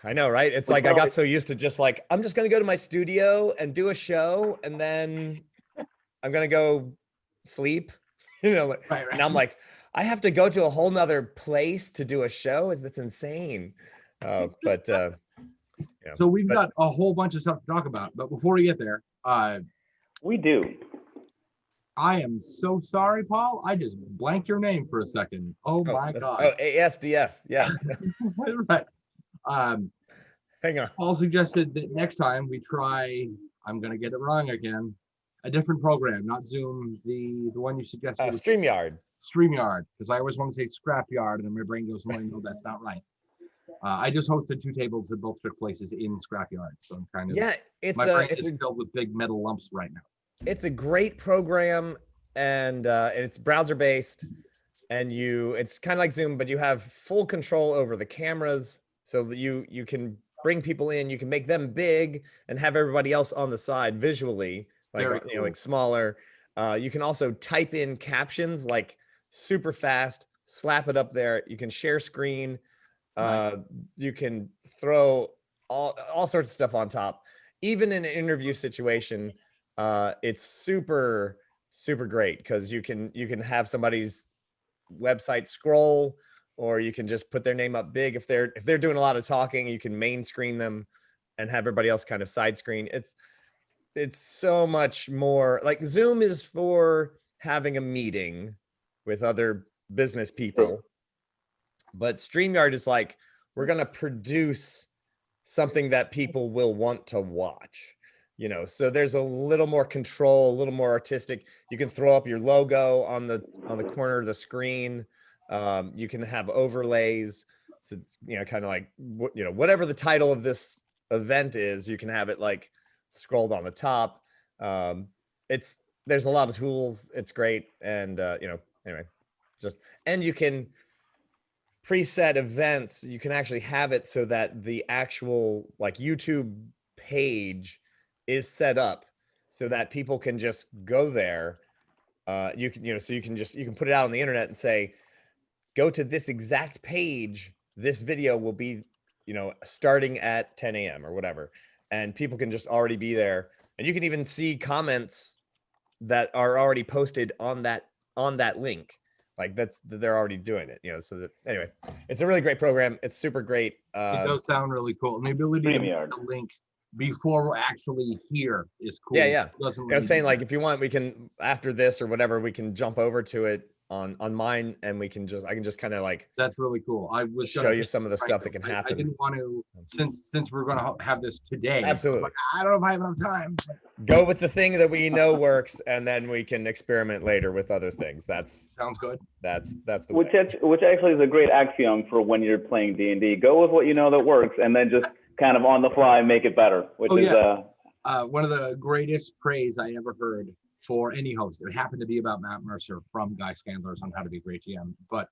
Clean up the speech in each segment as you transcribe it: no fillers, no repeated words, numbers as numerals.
I know, right? It's like I got so used to just like, I'm just going to go to my studio and do a show and then I'm going to go sleep, Right. and I'm like, I have to go to a whole nother place to do a show. Is this insane? But So we've got a whole bunch of stuff to talk about, but before we get there, we do. I am so sorry, Paul. I just blanked your name for a second. Oh my God. Oh, ASDF. Yes. Right. Hang on. Paul suggested that next time we try, I'm going to get it wrong again, a different program, not Zoom, the one you suggested. StreamYard. StreamYard, because I always want to say Scrapyard, and then my brain goes, no, that's not right. I just hosted 2 tables that both took places in Scrapyard, so I'm kind of my brain is filled with big metal lumps right now. It's a great program, and it's browser based, and it's kind of like Zoom, but you have full control over the cameras, so that you can bring people in, you can make them big, and have everybody else on the side visually, like cool. Like smaller. You can also type in captions like super fast, slap it up there. You can share screen. You can throw all sorts of stuff on top. Even in an interview situation, it's super great because you can have somebody's website scroll, or you can just put their name up big. If they're doing a lot of talking, you can main screen them and have everybody else kind of side screen. It's so much more like Zoom is for having a meeting with other business people, but StreamYard is like, we're going to produce something that people will want to watch, so there's a little more control, a little more artistic. You can throw up your logo on the corner of the screen. You can have overlays. So, kind of like, whatever the title of this event is, you can have it like scrolled on the top. There's a lot of tools. It's great. And, anyway, and you can preset events. You can actually have it so that the actual like YouTube page is set up so that people can just go there. You can put it out on the internet and say, go to this exact page. This video will be, starting at 10 a.m. or whatever. And people can just already be there. And you can even see comments that are already posted on that link. Like they're already doing it, so that anyway, it's a really great program. It's super great. It does sound really cool. And the ability to make the link before we're actually here is cool. Yeah. I was saying, like, if you want, we can, after this or whatever, we can jump over to it on mine, and I can just kind of like, that's really cool. I was show you some of the stuff that can happen. I didn't want to, since we're going to have this today. Absolutely. Like, I don't know if I have enough time. Go with the thing that we know works, and then we can experiment later with other things. Sounds good. That's the which actually is a great axiom for when you're playing D&D. Go with what you know that works, and then just kind of on the fly make it better. Which is one of the greatest praise I ever heard for any host. It happened to be about Matt Mercer from Guy Scandlers on How to Be a Great GM, but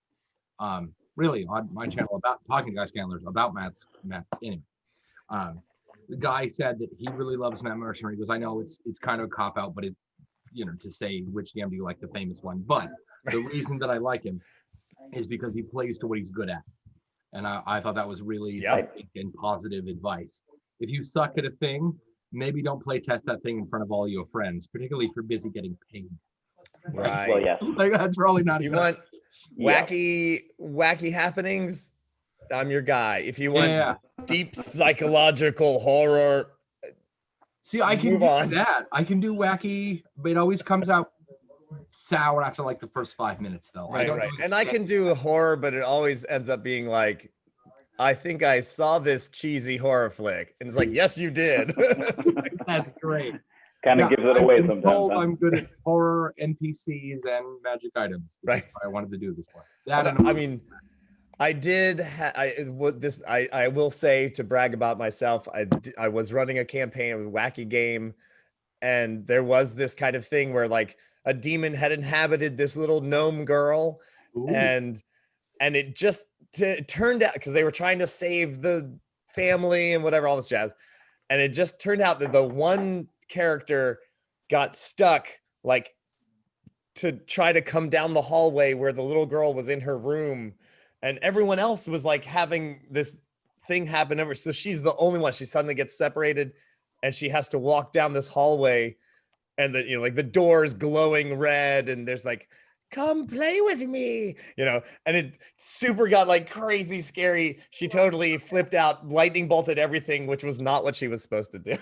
really on my channel about talking Guy Scandlers about Matt anyway. The guy said that he really loves Matt Mercer. He goes, I know it's kind of a cop out, but it, to say which GM do you like, the famous one. But the reason that I like him is because he plays to what he's good at. And I thought that was really and positive advice. If you suck at a thing, maybe don't play test that thing in front of all your friends, particularly if you're busy getting paid. Right. Well, yeah. Like, that's probably not. You want wacky happenings? I'm your guy. If you want deep psychological horror, see, I can do that. I can do wacky, but it always comes out sour after like the first 5 minutes, though. Right. And I can do horror, but it always ends up being like, I think I saw this cheesy horror flick, and it's like, yes, you did. That's great. Kind of gives it away sometimes. I'm good at horror, NPCs, and magic items. Right. I wanted to do this one. I mean, I did. I will say, to brag about myself, I was running a campaign with Wacky Game, and there was this kind of thing where like a demon had inhabited this little gnome girl. Ooh. and it just turned out, because they were trying to save the family and whatever, all this jazz, and it just turned out that the one character got stuck like to try to come down the hallway where the little girl was in her room, and everyone else was like having this thing happened over. So she's the only one. She suddenly gets separated, and she has to walk down this hallway, and like the door is glowing red, and there's like, come play with me, and it super got like crazy scary. She totally flipped out, lightning bolted everything, which was not what she was supposed to do.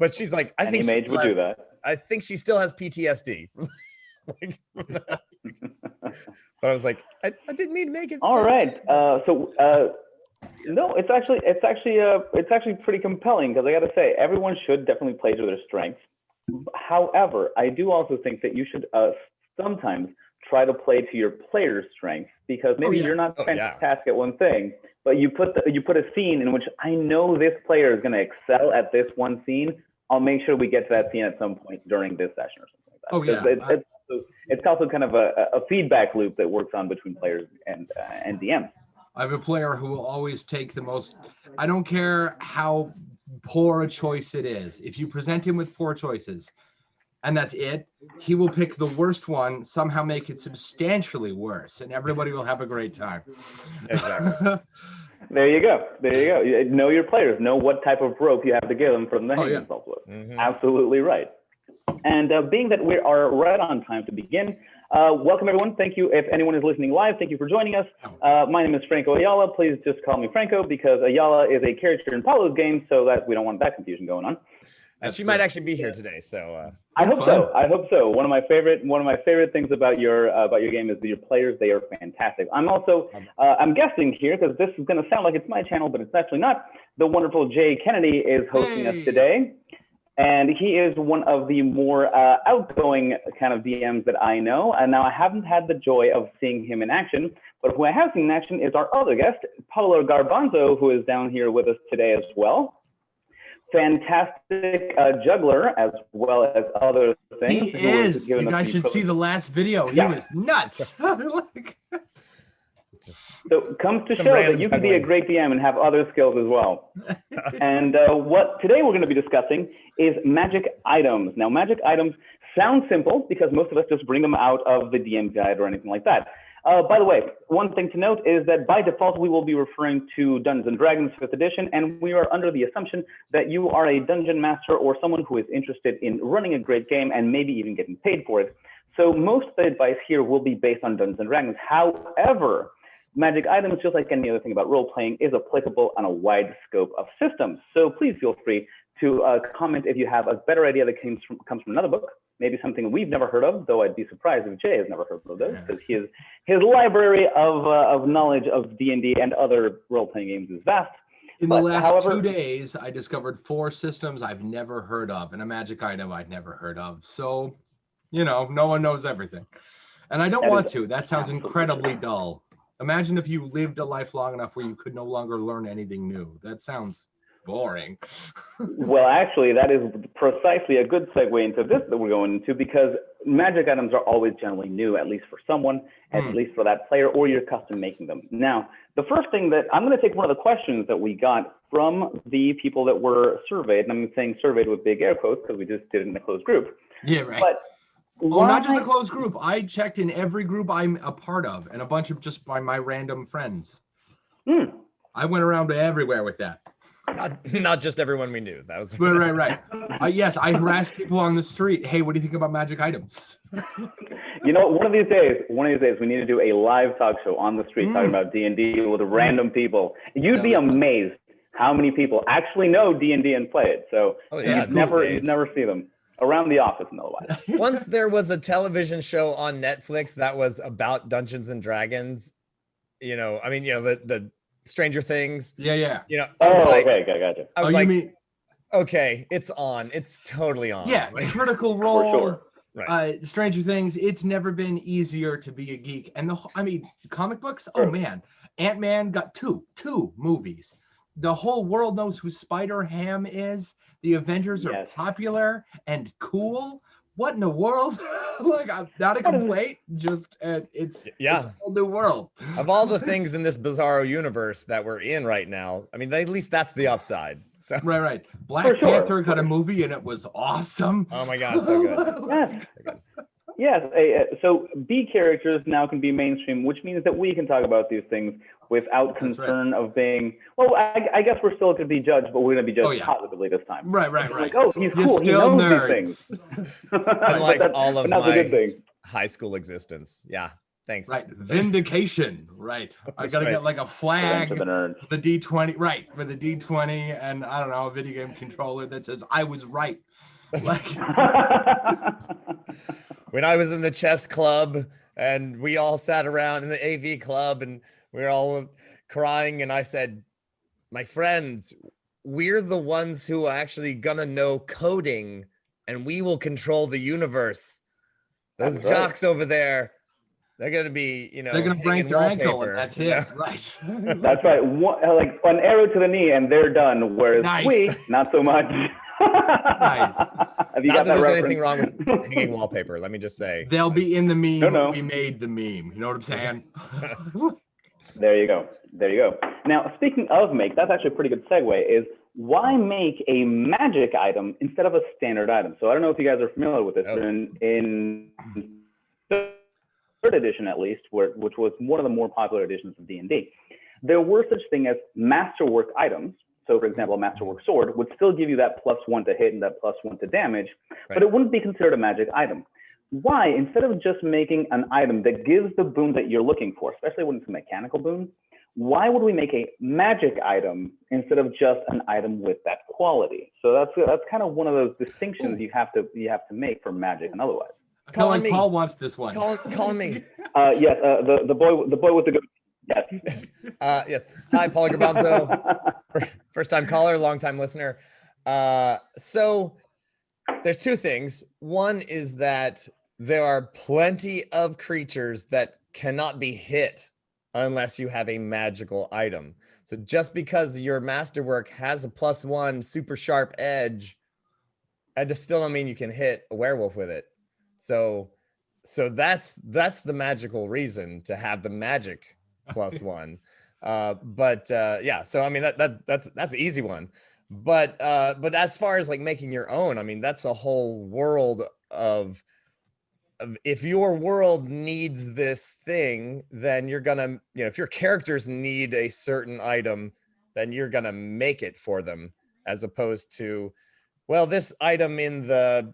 But she's like, I think mage would do that. I think she still has PTSD. But I was like, I didn't mean to make it. All right. No, it's actually pretty compelling, because I got to say, everyone should definitely play to their strengths. However, I do also think that you should sometimes try to play to your player's strengths, because maybe you're not fantastic at one thing, but you put a scene in which I know this player is going to excel at this one scene. I'll make sure we get to that scene at some point during this session or something like that. It's also kind of a feedback loop that works on between players and DMs. I have a player who will always take the most, I don't care how poor a choice it is. If you present him with 4 choices and that's it, he will pick the worst one, somehow make it substantially worse, and everybody will have a great time. Exactly. There you go. Know your players. Know what type of rope you have to give them for them to hang themselves with. Mm-hmm. Absolutely right. And being that we are right on time to begin, welcome everyone. Thank you. If anyone is listening live, thank you for joining us. My name is Franco Ayala. Please just call me Franco, because Ayala is a character in Paulo's game, so that we don't want that confusion going on. And she might actually be here today, so I hope so. I hope so. One of my favorite things about your game is that your players, they are fantastic. I'm also I'm guessing here, because this is going to sound like it's my channel, but it's actually not. The wonderful Jay Kennedy is hosting us today, and he is one of the more outgoing kind of DMs that I know. And now I haven't had the joy of seeing him in action, but who I have seen in action is our other guest, Paulo Garbanzo, who is down here with us today as well. Fantastic juggler, as well as other things. He is. You guys should see the last video. He was nuts. So comes to show that you can be a great DM and have other skills as well. And what today we're going to be discussing is magic items. Now, magic items sound simple because most of us just bring them out of the DM guide or anything like that. By the way, one thing to note is that by default, we will be referring to Dungeons & Dragons 5th edition, and we are under the assumption that you are a dungeon master or someone who is interested in running a great game and maybe even getting paid for it. So most of the advice here will be based on Dungeons & Dragons. However, magic items, just like any other thing about role-playing, is applicable on a wide scope of systems. So please feel free to comment if you have a better idea that comes from another book, maybe something we've never heard of, though I'd be surprised if Jay has never heard of those, because his library of knowledge of D&D and other role-playing games is vast. In the last 2 days, I discovered 4 systems I've never heard of and a magic item I'd never heard of. So, no one knows everything. And I don't want to. That sounds incredibly dull. Imagine if you lived a life long enough where you could no longer learn anything new. That sounds boring. Well, actually, that is precisely a good segue into this that we're going into, because magic items are always generally new, at least for someone, at least for that player, or you're custom making them. Now, the first thing that I'm going to take one of the questions that we got from the people that were surveyed, and I'm saying surveyed with big air quotes because we just did it in a closed group. Yeah, right. But not just a closed group. I checked in every group I'm a part of, and a bunch of just by my random friends. I went around to everywhere with that. Not just everyone we knew. That was right. Yes, I harassed people on the street. Hey, what do you think about magic items? One of these days, we need to do a live talk show on the street talking about D&D with random people. You'd be amazed how many people actually know D&D and play it. So you'd never see them around the office and otherwise. Once there was a television show on Netflix that was about Dungeons and Dragons. The Stranger Things. Yeah. Okay, gotcha. I was okay, it's on. It's totally on. Yeah, Critical Role. For sure. Right. Stranger Things. It's never been easier to be a geek. And comic books. Oh man, Ant-Man got two movies. The whole world knows who Spider-Ham is. The Avengers are popular and cool. What in the world? I'm not a complaint. Just it's a whole new world. Of all the things in this bizarro universe that we're in right now, at least that's the upside. So. Right. Black Panther got a movie and it was awesome. Oh my God, so good. Yes. So B characters now can be mainstream, which means that we can talk about these things without concern of being, well, I guess we're still going to be judged, but we're going to be judged positively this time. Right. Like, oh, he's You're cool. He still knows nerds. these things. Unlike all of not the good my thing. high school existence. Yeah. Thanks. Right. Vindication. Right. I got to get like a flag For the for the D20. Right. For the D20 and I don't know, a video game controller that says I was right. Like when I was in the chess club and we all sat around in the AV club and we were all crying and I said, my friends, we're the ones who are actually gonna know coding and we will control the universe. Those jocks over there, they're gonna be, they're gonna break their ankle and that's it. Right. That's right. Like an arrow to the knee and they're done. Whereas we, not so much. Nice. Have you Not got that there's reference? anything wrong with hanging wallpaper. Let me just say. They'll be in the meme. No. We made the meme. You know what I'm saying? There you go. Now, speaking of make, that's actually a pretty good segue, is why make a magic item instead of a standard item? So I don't know if you guys are familiar with this, but in third edition at least, which was one of the more popular editions of D&D, there were such thing as masterwork items. So for example, a masterwork sword would still give you that +1 to hit and that +1 to damage, but it wouldn't be considered a magic item. Why, instead of just making an item that gives the boon that you're looking for, especially when it's a mechanical boon, why would we make a magic item instead of just an item with that quality? So that's kind of one of those distinctions you have to make for magic and otherwise. I feel like Paul wants this one. Calling me. Yes, the boy with the good. Yes. Yes. Hi, Paul Garbanzo. First time caller, long time listener. So there's two things. One is that there are plenty of creatures that cannot be hit unless you have a magical item. So just because your masterwork has a +1 super sharp edge, I just still don't mean you can hit a werewolf with it. So that's the magical reason to have the magic +1. Yeah, so I mean that's the easy one. But as far as like making your own, I mean that's a whole world of if your world needs this thing, then you're gonna, if your characters need a certain item, then you're gonna make it for them, as opposed to, well, this item in the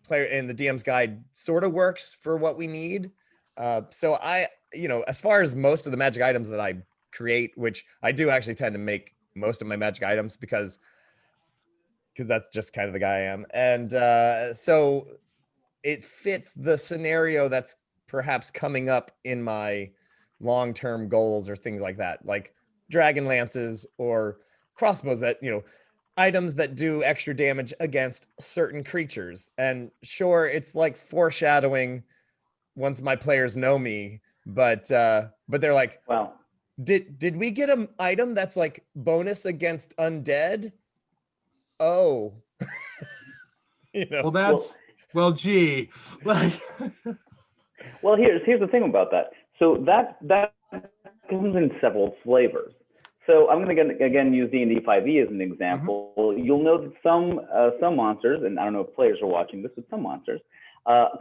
DM's guide sort of works for what we need. So I, as far as most of the magic items that I create, which I do actually tend to make most of my magic items because that's just kind of the guy I am. And so it fits the scenario that's perhaps coming up in my long-term goals or things like that, like dragon lances or crossbows that, items that do extra damage against certain creatures. And sure, it's like foreshadowing once my players know me, but they're like, wow, did we get an item that's like bonus against undead? Oh, Well, gee, like. Well, here's the thing about that. So that comes in several flavors. So I'm going to again use D&D 5e as an example. Mm-hmm. You'll know that some monsters, and I don't know if players are watching this, but some monsters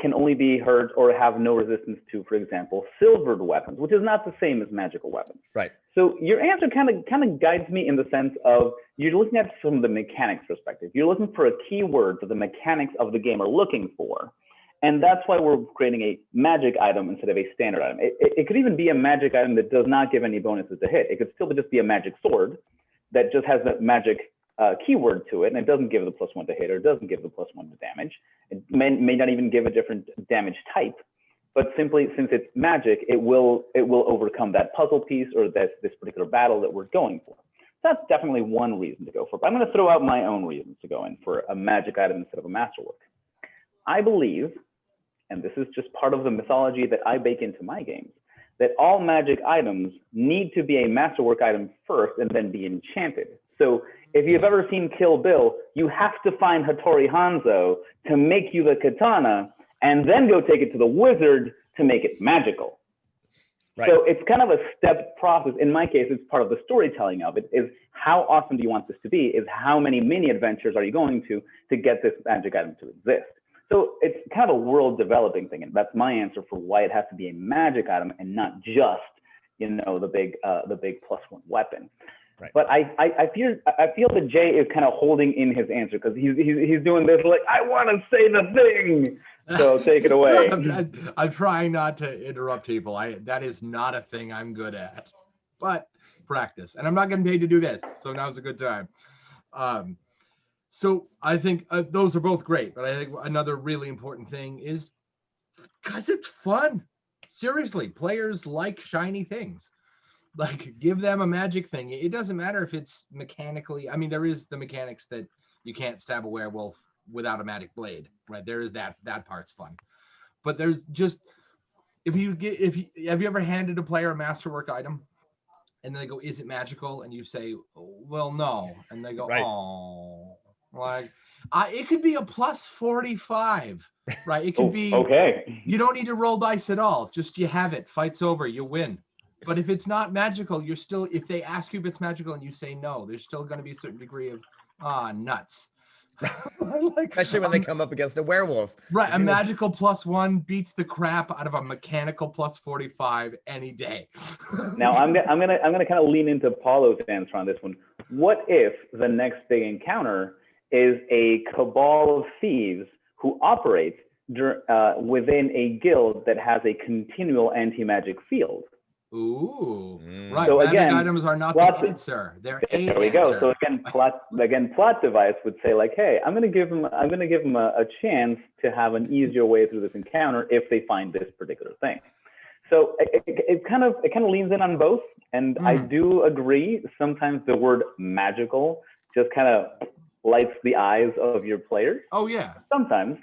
can only be hurt or have no resistance to, for example, silvered weapons, which is not the same as magical weapons. Right. So your answer kind of guides me in the sense of you're looking at from the mechanics perspective. You're looking for a keyword that the mechanics of the game are looking for. And that's why we're creating a magic item instead of a standard item. It could even be a magic item that does not give any bonuses to hit. It could still just be a magic sword that just has that magic keyword to it, and it doesn't give the +1 to hit, or it doesn't give the +1 to damage. It may not even give a different damage type, but simply since it's magic, it will overcome that puzzle piece or this particular battle that we're going for. That's definitely one reason to go for. But I'm going to throw out my own reasons to go in for a magic item instead of a masterwork. I believe, and this is just part of the mythology that I bake into my games, that all magic items need to be a masterwork item first and then be enchanted. So if you've ever seen Kill Bill, you have to find Hattori Hanzo to make you the katana and then go take it to the wizard to make it magical. Right. So it's kind of a step process. In my case, it's part of the storytelling of it, is how awesome do you want this to be, is how many mini adventures are you going to get this magic item to exist. So it's kind of a world developing thing, and that's my answer for why it has to be a magic item and not just, the big +1 weapon. Right. But I feel that Jay is kind of holding in his answer because he's doing this like, I want to say the thing. So take it away. I'm trying not to interrupt people. That is not a thing I'm good at, but practice. And I'm not getting paid to do this, so now's a good time. So I think those are both great, but I think another really important thing is because it's fun. Seriously, players like shiny things. Like, give them a magic thing. It doesn't matter if it's mechanically. I mean, there is the mechanics that you can't stab a werewolf without a magic blade, right? There is that part's fun. But there's just have you ever handed a player a masterwork item and then they go, is it magical? And you say, well, no. And they go, Right. oh, like it could be a +45, right? It could be okay. You don't need to roll dice at all. Just you have it. Fight's over. You win. But if it's not magical, you're still, if they ask you if it's magical and you say no, there's still going to be a certain degree of nuts. Like, especially when they come up against a werewolf. Right. A magical +1 beats the crap out of a mechanical +45 any day. Now I'm gonna kind of lean into Paulo's answer on this one. What if the next big encounter is a cabal of thieves who operates within a guild that has a continual anti-magic field? Ooh, right. So magic again, items are not the answer. They're a there we go. answer. So plot device would say like, hey, I'm gonna give them a chance to have an easier way through this encounter if they find this particular thing. So it kind of leans in on both, and I do agree. Sometimes the word magical just kind of lights the eyes of your players. Oh yeah. Sometimes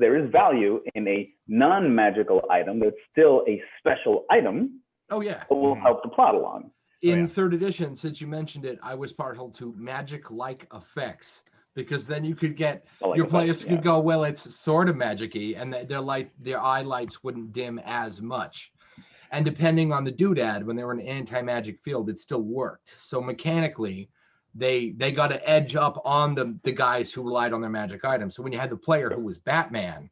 there is value in a non-magical item that's still a special item. Oh yeah. That will help the plot along. In third edition, since you mentioned it, I was partial to magic-like effects, because then you could get your players could go, well, it's sort of magic-y, and their eye lights wouldn't dim as much. And depending on the doodad, when they were in an anti-magic field, it still worked. So mechanically, they got to edge up on the guys who relied on their magic items. So when you had the player who was Batman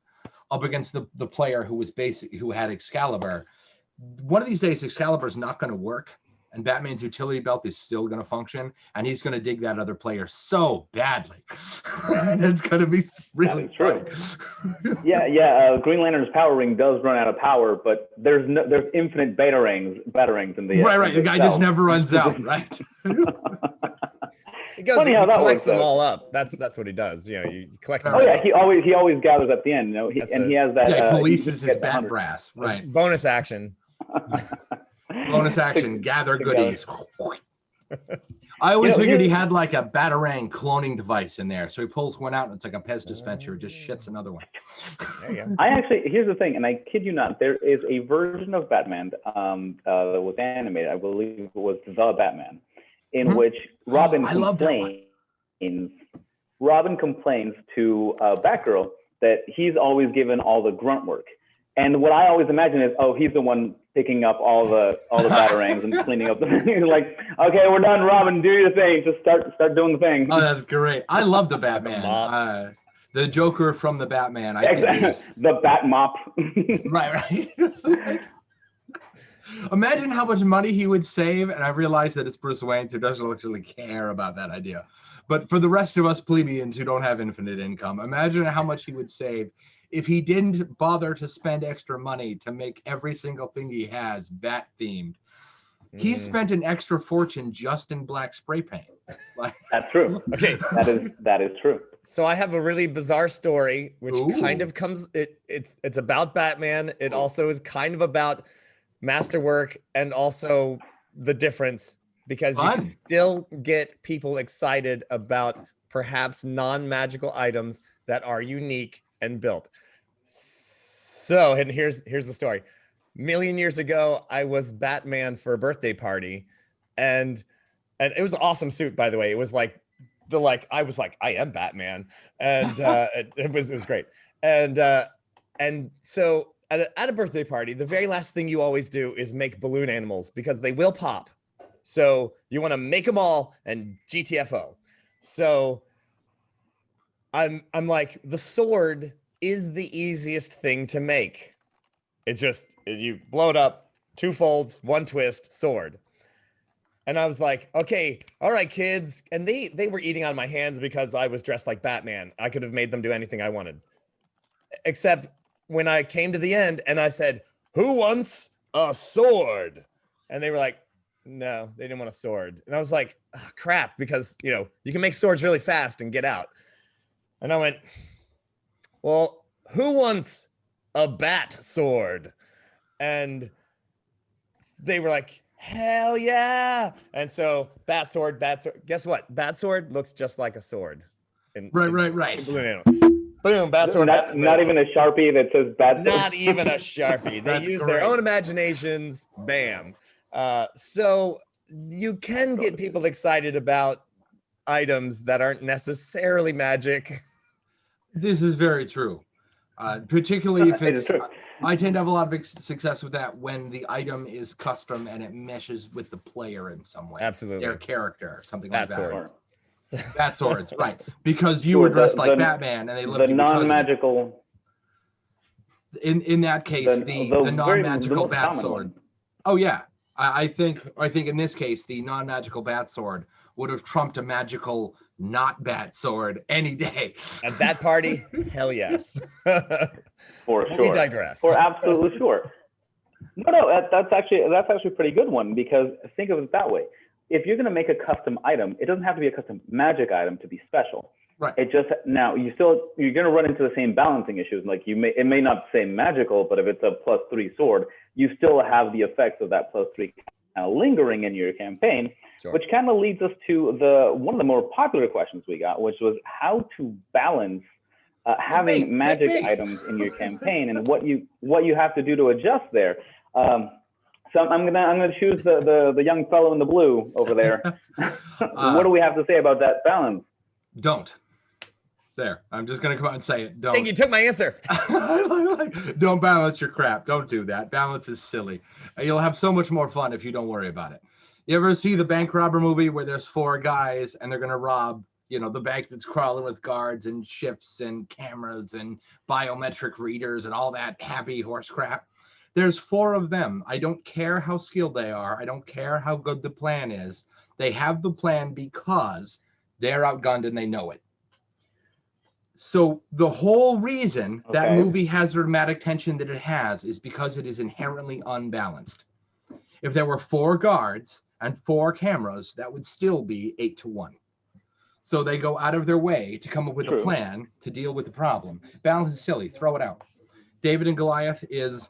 up against the player who was who had Excalibur, one of these days Excalibur is not going to work, and Batman's utility belt is still going to function, and he's going to dig that other player so badly. It's going to be really funny. Green Lantern's power ring does run out of power, but there's infinite batarangs in the right. The guy just never runs out, right? He collects them all up. That's what he does. You know, you collect them. Oh yeah, he always gathers at the end. You know, he has that. Yeah, he polices his bat brass. Right. Bonus action. Bonus action. Gather goodies. I always figured he had like a batarang cloning device in there. So he pulls one out and it's like a Pez dispenser. Just shits another one. There you go. Here's the thing, and I kid you not, there is a version of Batman that was animated. I believe it was The Batman, in which Robin complains to Batgirl that he's always given all the grunt work. And what I always imagine is, he's the one picking up all the batarangs and cleaning up the thing. Like, okay, we're done, Robin. Do your thing. Just start doing the thing. Oh, that's great. I love the Batman. The Joker from the Batman. The Bat Mop. Right. Imagine how much money he would save, and I realize that it's Bruce Wayne, who doesn't actually care about that idea. But for the rest of us plebeians who don't have infinite income, imagine how much he would save if he didn't bother to spend extra money to make every single thing he has bat themed. He spent an extra fortune just in black spray paint. That's true. Okay, that is true. So I have a really bizarre story, which kind of comes. It's about Batman. It also is kind of about masterwork, and also the difference, because you can still get people excited about perhaps non-magical items that are unique and built. So, and here's the story. A million years ago, I was Batman for a birthday party, and it was an awesome suit, by the way. It was like I was like, I am Batman, and it was great. And so at a birthday party, the very last thing you always do is make balloon animals, because they will pop. So you want to make them all and GTFO. So I'm like, the sword is the easiest thing to make. It's just, you blow it up, 2 folds, 1 twist, sword. And I was like, okay, all right, kids. And they were eating on my hands because I was dressed like Batman. I could have made them do anything I wanted. Except when I came to the end and I said, who wants a sword? And they were like, no, they didn't want a sword. And I was like, oh, crap, because, you can make swords really fast and get out. And I went, well, who wants a bat sword? And they were like, hell yeah. And so bat sword. Guess what? Bat sword looks just like a sword. Right. Boom, bat sword. Not even a Sharpie that says bat sword. Not even a Sharpie. They use their own imaginations. Bam. So you can get people excited about items that aren't necessarily magic. This is very true. Particularly if it's, I tend to have a lot of success with that when the item is custom and it meshes with the player in some way. Absolutely. Their character, something Bat like that. swords. Bat swords, right. Because you were dressed like Batman and they loved you non-magical. In that case, the non-magical bat sword. Oh yeah. I think in this case, the non-magical bat sword would have trumped a magical not bat sword any day. At that party, hell yes. For sure. We digress. For absolutely sure. No, that's actually a pretty good one, because think of it that way. If you're going to make a custom item, it doesn't have to be a custom magic item to be special. Right. It just, now you're going to run into the same balancing issues. Like it may not say magical, but if it's a +3 sword, you still have the effects of that +3 kind of lingering in your campaign. Sure. Which kind of leads us to one of the more popular questions we got, which was how to balance having magic items in your campaign and what you have to do to adjust there. So I'm gonna choose the young fellow in the blue over there. What do we have to say about that balance? Don't. There, I'm just gonna come out and say it. Don't. I think you took my answer. Don't balance your crap. Don't do that. Balance is silly. You'll have so much more fun if you don't worry about it. You ever see the bank robber movie where there's 4 guys and they're gonna rob, the bank that's crawling with guards and shifts and cameras and biometric readers and all that happy horse crap? There's 4 of them. I don't care how skilled they are. I don't care how good the plan is. They have the plan because they're outgunned and they know it. So the whole reason that movie has the dramatic tension that it has is because it is inherently unbalanced. If there were 4 guards and 4 cameras, that would still be 8-1. So they go out of their way to come up with a plan to deal with the problem. Balance is silly. Throw it out. David and Goliath is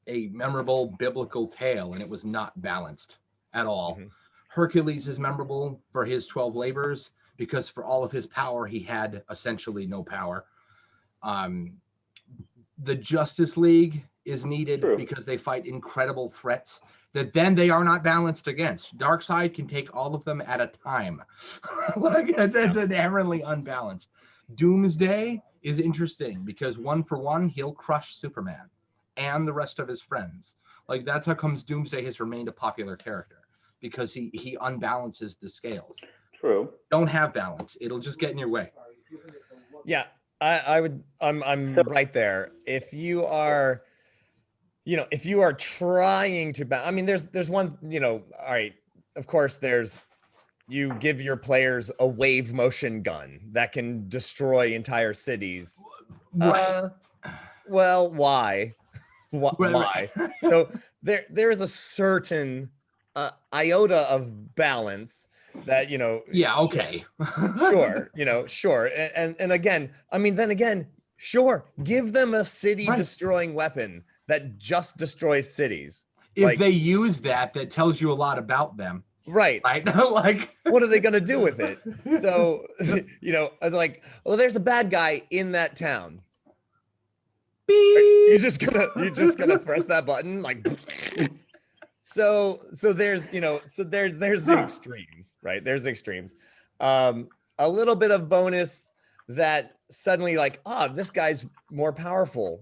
a memorable biblical tale, and it was not balanced at all. Mm-hmm. Hercules is memorable for his 12 labors, because for all of his power, he had essentially no power. The Justice League is needed because they fight incredible threats that then they are not balanced against. Darkseid can take all of them at a time. That's inherently unbalanced. Doomsday is interesting because 1 for 1, he'll crush Superman and the rest of his friends. Like, that's how comes Doomsday has remained a popular character, because he unbalances the scales. True. Don't have balance. It'll just get in your way. Yeah, I'm right there. If you are, if you are trying to, there's one, all right, of course you give your players a wave motion gun that can destroy entire cities. Right. Well, why? Why? So there is a certain iota of balance that yeah, okay. sure, and again, sure, give them a city destroying weapon that just destroys cities. If they use that tells you a lot about them, right? Like, what are they gonna do with it? So like, well, there's a bad guy in that town. You're just gonna press that button, like. So there's there's the extremes, right? There's extremes. A little bit of bonus that suddenly, like, this guy's more powerful.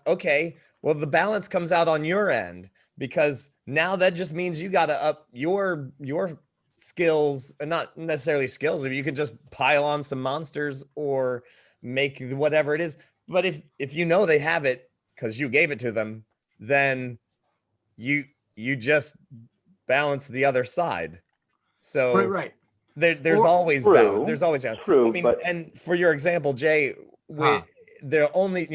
Okay, well, the balance comes out on your end, because now that just means you got to up your skills, and not necessarily skills. If you can just pile on some monsters or make whatever it is. But if they have it because you gave it to them, then you just balance the other side. So Right. there's always True, balance. There's always balance. true, I mean, but and for your example, Jay, they're only,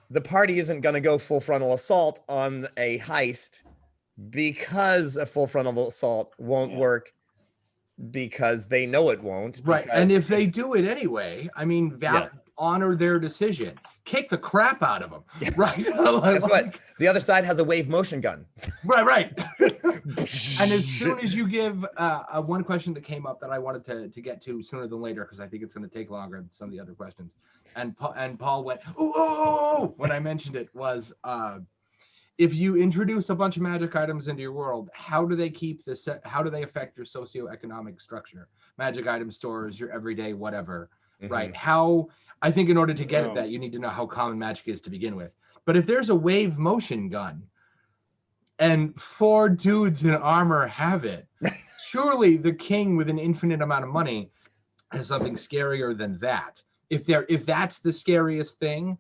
the party isn't going to go full frontal assault on a heist because a full frontal assault won't work, because they know it won't. Right. And if they do it anyway, I mean, honor their decision. Kick the crap out of them. Right. Guess what? The other side has a wave motion gun. Right. And as soon as you give one question that came up that I wanted to get to sooner than later, because I think it's going to take longer than some of the other questions. And Paul went, ooh, when I mentioned it, was if you introduce a bunch of magic items into your world, how do they how do they affect your socioeconomic structure? Magic item stores, your everyday whatever, right? How, I think in order to get at that, you need to know how common magic is to begin with. But if there's a wave motion gun and 4 dudes in armor have it, surely the king with an infinite amount of money has something scarier than that. If that's the scariest thing,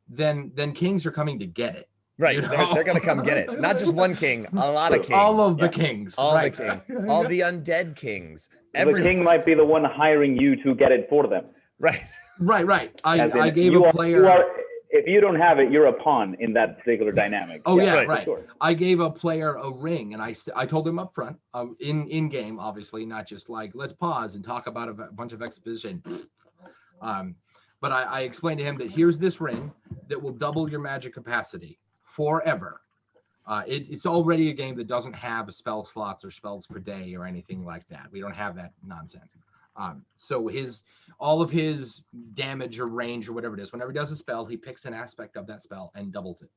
then kings are coming to get it. Right. They're going to come get it. Not just one king, a lot of kings. All of the kings. All the kings. All the undead kings. The king might be the one hiring you to get it for them. Right. Right. I gave a player. If you don't have it, you're a pawn in that particular dynamic. Right. Sure. I gave a player a ring, and I told him up front, in game, obviously, not just like, let's pause and talk about a bunch of exposition. But I explained to him that here's this ring that will double your magic capacity forever. It's already a game that doesn't have spell slots or spells per day or anything like that. We don't have that nonsense. So all of his damage or range or whatever it is, whenever he does a spell, he picks an aspect of that spell and doubles it.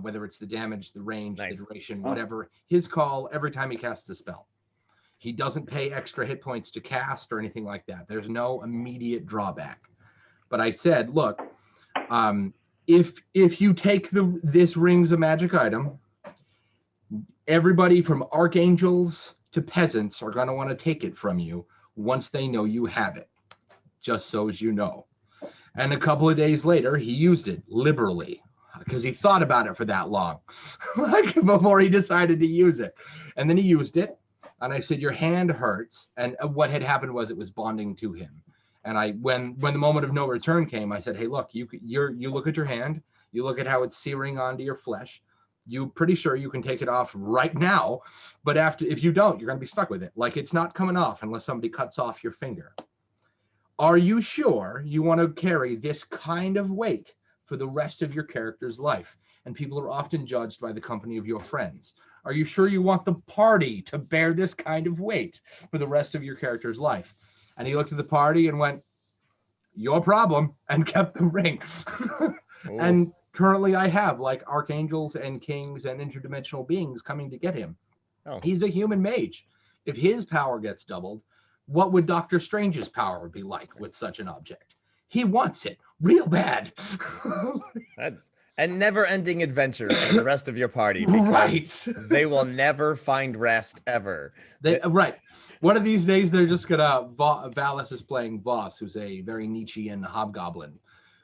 Whether it's the damage, the range, the duration, whatever, his call every time he casts a spell. He doesn't pay extra hit points to cast or anything like that. There's no immediate drawback. But I said, look, if you take this ring's a magic item, everybody from archangels to peasants are going to want to take it from you once they know you have it, just so as you know. And a couple of days later, he used it liberally because he thought about it for that long, like before he decided to use it. And then he used it. And I said, your hand hurts. And what had happened was it was bonding to him. And when the moment of no return came, I said, hey, look, you look at your hand, you look at how it's searing onto your flesh. You're pretty sure you can take it off right now, but if you don't, you're going to be stuck with it. Like, it's not coming off unless somebody cuts off your finger. Are you sure you want to carry this kind of weight for the rest of your character's life? And people are often judged by the company of your friends. Are you sure you want the party to bear this kind of weight for the rest of your character's life? And he looked at the party and went, your problem, and kept the ring. And currently I have like archangels and kings and interdimensional beings coming to get him. He's a human mage. If his power gets doubled, what would Doctor Strange's power be like with such an object? He wants it real bad. That's a never-ending adventure for the rest of your party, because they will never find rest ever. Right. One of these days, they're just gonna. Valis is playing Voss, who's a very Nietzschean hobgoblin.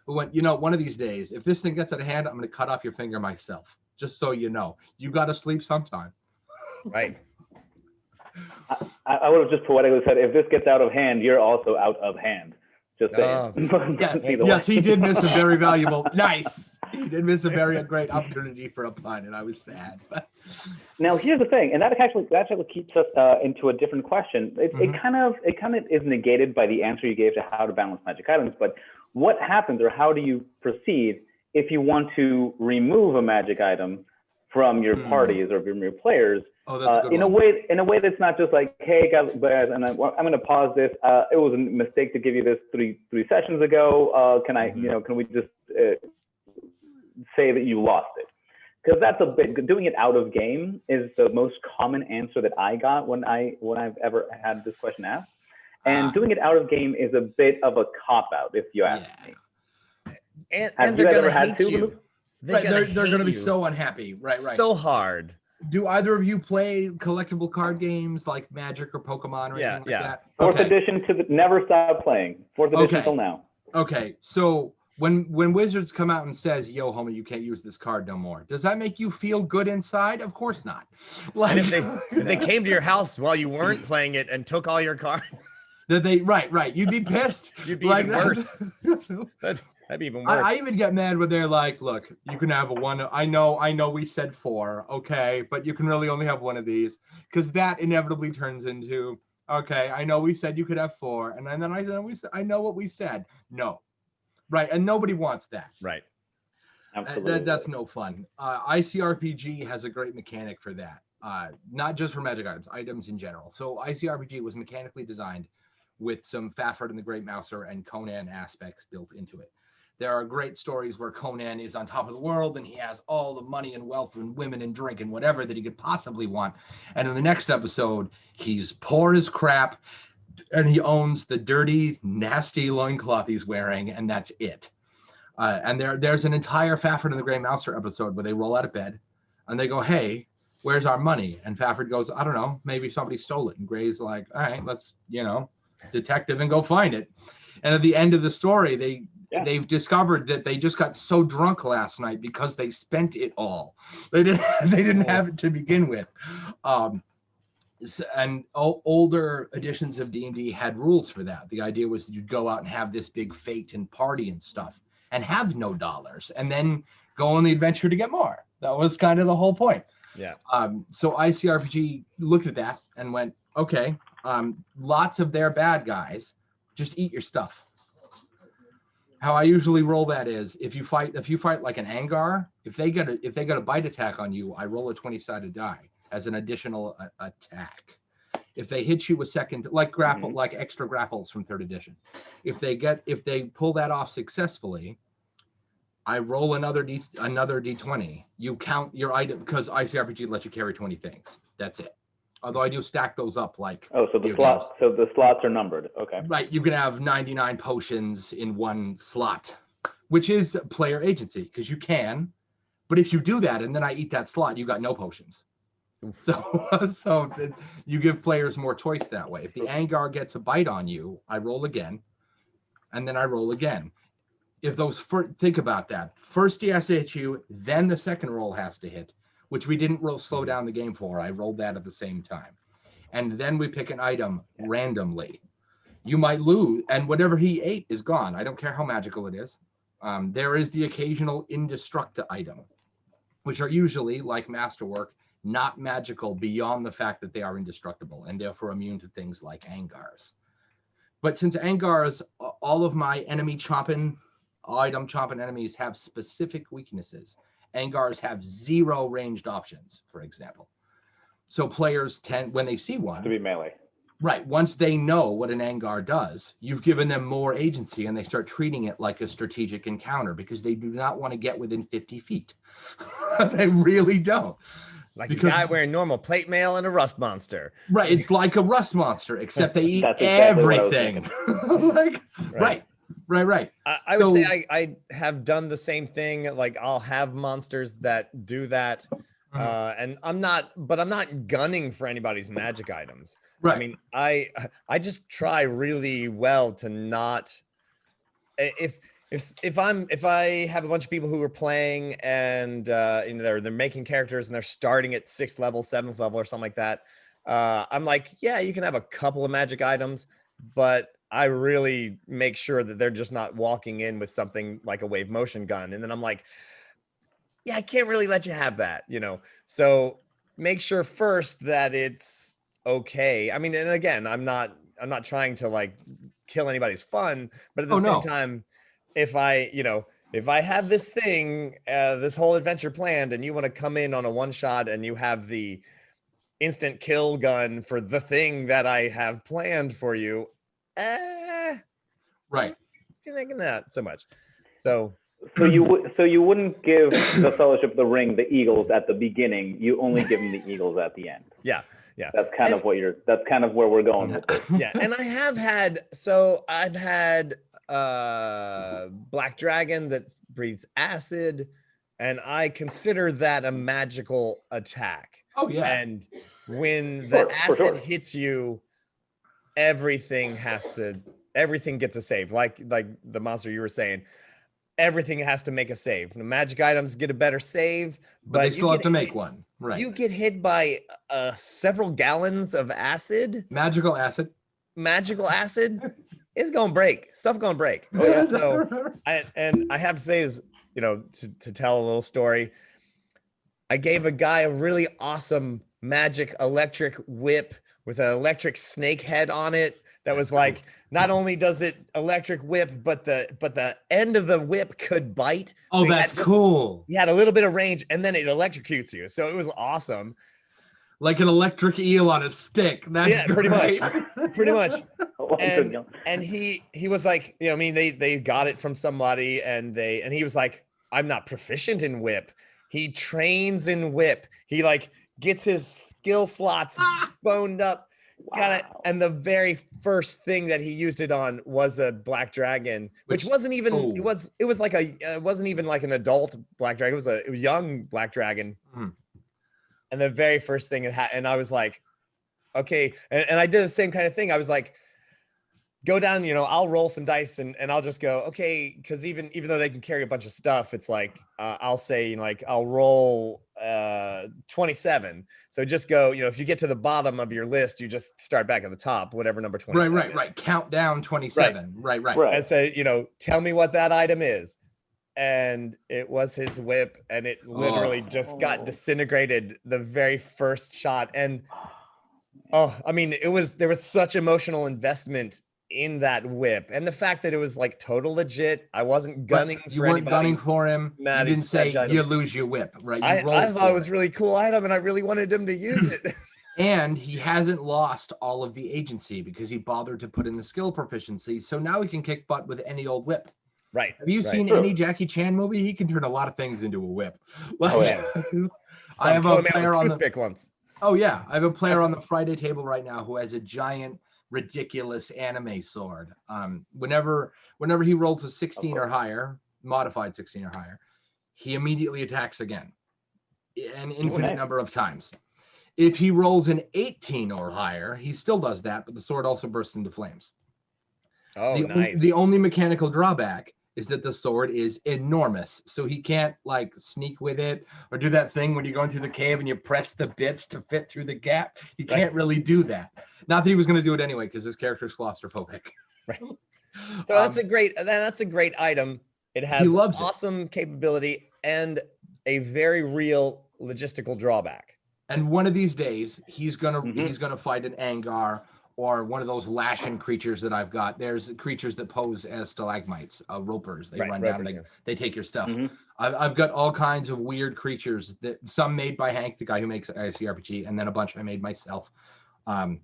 Who went, one of these days, if this thing gets out of hand, I'm gonna cut off your finger myself. Just so you know, you gotta sleep sometime. Right. I would have just poetically said, if this gets out of hand, you're also out of hand. Just saying. Yes, he did miss a very valuable. Nice. He did miss a very great opportunity for a pun, and I was sad. Now here's the thing, and that actually keeps us into a different question. It kind of is negated by the answer you gave to how to balance magic items. But what happens, or how do you proceed if you want to remove a magic item from your parties or from your players? Oh, that's a good one. In a way that's not just like, hey guys, and I'm going to pause this. It was a mistake to give you this three sessions ago. Can we just say that you lost it? Because that's doing it out of game is the most common answer that I got when I've ever had this question asked. And doing it out of game is a bit of a cop out, if you ask me. And they're going to hate you. They're going to be so unhappy. Right. So hard. Do either of you play collectible card games like Magic or Pokemon or anything like that? Fourth edition never stop playing. Fourth edition till now. Okay, so when Wizards come out and says, "Yo, homie, you can't use this card no more," does that make you feel good inside? Of course not. Like, And if they came to your house while you weren't playing it and took all your cards, that they right, you'd be pissed. you'd be like, even worse. That'd be even worse. I even get mad when they're like, "Look, you can have a one. I know we said 4, okay, but you can really only have one of these," because that inevitably turns into, "Okay, I know we said you could have 4, and then I know what we said. No, right, and nobody wants that. Right. Absolutely. That's no fun. ICRPG has a great mechanic for that. Not just for magic items in general. So ICRPG was mechanically designed with some Fafhrd and the Great Mouser and Conan aspects built into it. There are great stories where Conan is on top of the world and he has all the money and wealth and women and drink and whatever that he could possibly want. And in the next episode, he's poor as crap and he owns the dirty, nasty loincloth he's wearing, and that's it. And there's an entire Fafhrd and the Grey Mouser episode where they roll out of bed and they go, "Hey, where's our money?" And Fafhrd goes, "I don't know, maybe somebody stole it." And Grey's like, "All right, let's, detective and go find it." And at the end of the story, they've discovered that they just got so drunk last night because they spent it all. They didn't have it to begin with. And older editions of D&D had rules for that. The idea was that you'd go out and have this big fete and party and stuff and have no dollars and then go on the adventure to get more. That was kind of the whole point. Yeah. So ICRPG looked at that and went, okay, lots of their bad guys, just eat your stuff. How I usually roll that is if you fight like an Angar, if they get a bite attack on you, I roll a 20-sided die as an additional attack. If they hit you with second, like grapple, like extra grapples from 3rd edition, if they pull that off successfully, I roll another d20. You count your item because ICRPG lets you carry 20 things. That's it. Although I do stack those up like. Oh, so the slots are numbered. Okay. Right, you can have 99 potions in one slot, which is player agency because you can, but if you do that and then I eat that slot, you got no potions. So you give players more choice that way. If the Angar gets a bite on you, I roll again, and then I roll again. If those think about that, first he has to hit you, then the second roll has to hit, which we didn't slow down the game for. I rolled that at the same time, and then we pick an item randomly. You might lose, and whatever he ate is gone. I don't care how magical it is. There is the occasional indestructible item, which are usually like masterwork. Not magical beyond the fact that they are indestructible and therefore immune to things like Angars. But since Angars, all of my item chomping enemies have specific weaknesses. Angars have 0 ranged options, for example. So players tend, when they see one, to be melee. Right. Once they know what an Angar does, you've given them more agency and they start treating it like a strategic encounter because they do not want to get within 50 feet. They really don't. Like a guy wearing normal plate mail and a rust monster. Right. It's like a rust monster, except they eat everything. Right. I would say I have done the same thing. Like I'll have monsters that do that. And I'm not gunning for anybody's magic items. Right. I mean, I just try really well to not, if I have a bunch of people who are playing and they're making characters and they're starting at 6th level, 7th level or something like that, I'm like, yeah, you can have a couple of magic items, but I really make sure that they're just not walking in with something like a wave motion gun. And then I'm like, yeah, I can't really let you have that, So make sure first that it's okay. I mean, and again, I'm not trying to like kill anybody's fun, but at the same time, if I have this thing, this whole adventure planned, and you want to come in on a one shot and you have the instant kill gun for the thing that I have planned for you, right. Not so much. So you wouldn't give the Fellowship of the Ring the eagles at the beginning. You only give them the eagles at the end. Yeah. That's kind of where we're going with it. Yeah, and I've had Black Dragon that breathes acid, and I consider that a magical attack. Oh yeah. And when the acid hits you, everything gets a save. Like the monster you were saying. everything has to make a save. The magic items get a better save, But they you still have get to make hit- one. Right. You get hit by several gallons of acid, Magical acid. magical acid. It's gonna break. Stuff gonna break. Oh, yeah. So I have to say is, to tell a little story. I gave a guy a really awesome magic electric whip with an electric snake head on it. That was like, not only does it electric whip, but the end of the whip could bite. Oh, So that's cool. You had a little bit of range, and then it electrocutes you. So it was awesome. Like an electric eel on a stick. That's pretty much. Pretty much. Oh, And he was like, they got it from somebody, and he was like, I'm not proficient in whip. He trains in whip. He like gets his skill slots boned up. Got it. And the very first thing that he used it on was a black dragon, which wasn't even, it was like it wasn't even like an adult black dragon. It was a young black dragon. And the very first thing it had, and I was like, okay. And I did the same kind of thing. I was like, go down, I'll roll some dice and I'll just go, okay. Cause even though they can carry a bunch of stuff, it's like, I'll say, I'll roll 27. So just go, if you get to the bottom of your list, you just start back at the top, whatever number 27. Right. Count down 27. Right. And say, tell me what that item is. And it was his whip, and it literally just got disintegrated the very first shot. And there was such emotional investment in that whip, and the fact that it was like total legit. I wasn't gunning you weren't gunning for him. You didn't say you lose your whip, right? I thought it was really cool item, and I really wanted him to use it. And he hasn't lost all of the agency because he bothered to put in the skill proficiency, so now he can kick butt with any old whip. Right. Have you seen any Jackie Chan movie? He can turn a lot of things into a whip. I have a player on the pick once. Oh yeah, I have a player on the Friday table right now who has a giant, ridiculous anime sword. Whenever he rolls a 16 or higher, modified 16 or higher, he immediately attacks again, an infinite number of times. If he rolls an 18 or higher, he still does that, but the sword also bursts into flames. Nice. The only mechanical drawback is that the sword is enormous, so he can't like sneak with it or do that thing when you're going through the cave and you press the bits to fit through the gap. He can't really do that. Not that he was going to do it anyway, because his character is claustrophobic. Right. So that's a great item. It has awesome capability and a very real logistical drawback. And one of these days, he's gonna fight an Angar or one of those lashing creatures that I've got. There's creatures that pose as stalagmites, ropers. They run down, they take your stuff. I've got all kinds of weird creatures, that some made by Hank, the guy who makes ICRPG, and then a bunch I made myself. And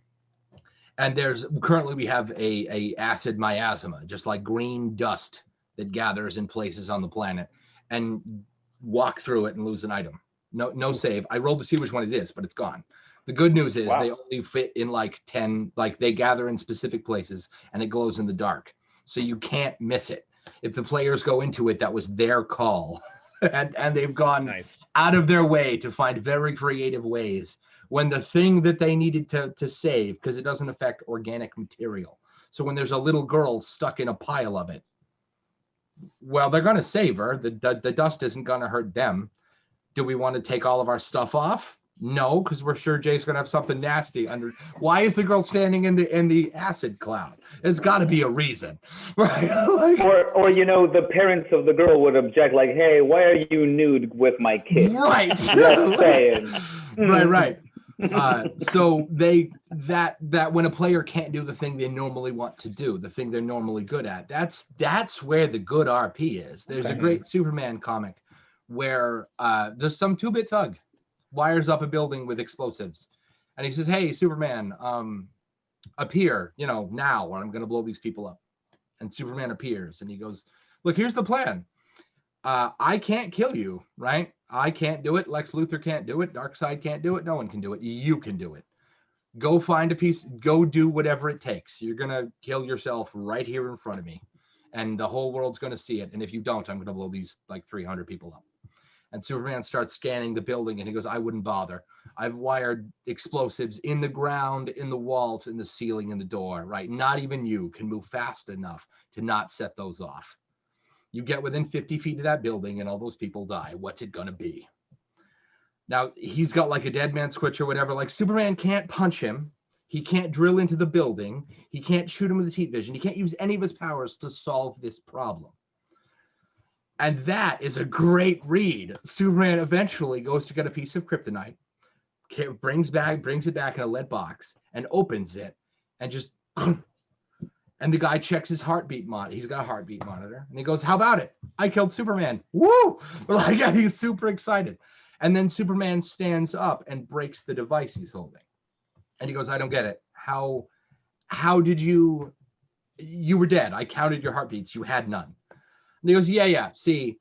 currently we have a Acidmiasma, just like green dust that gathers in places on the planet, and walk through it and lose an item. No save. I rolled to see which one it is, but it's gone. The good news is they only fit in like 10, like they gather in specific places and it glows in the dark. So you can't miss it. If the players go into it, that was their call. and they've gone out of their way to find very creative ways when the thing that they needed to save, because it doesn't affect organic material. So when there's a little girl stuck in a pile of it, well, they're going to save her. The dust isn't going to hurt them. Do we want to take all of our stuff off? No, because we're sure Jay's gonna have something nasty under. Why is the girl standing in the acid cloud? There's got to be a reason, right? or the parents of the girl would object, like, "Hey, why are you nude with my kid?" Right. Just saying. Right. So that when a player can't do the thing they normally want to do, the thing they're normally good at, that's where the good RP is. There's a great Superman comic where there's some 2-bit thug wires up a building with explosives, and he says, "Hey, Superman, appear, now, or I'm going to blow these people up." And Superman appears, and he goes, "Look, here's the plan. I can't kill you, right? I can't do it. Lex Luthor can't do it. Darkseid can't do it. No one can do it. You can do it. Go find a piece. Go do whatever it takes. You're going to kill yourself right here in front of me, and the whole world's going to see it. And if you don't, I'm going to blow these like 300 people up." And Superman starts scanning the building, and he goes, "I wouldn't bother. I've wired explosives in the ground, in the walls, in the ceiling, in the door, right? Not even you can move fast enough to not set those off." You get within 50 feet of that building and all those people die. What's it gonna be? Now, he's got like a dead man switch or whatever. Like, Superman can't punch him. He can't drill into the building. He can't shoot him with his heat vision. He can't use any of his powers to solve this problem. And that is a great read. Superman eventually goes to get a piece of kryptonite, brings it back in a lead box and opens it and just, and the guy checks his heartbeat monitor. He's got a heartbeat monitor and he goes, how about it? I killed Superman. Woo! Like, he's super excited. And then Superman stands up and breaks the device he's holding. And he goes, I don't get it. How did you were dead. I counted your heartbeats. You had none. And he goes, yeah. See,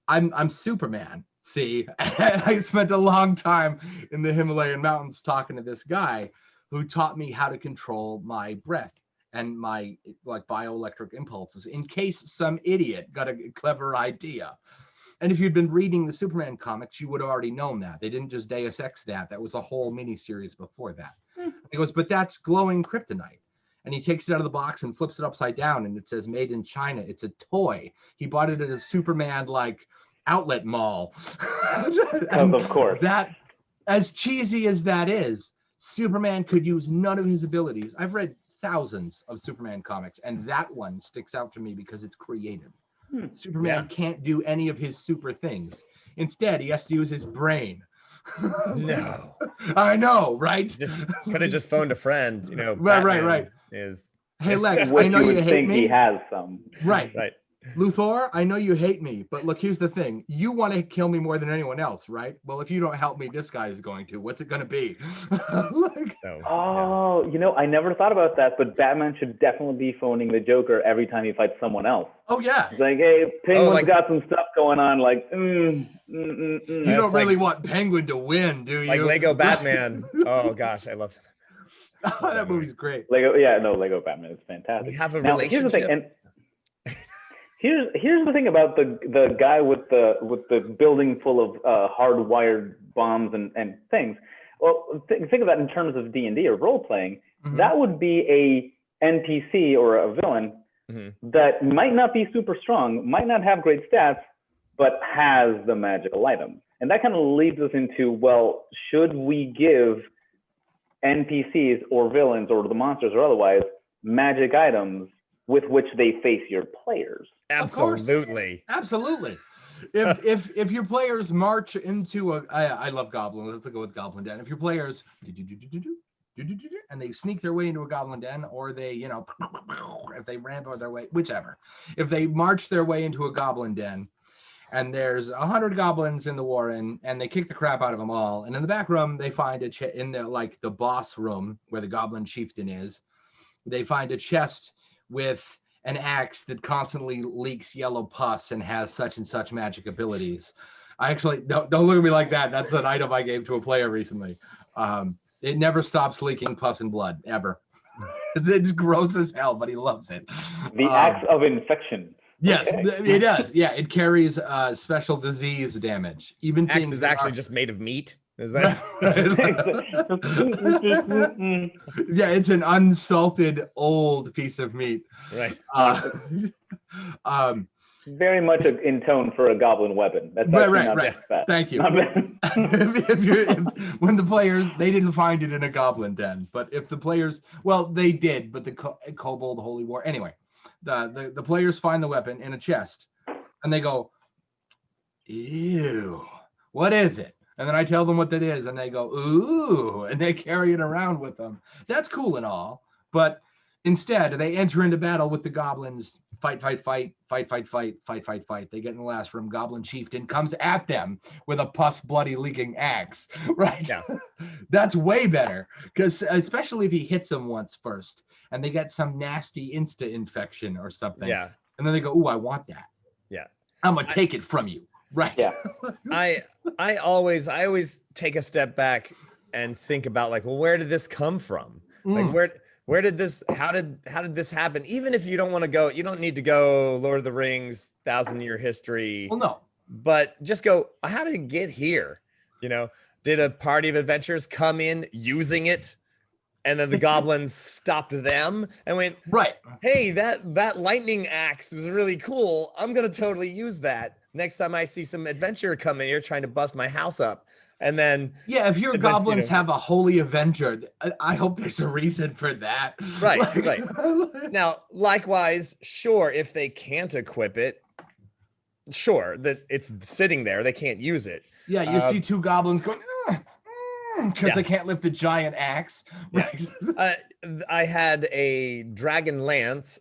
I'm Superman. See, and I spent a long time in the Himalayan mountains talking to this guy who taught me how to control my breath and my like bioelectric impulses in case some idiot got a clever idea. And if you'd been reading the Superman comics, you would have already known that. They didn't just Deus Ex that. That was a whole miniseries before that. He goes, but that's glowing kryptonite. And he takes it out of the box and flips it upside down. And it says made in China. It's a toy. He bought it at a Superman like outlet mall. Of course. That, as cheesy as that is, Superman could use none of his abilities. I've read thousands of Superman comics, and that one sticks out to me because it's creative. Superman can't do any of his super things. Instead, he has to use his brain. No. I know, right? Could have just phoned a friend, you know. Right. Hey, Lex, what I know you hate think me. He has some. Right. Luthor, I know you hate me, but look, here's the thing. You want to kill me more than anyone else, right? Well, if you don't help me, this guy is going to. What's it going to be? You know, I never thought about that, but Batman should definitely be phoning the Joker every time he fights someone else. Oh, yeah. It's like, hey, Penguin's got some stuff going on, like, You don't really want Penguin to win, do you? Like Lego Batman. Oh, gosh, I love that. That movie's great. Lego Batman is fantastic. We have a now, relationship. here's the thing, and here's the thing about the guy with the building full of hardwired bombs and things. Well, think of that in terms of D&D or role playing. Mm-hmm. That would be a NPC or a villain that might not be super strong, might not have great stats, but has the magical item. And that kind of leads us into, well, should we give NPCs or villains or the monsters or otherwise magic items with which they face your players? Absolutely. If your players march into I love Goblin. Let's go with Goblin Den. If your players and they sneak their way into a Goblin Den, or they, if they ramp their way, whichever, if they march their way into a Goblin Den, and there's 100 goblins in the warren, and they kick the crap out of them all, and in the back room they find in the boss room where the Goblin chieftain is, they find a chest with an axe that constantly leaks yellow pus and has such and such magic abilities. I actually don't look at me like that. That's an item I gave to a player recently. It never stops leaking pus and blood ever. It's gross as hell, but he loves it. The axe of infection. Yes, it does. Yeah, it carries special disease damage. Even axe things is actually just made of meat. Is that? Yeah, it's an unsalted old piece of meat. Right. Very much in tone for a goblin weapon. That's right. Thank you. When the players, they didn't find it in a goblin den, but if the players, well, they did, but the kobold holy war. Anyway, the players find the weapon in a chest, and they go, "Ew, what is it?" And then I tell them what that is, and they go, "Ooh," and they carry it around with them. That's cool and all, but instead they enter into battle with the goblins. Fight. They get in the last room. Goblin chieftain comes at them with a pus, bloody, leaking axe. Right? Yeah. That's way better, because especially if he hits them once first, and they get some nasty insta infection or something. Yeah. And then they go, "Ooh, I want that. Yeah. I'm gonna take it from you." Right. Yeah. I always take a step back and think about, like, well, where did this come from? Like, where did this, how did this happen? Even if you don't want to go, you don't need to go Lord of the Rings, 1,000-year history. Well, no. But just go, how did it get here? Did a party of adventurers come in using it? and then the goblins stopped them and went, Right. hey, that lightning axe was really cool. I'm gonna totally use that next time I see some adventure come in here trying to bust my house up. And then Yeah, if your goblins have a holy avenger, I hope there's a reason for that. Right, right. Now, likewise, sure, if they can't equip it, sure, that it's sitting there, they can't use it. Yeah, you see two goblins going, because they can't lift the giant axe. Right. I had a dragon lance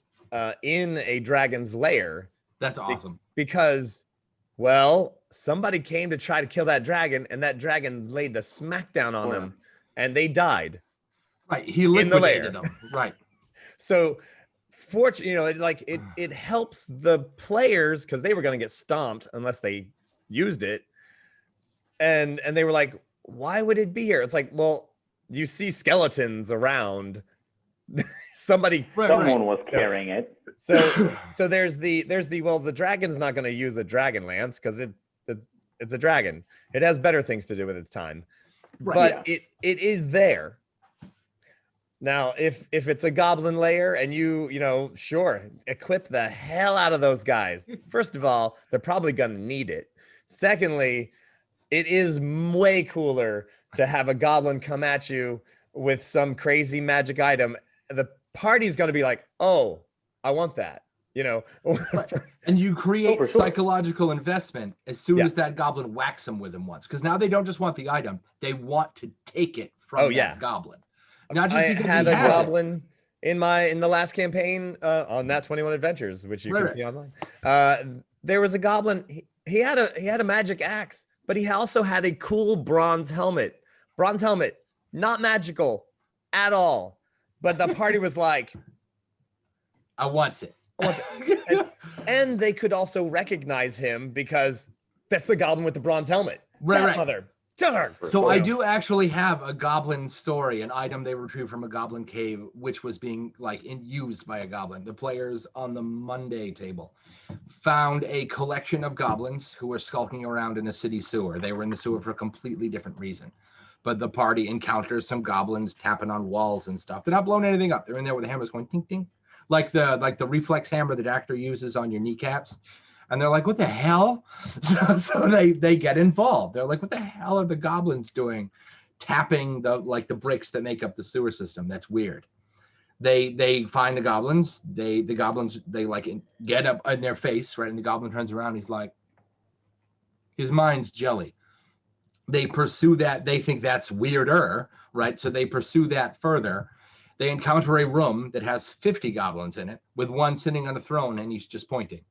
in a dragon's lair. That's awesome. Because, well, somebody came to try to kill that dragon, and that dragon laid the smackdown on them, and they died. Right, he liquidated them. Right. So, fortunately, it helps the players because they were going to get stomped unless they used it, and they were like, why would it be here? It's like, well, you see skeletons around. Someone was carrying it. So there's the the dragon's not going to use a dragon lance because it's a dragon. It has better things to do with its time. Right, but it is there. Now, if it's a goblin lair and sure, equip the hell out of those guys. First of all, they're probably going to need it. Secondly, it is way cooler to have a goblin come at you with some crazy magic item. The party's going to be like, oh, I want that, And you create psychological investment as soon as that goblin whacks them with him once. Because now they don't just want the item, they want to take it from that goblin. Not just I had a goblin in the last campaign on Nat 21 Adventures, which you can see online. There was a goblin. He had a magic axe, but he also had a cool bronze helmet. Bronze helmet, not magical at all. But the party was like, I want it. And they could also recognize him because that's the goblin with the bronze helmet. Right. Mother. So I do actually have a Goblin Story, an item they retrieved from a goblin cave, which was being used by a goblin. The players on the Monday table found a collection of goblins who were skulking around in a city sewer. They were in the sewer for a completely different reason. But the party encounters some goblins tapping on walls and stuff. They're not blowing anything up. They're in there with the hammers going ting ting, like the reflex hammer that actor uses on your kneecaps. And they're like, what the hell? So they get involved. They're like, what the hell are the goblins doing, tapping the bricks that make up the sewer system? That's weird. They find the goblins. The goblins get up in their face, right? And the goblin turns around. He's like, his mind's jelly. They pursue that. They think that's weirder, right? So they pursue that further. They encounter a room that has 50 goblins in it, with one sitting on a throne, and he's just pointing.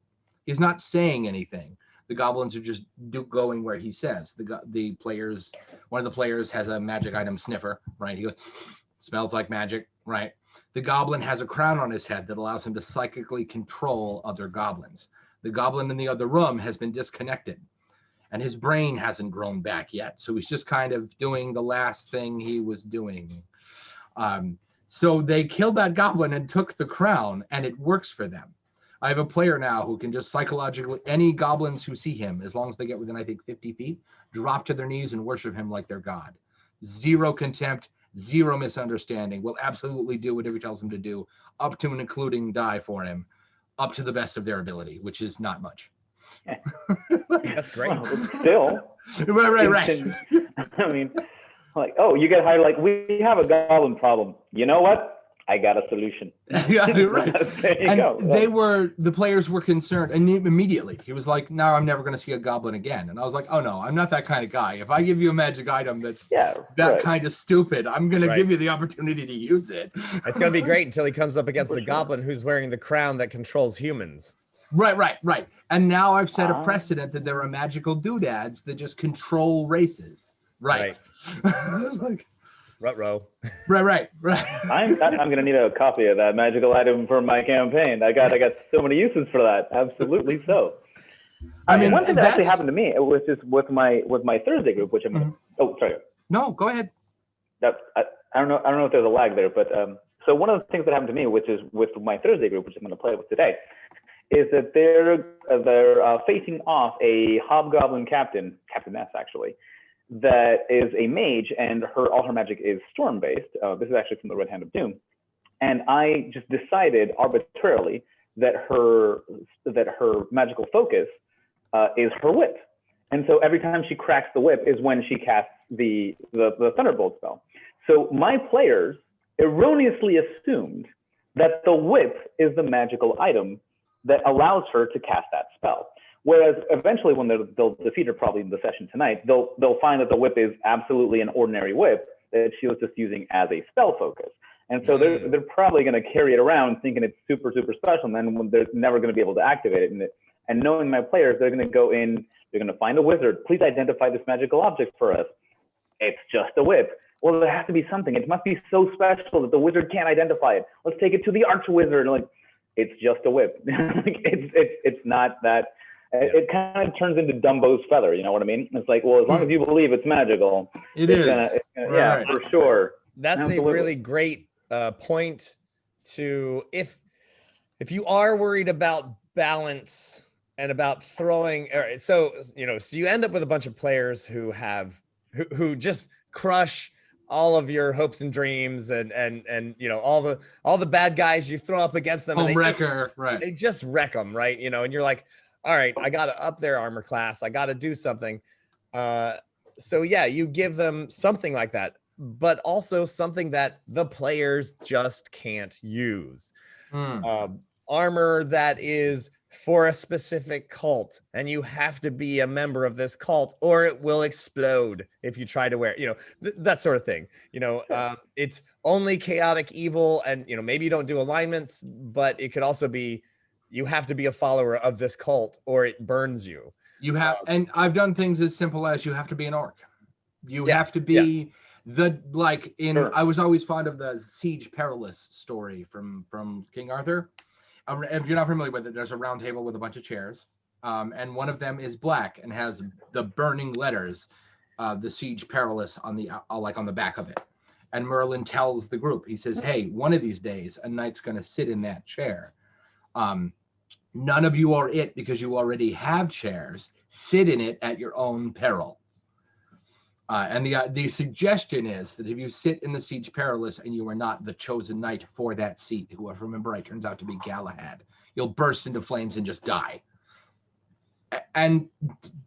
He's not saying anything. The goblins are just going where he says. One of the players has a magic item sniffer, right? He goes, smells like magic, right? The goblin has a crown on his head that allows him to psychically control other goblins. The goblin in the other room has been disconnected, and his brain hasn't grown back yet. So he's just kind of doing the last thing he was doing. So they killed that goblin and took the crown, and it works for them. I have a player now who can just psychologically, any goblins who see him, as long as they get within, I think, 50 feet, drop to their knees and worship him like their god. Zero contempt, zero misunderstanding, will absolutely do whatever he tells them to do, up to and including die for him, up to the best of their ability, which is not much. That's great. Well, still. Right. I mean, you get hired, we have a goblin problem. You know what? I got a solution. Yeah, right. The players were concerned, and immediately he was like, "No, I'm never going to see a goblin again." And I was like, "Oh no, I'm not that kind of guy. If I give you a magic item that's kind of stupid, I'm going to give you the opportunity to use it." It's going to be great until he comes up against the goblin who's wearing the crown that controls humans. Right. And now I've set a precedent that there are magical doodads that just control races. Right. Ruh-roh. Right. I'm gonna need a copy of that magical item for my campaign. I got so many uses for that. Absolutely so. I mean, one thing that actually happened to me, it was just with my Thursday group, which I'm. Oh, sorry. No, go ahead. I don't know if there's a lag there, but so one of the things that happened to me, which is with my Thursday group, which I'm going to play with today, is that they're facing off a hobgoblin captainess actually, that is a mage, and all her magic is storm-based. This is actually from the Red Hand of Doom. And I just decided arbitrarily that her magical focus is her whip. And so every time she cracks the whip is when she casts the Thunderbolt spell. So my players erroneously assumed that the whip is the magical item that allows her to cast that spell. Whereas eventually when they'll defeat her probably in the session tonight, they'll find that the whip is absolutely an ordinary whip that she was just using as a spell focus. And so they're probably going to carry it around thinking it's super, super special, and then they're never going to be able to activate it. And knowing my players, they're going to go in, they're going to find a wizard. Please identify this magical object for us. It's just a whip. Well, there has to be something. It must be so special that the wizard can't identify it. Let's take it to the arch-wizard. Like, it's just a whip. Like, it's not that. Yeah. It kind of turns into Dumbo's feather. You know what I mean? It's like, well, as long as you believe it's magical, right. Yeah, for sure. That's Absolutely. A really great point to if you are worried about balance and about throwing. So you end up with a bunch of players who who just crush all of your hopes and dreams and all the bad guys you throw up against them. They just wreck them, right? And you're like, all right, I got to up their armor class. I got to do something. So yeah, you give them something like that, but also something that the players just can't use. Armor that is for a specific cult, and you have to be a member of this cult or it will explode if you try to wear that sort of thing. It's only chaotic evil, and maybe you don't do alignments, but it could also be you have to be a follower of this cult or it burns you. You have, and I've done things as simple as you have to be an orc. You have to be I was always fond of the Siege Perilous story from King Arthur. If you're not familiar with it, there's a round table with a bunch of chairs. And one of them is black and has the burning letters, the Siege Perilous on the back of it. And Merlin tells the group, he says, hey, one of these days, a knight's going to sit in that chair. None of you are it because you already have chairs. Sit in it at your own peril. And the suggestion is that if you sit in the Siege Perilous and you are not the chosen knight for that seat, who, if I remember right, turns out to be Galahad, you'll burst into flames and just die. And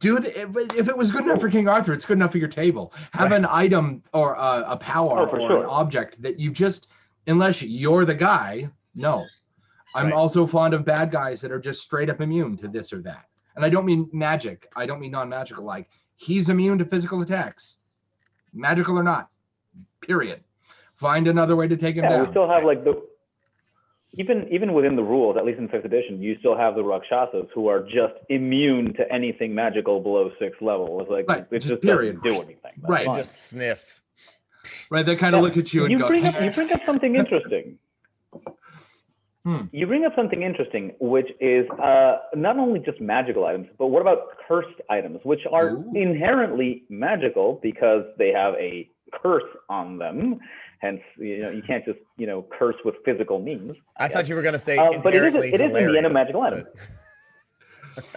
if it was good enough for King Arthur, it's good enough for your table. Have an item or a power an object that you just, unless you're the guy, no. I'm also fond of bad guys that are just straight up immune to this or that. And I don't mean magic. I don't mean non-magical. Like, he's immune to physical attacks, magical or not, period. Find another way to take him down. We still have even within the rules, at least in 5th edition, you still have the Rakshasas who are just immune to anything magical below 6th level. It's like, it just doesn't do anything. They just sniff. Right, they kind of look at you and go. You bring up something interesting. You bring up something interesting, which is not only just magical items, but what about cursed items, which are inherently magical because they have a curse on them. Hence, you can't just curse with physical means. I thought you were going to say, but it is in the end a magical item.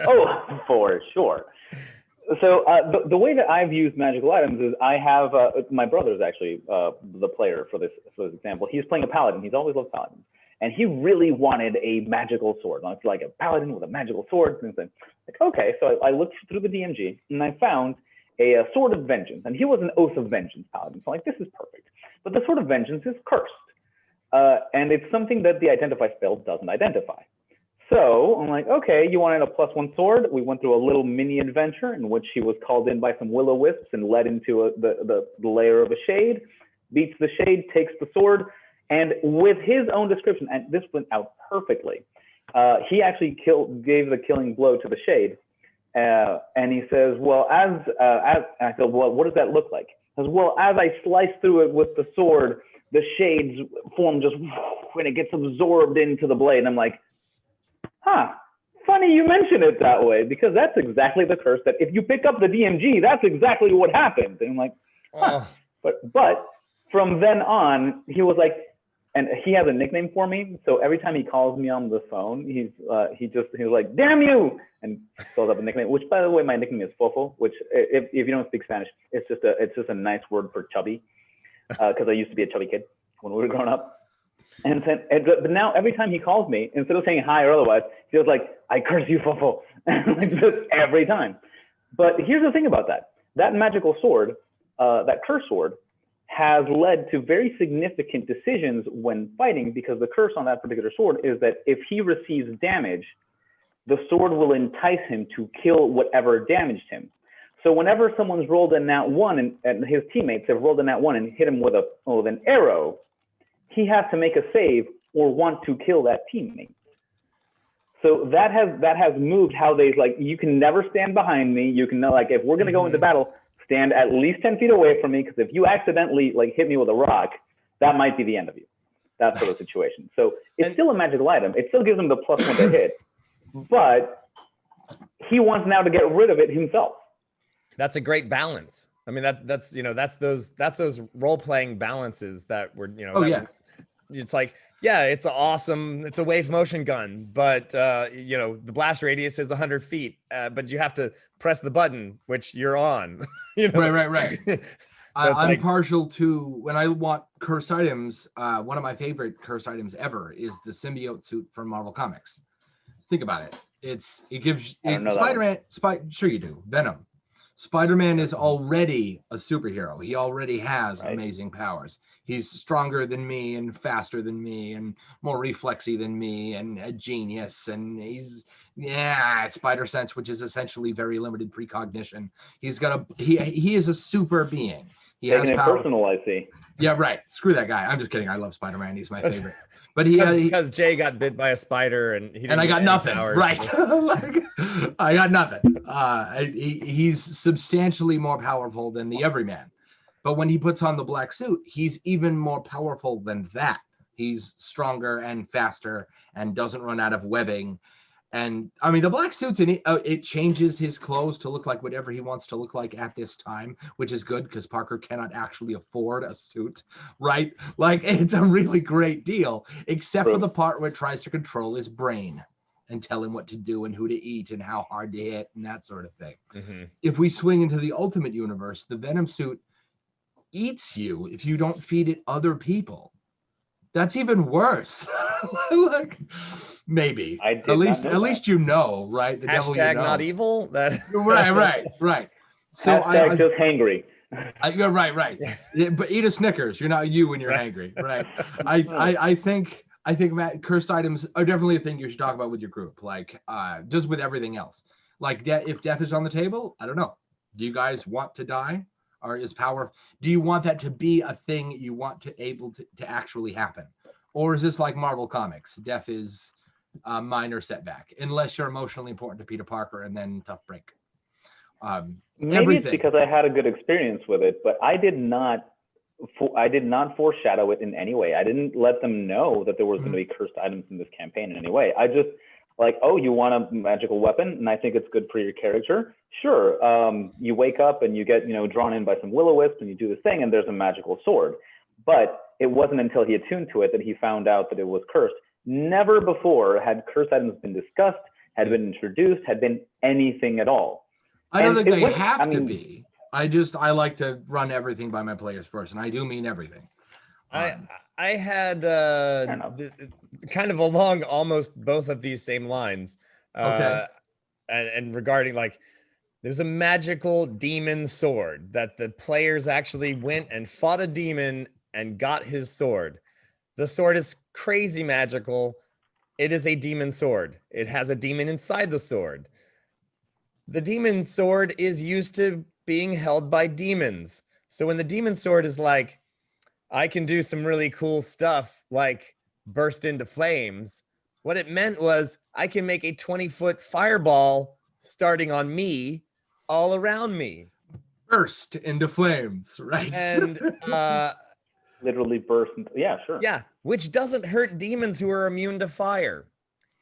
Oh, for sure. So the way that I've used magical items is I have my brother's actually the player for this example. He's playing a paladin. He's always loved paladins. And he really wanted a magical sword. It's like a paladin with a magical sword. And like, okay, so I looked through the DMG and I found a sword of vengeance. And he was an oath of vengeance paladin. So this is perfect. But the sword of vengeance is cursed. And it's something that the identify spell doesn't identify. So I'm like, okay, you wanted a +1 sword. We went through a little mini adventure in which he was called in by some will-o-wisps and led into the lair of a shade, beats the shade, takes the sword. And with his own description, and this went out perfectly, he actually gave the killing blow to the shade. And he says, well, and I said, well, what does that look like? He says, well, as I slice through it with the sword, the shade's form just, when it gets absorbed into the blade. And I'm like, funny you mention it that way, because that's exactly the curse that if you pick up the DMG, that's exactly what happens. And I'm like, But from then on, he was like, And he has a nickname for me. So every time he calls me on the phone, he's like, damn you, and fills up a nickname, which by the way, my nickname is Fofo, which if you don't speak Spanish, it's just a nice word for chubby. Because I used to be a chubby kid when we were growing up. But now every time he calls me, instead of saying hi or otherwise, he was like, I curse you, Fofo. Just every time. But here's the thing about that. That magical sword, that curse sword, has led to very significant decisions when fighting, because the curse on that particular sword is that if he receives damage, the sword will entice him to kill whatever damaged him. So whenever someone's rolled a nat 1 and his teammates have rolled a nat 1 and hit him with an arrow, he has to make a save or want to kill that teammate. So that has moved how they, like, you can never stand behind me. You can, like, if we're going to go into battle, stand at least 10 feet away from me, because if you accidentally, like, hit me with a rock, that might be the end of you. That sort of situation. So it's still a magical item. It still gives him the +1 to hit, but he wants now to get rid of it himself. That's a great balance. I mean, that's those role-playing balances that were, it's like, yeah, it's a wave motion gun, but the blast radius is 100 feet, but you have to press the button, which you're on. Right. So I'm like, partial to, when I want cursed items, one of my favorite cursed items ever is the symbiote suit from Marvel Comics. Think about it. It gives Spider-Man, sure you do, Venom. Spider-Man is already a superhero. He already has amazing powers. He's stronger than me and faster than me and more reflexy than me and a genius. And he's, spider sense, which is essentially very limited precognition. He's got he is a super being. He Taking has it power. personal, I see. Yeah, right. Screw that guy. I'm just kidding. I love Spider-Man. He's my favorite. But because Jay got bit by a spider and I got nothing. Powers. Right. Like, I got nothing. He's substantially more powerful than the everyman. But when he puts on the black suit, he's even more powerful than that. He's stronger and faster and doesn't run out of webbing. And I mean, the black suit's in it. It changes his clothes to look like whatever he wants to look like at this time, which is good because Parker cannot actually afford a suit, right? Like, it's a really great deal, except for the part where it tries to control his brain and tell him what to do and who to eat and how hard to hit and that sort of thing. Mm-hmm. If we swing into the Ultimate Universe, the Venom suit eats you if you don't feed it other people. That's even worse. Like, maybe at least right? The devil, not evil. That right. So I just hangry. You're right. Yeah, but eat a Snickers. You're not you when you're hangry, right? I think cursed items are definitely a thing you should talk about with your group. Like, just with everything else. Like, if death is on the table, I don't know. Do you guys want to die? Or is power, do you want that to be a thing you want to actually happen? Or is this like Marvel Comics? Death is a minor setback, unless you're emotionally important to Peter Parker, and then tough break. Maybe it's because I had a good experience with it, but I did not foreshadow it in any way. I didn't let them know that there was going to be cursed items in this campaign in any way. I just, like, oh, you want a magical weapon, and I think it's good for your character. Sure. You wake up and you get, drawn in by some will-o-wisp, and you do this thing, and there's a magical sword. But it wasn't until he attuned to it that he found out that it was cursed. Never before had cursed items been discussed, had been introduced, had been anything at all. I don't think they have to be. I like to run everything by my players first, and I do mean everything. I had kind of along almost both of these same lines. Okay. And regarding, like, there's a magical demon sword that the players actually went and fought a demon and got his sword. The sword is crazy magical. It is a demon sword. It has a demon inside the sword. The demon sword is used to being held by demons. So when the demon sword is like, I can do some really cool stuff like burst into flames, what it meant was I can make a 20-foot fireball starting on me all around me. Burst into flames, right? And literally burst. Yeah, sure. Yeah, which doesn't hurt demons who are immune to fire.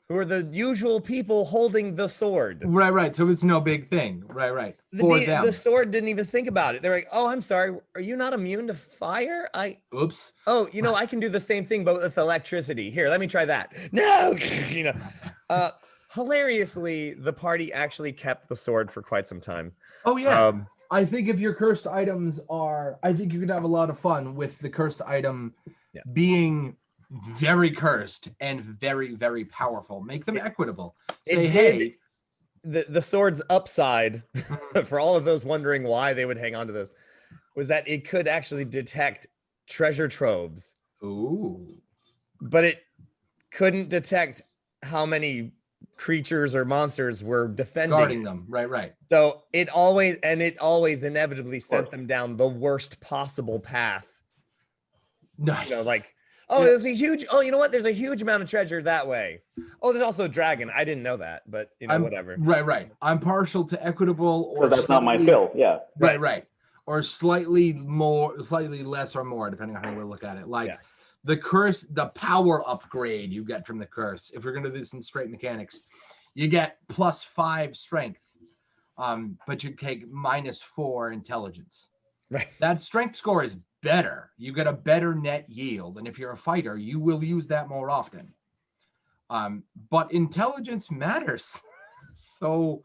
who are the usual people holding the sword. Right. So it's no big thing. Right. The sword didn't even think about it. They're like, "Oh, I'm sorry. Are you not immune to fire? Oops. Oh, I can do the same thing, but with electricity. Here, let me try that." No, hilariously, the party actually kept the sword for quite some time. Oh yeah. I think if your cursed items I think you could have a lot of fun with the cursed item being very cursed and very, very powerful. Make them equitable. Say, hey. The sword's upside, for all of those wondering why they would hang on to this, was that it could actually detect treasure troves. Ooh. But it couldn't detect how many creatures or monsters were defending guarding them. Right. So it always inevitably sent them down the worst possible path. Nice. There's a huge there's a huge amount of treasure that way. Oh, there's also a dragon. I didn't know that, but whatever. Right. I'm partial to equitable, or that's not my skill. Yeah. Right. Or slightly less or more, depending on how you look at it. The curse, the power upgrade you get from the curse. If we're gonna do this in straight mechanics, you get +5 strength, but you take -4 intelligence. Right. That strength score is better. You get a better net yield, and if you're a fighter, you will use that more often. But intelligence matters. So,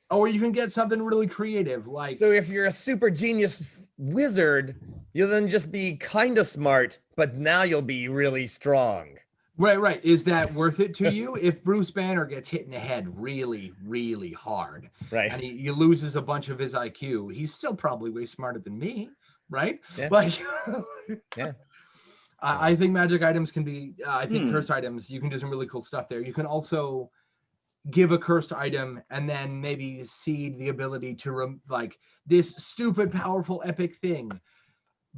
or you can get something really creative, like. So if you're a super genius wizard, you'll then just be kind of smart, but now you'll be really strong. Right. Is that worth it to you? If Bruce Banner gets hit in the head really, really hard, right, and he loses a bunch of his IQ, he's still probably way smarter than me, right? Yeah. I think magic items can be. I think cursed items. You can do some really cool stuff there. You can also give a cursed item and then maybe seed the ability to this stupid, powerful, epic thing,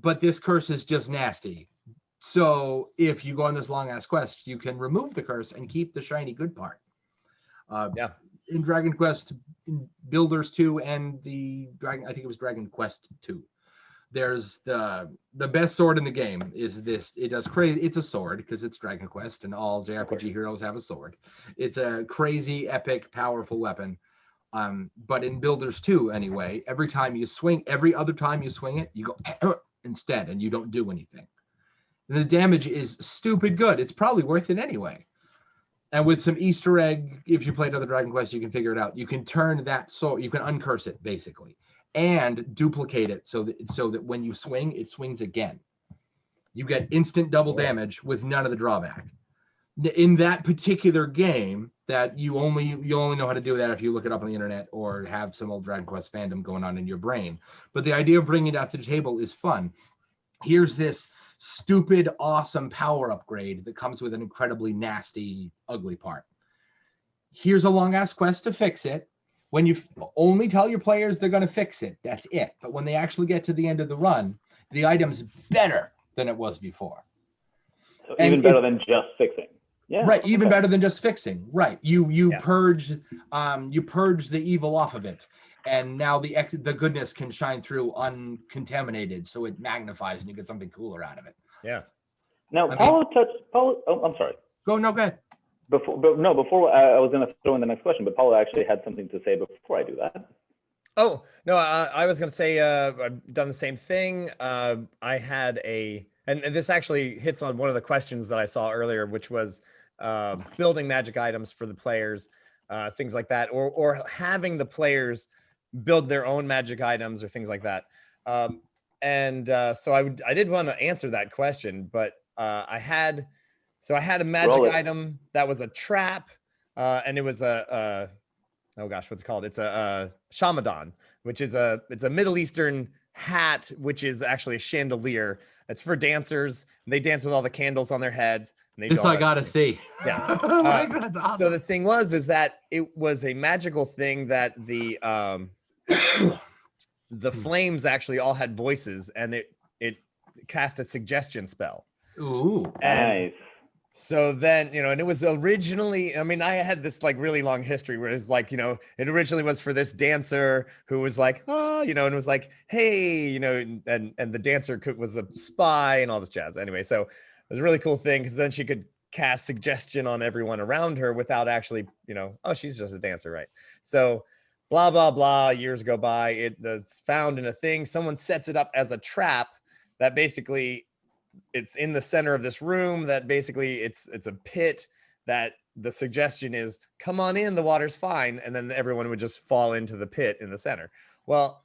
but this curse is just nasty. So if you go on this long ass quest, you can remove the curse and keep the shiny good part. In Dragon Quest, in Builders 2 and I think it was Dragon Quest 2. There's the best sword in the game is this. It does crazy. It's a sword because it's Dragon Quest and all JRPG heroes have a sword. It's a crazy, epic, powerful weapon. But in Builders 2, anyway, every other time you swing it, you go instead, and you don't do anything. And the damage is stupid good. It's probably worth it anyway. And with some Easter egg, if you played other Dragon Quest, you can figure it out. You can turn that sword, you can uncurse it basically, and duplicate it so that when you swing, it swings again. You get instant double damage with none of the drawback. In that particular game, that you only know how to do that if you look it up on the internet or have some old Dragon Quest fandom going on in your brain. But the idea of bringing it out to the table is fun. Here's this stupid, awesome power upgrade that comes with an incredibly nasty, ugly part. Here's a long ass quest to fix it. When you only tell your players they're going to fix it, that's it. But when they actually get to the end of the run, the item's better than it was before. So even better than just fixing. Yeah. Right. Even better than just fixing. Right. You purge the evil off of it. And now the goodness can shine through uncontaminated, so it magnifies and you get something cooler out of it. Yeah. Now, Paulo. Oh, I'm sorry. Go ahead. Before I was going to throw in the next question, but Paulo actually had something to say before I do that. Oh no, I was going to say I've done the same thing. I had and this actually hits on one of the questions that I saw earlier, which was building magic items for the players, things like that, or having the players build their own magic items or things like that. So I did want to answer that question, but I had a magic item that was a trap, and it was oh gosh, what's it called? It's a shamadan, which is it's a Middle Eastern hat, which is actually a chandelier. It's for dancers. They dance with all the candles on their heads. And this I gotta see. Yeah. That's awesome. So the thing is that it was a magical thing that the flames actually all had voices, and it cast a suggestion spell. Ooh, nice. So then, and it was originally, I had this really long history where it's it originally was for this dancer who was like, and was like, hey, and the dancer was a spy and all this jazz. Anyway, so it was a really cool thing because then she could cast suggestion on everyone around her without actually, oh, she's just a dancer, right? So blah, blah, blah, years go by. It's found in a thing. Someone sets it up as a trap that basically it's in the center of this room, that basically it's a pit that the suggestion is, come on in, the water's fine. And then everyone would just fall into the pit in the center. Well,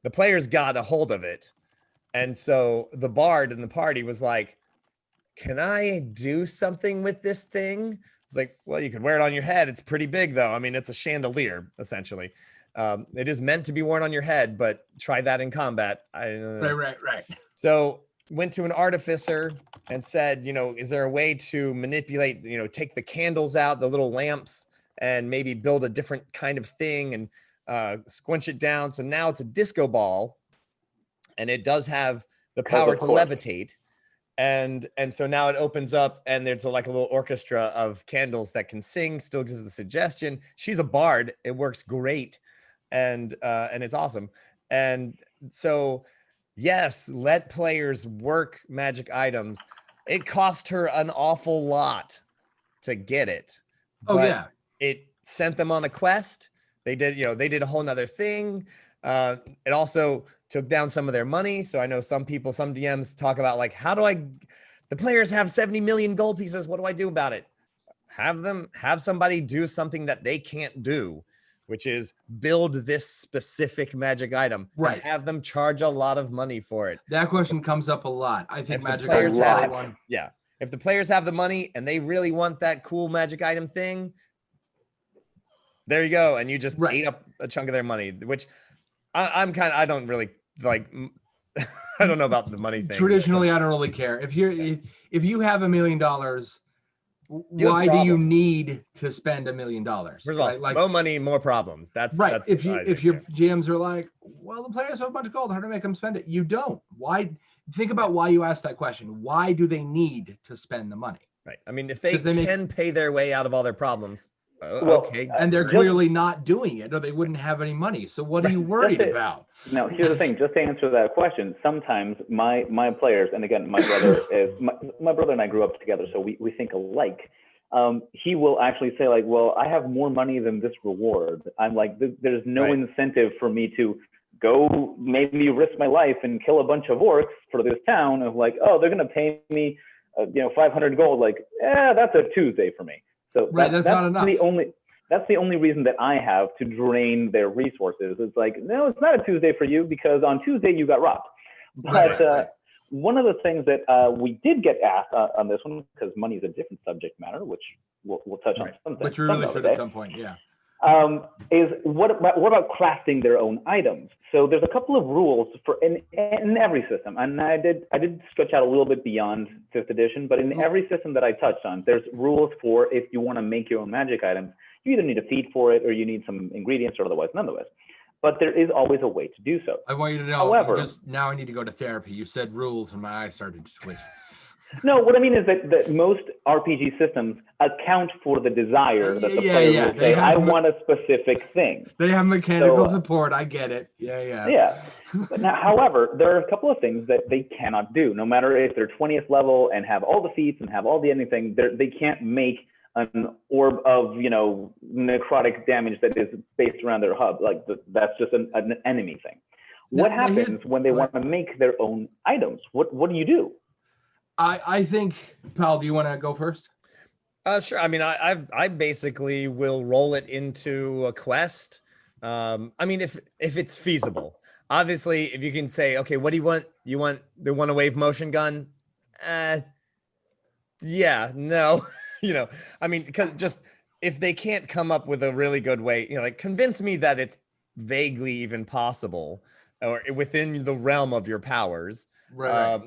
the players got a hold of it. And so the bard in the party was like, can I do something with this thing? It's like, well, you could wear it on your head. It's pretty big though. I mean, it's a chandelier essentially. It is meant to be worn on your head, but try that in combat. Right. So went to an artificer and said, is there a way to manipulate, take the candles out, the little lamps, and maybe build a different kind of thing and squinch it down. So now it's a disco ball and it does have the power to levitate. And so now it opens up and there's like a little orchestra of candles that can sing, still gives the suggestion. She's a bard. It works great. And it's awesome. And so, yes, let players work magic items. It cost her an awful lot to get it. But it sent them on a quest. They did a whole nother thing. It also took down some of their money. So I know some DMs talk about like, the players have 70 million gold pieces. What do I do about it? Have somebody do something that they can't do, which is build this specific magic item. Right. And have them charge a lot of money for it. That question comes up a lot. I think magic players items have one. Yeah. If the players have the money and they really want that cool magic item thing, there you go. And you just ate up a chunk of their money, which I don't really like. I don't know about the money thing. Traditionally, I don't really care. If you have $1 million, why do you need to spend $1 million? First of all, more money, more problems. That's right. That's if your GMs are like, well, the players have a bunch of gold, how do I make them spend it? You don't. Why? Think about why you asked that question. Why do they need to spend the money? Right. I mean, if they can pay their way out of all their problems, okay. And they're clearly not doing it, or they wouldn't have any money. So what are you worried about? Now, here's the thing. Just to answer that question, sometimes my players, and again, my brother and I grew up together, so we think alike. He will actually say like, well, I have more money than this reward. I'm like, there's no incentive for me to go maybe risk my life and kill a bunch of orcs for this town of like, oh, they're going to pay me, 500 gold. Like, that's a Tuesday for me. So that's not enough. That's the only reason that I have to drain their resources. It's like, no, it's not a Tuesday for you because on Tuesday you got robbed. But one of the things that we did get asked on this one, because money is a different subject matter, which we'll touch on sometime. Which we really should at some point, yeah. Is what about crafting their own items? So there's a couple of rules for in every system, and I did stretch out a little bit beyond 5th edition, but in every system that I touched on, there's rules for if you want to make your own magic items. You either need a feed for it or you need some ingredients or otherwise nonetheless. But there is always a way to do so. I want you to know, however, now I need to go to therapy. You said rules and my eyes started to twitch. No, what I mean is that most RPG systems account for the desire that the player will say, I want a specific thing. They have mechanical support. I get it. Yeah. But now, however, there are a couple of things that they cannot do. No matter if they're 20th level and have all the feats and have all the anything, they can't make an orb of necrotic damage that is based around their hub. Like that's just an enemy thing. What happens when they want to make their own items? What do you do? I think, Pal, do you want to go first? Sure. I mean, I basically will roll it into a quest. I mean, if it's feasible. Obviously, if you can say, okay, what do you want? You want the one-wave motion gun? Yeah, no. I mean, because just if they can't come up with a really good way, like convince me that it's vaguely even possible or within the realm of your powers. Right.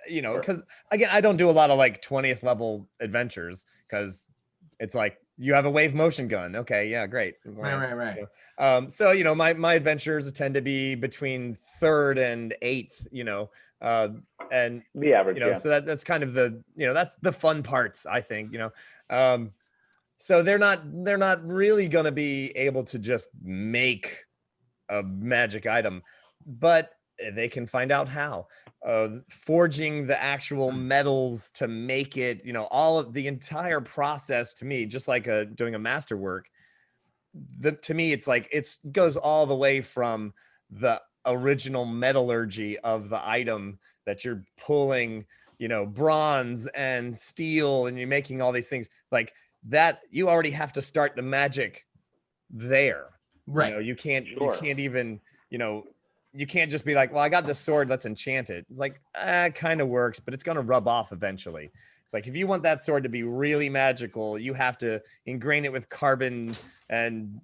Because again, I don't do a lot of like 20th level adventures because it's like you have a wave motion gun. Okay, yeah, great. Right. So my adventures tend to be between 3rd and 8th. And the average. So that's kind of the that's the fun parts, I think. So they're not really going to be able to just make a magic item, but they can find out how. Forging the actual metals to make it, all of the entire process, to me, just like doing a masterwork, to me, it's like it goes all the way from the original metallurgy of the item that you're pulling, bronze and steel, and you're making all these things like that. You already have to start the magic there. Right. You can't Sure. you can't even, you can't just be like, well, I got this sword, let's enchant it. It's like, it kind of works, but it's going to rub off eventually. It's like, if you want that sword to be really magical, you have to ingrain it with carbon and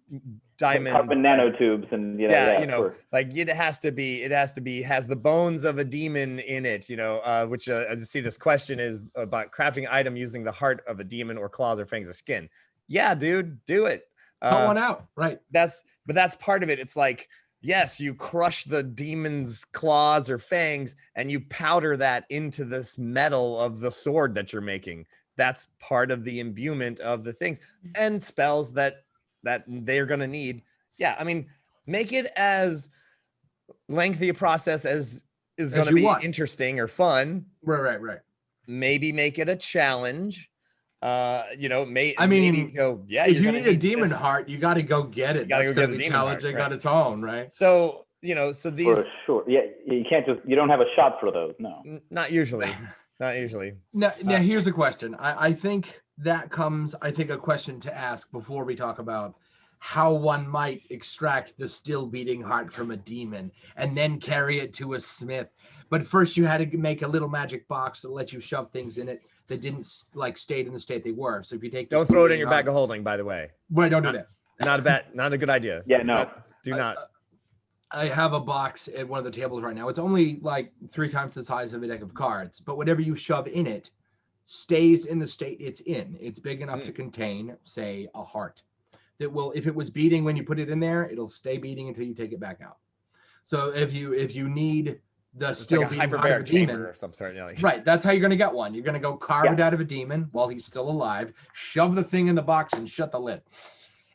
diamonds, carbon nanotubes, and sure. like it has to be has the bones of a demon in it, which as you see, this question is about crafting an item using the heart of a demon or claws or fangs of skin. Yeah, dude, do it. Put one out, right? That's part of it. It's like, yes, you crush the demon's claws or fangs and you powder that into this metal of the sword that you're making. That's part of the imbuement of the things and spells that they're going to need. Yeah, I mean, make it as lengthy a process as is going to be interesting or fun. Right. Maybe make it a challenge. Maybe go, yeah, if you need a demon heart, you got to go get it. That's going to be challenging on its own, right? So these, for sure, yeah, you don't have a shot for those. No, not usually. Now here's a question. I think that comes, a question to ask before we talk about how one might extract the still beating heart from a demon and then carry it to a smith. But first you had to make a little magic box that let you shove things in it that didn't stayed in the state they were. So if you take, don't throw it in your bag of holding, by the way. Right, don't do that. Not a good idea. Yeah, no. Do not. I have a box at one of the tables right now. It's only like 3 times the size of a deck of cards, but whatever you shove in it stays in the state it's in. It's big enough to contain, say, a heart. That will, if it was beating when you put it in there, it'll stay beating until you take it back out. So if you need the still like beating heart of a demon or some sort, right, that's how you're going to get one. You're going to go carve it out of a demon while he's still alive, shove the thing in the box and shut the lid.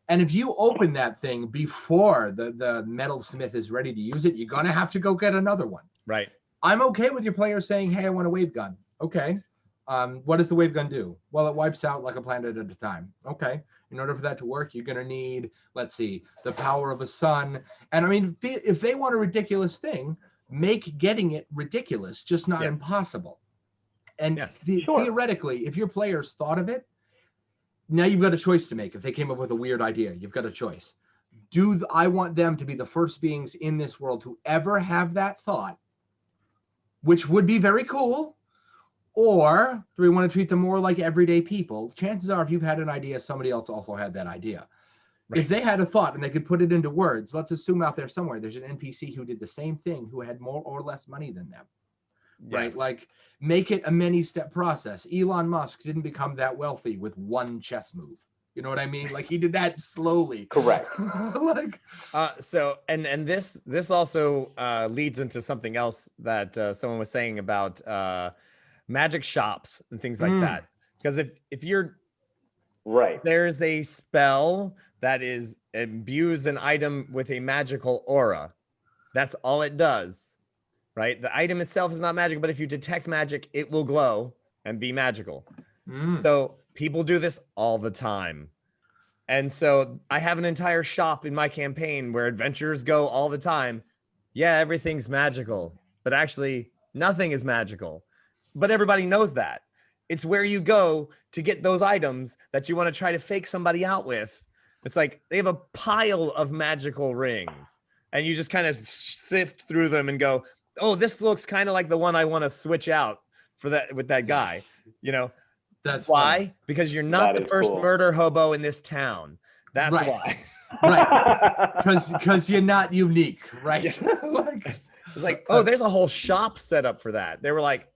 And if you open that thing before the metal smith is ready to use it, you're going to have to go get another one. Right. I'm okay with your player saying, hey, I want a wave gun. Okay. What does the wave gun do? Well, it wipes out like a planet at a time. Okay. In order for that to work, you're going to need, let's see, the power of a sun. And I mean, if they want a ridiculous thing, make getting it ridiculous, just not impossible. And theoretically, if your players thought of it, now you've got a choice to make. If they came up with a weird idea, you've got a choice. I want them to be the first beings in this world to ever have that thought, which would be very cool. Or do we want to treat them more like everyday people? Chances are, if you've had an idea, somebody else also had that idea. Right. If they had a thought and they could put it into words, let's assume out there somewhere there's an NPC who did the same thing, who had more or less money than them. Yes. Right? Like, make it a many-step process. Elon Musk didn't become that wealthy with one chess move. You know what I mean? Like, he did that slowly. Correct. So this also leads into something else that someone was saying about magic shops and things like that. Because if you're right, there's a spell that imbues an item with a magical aura. That's all it does. Right? The item itself is not magical, but if you detect magic, it will glow and be magical. So people do this all the time. And so I have an entire shop in my campaign where adventurers go all the time. Yeah, everything's magical, but actually nothing is magical. But everybody knows that. It's where you go to get those items that you want to try to fake somebody out with. It's like they have a pile of magical rings and you just kind of sift through them and go, oh, this looks kind of like the one I want to switch out for that with that guy. That's why? Funny. Because you're not the first murder hobo in this town. That's why. Right. Because you're not unique, right? It's like, oh, there's a whole shop set up for that. They were like,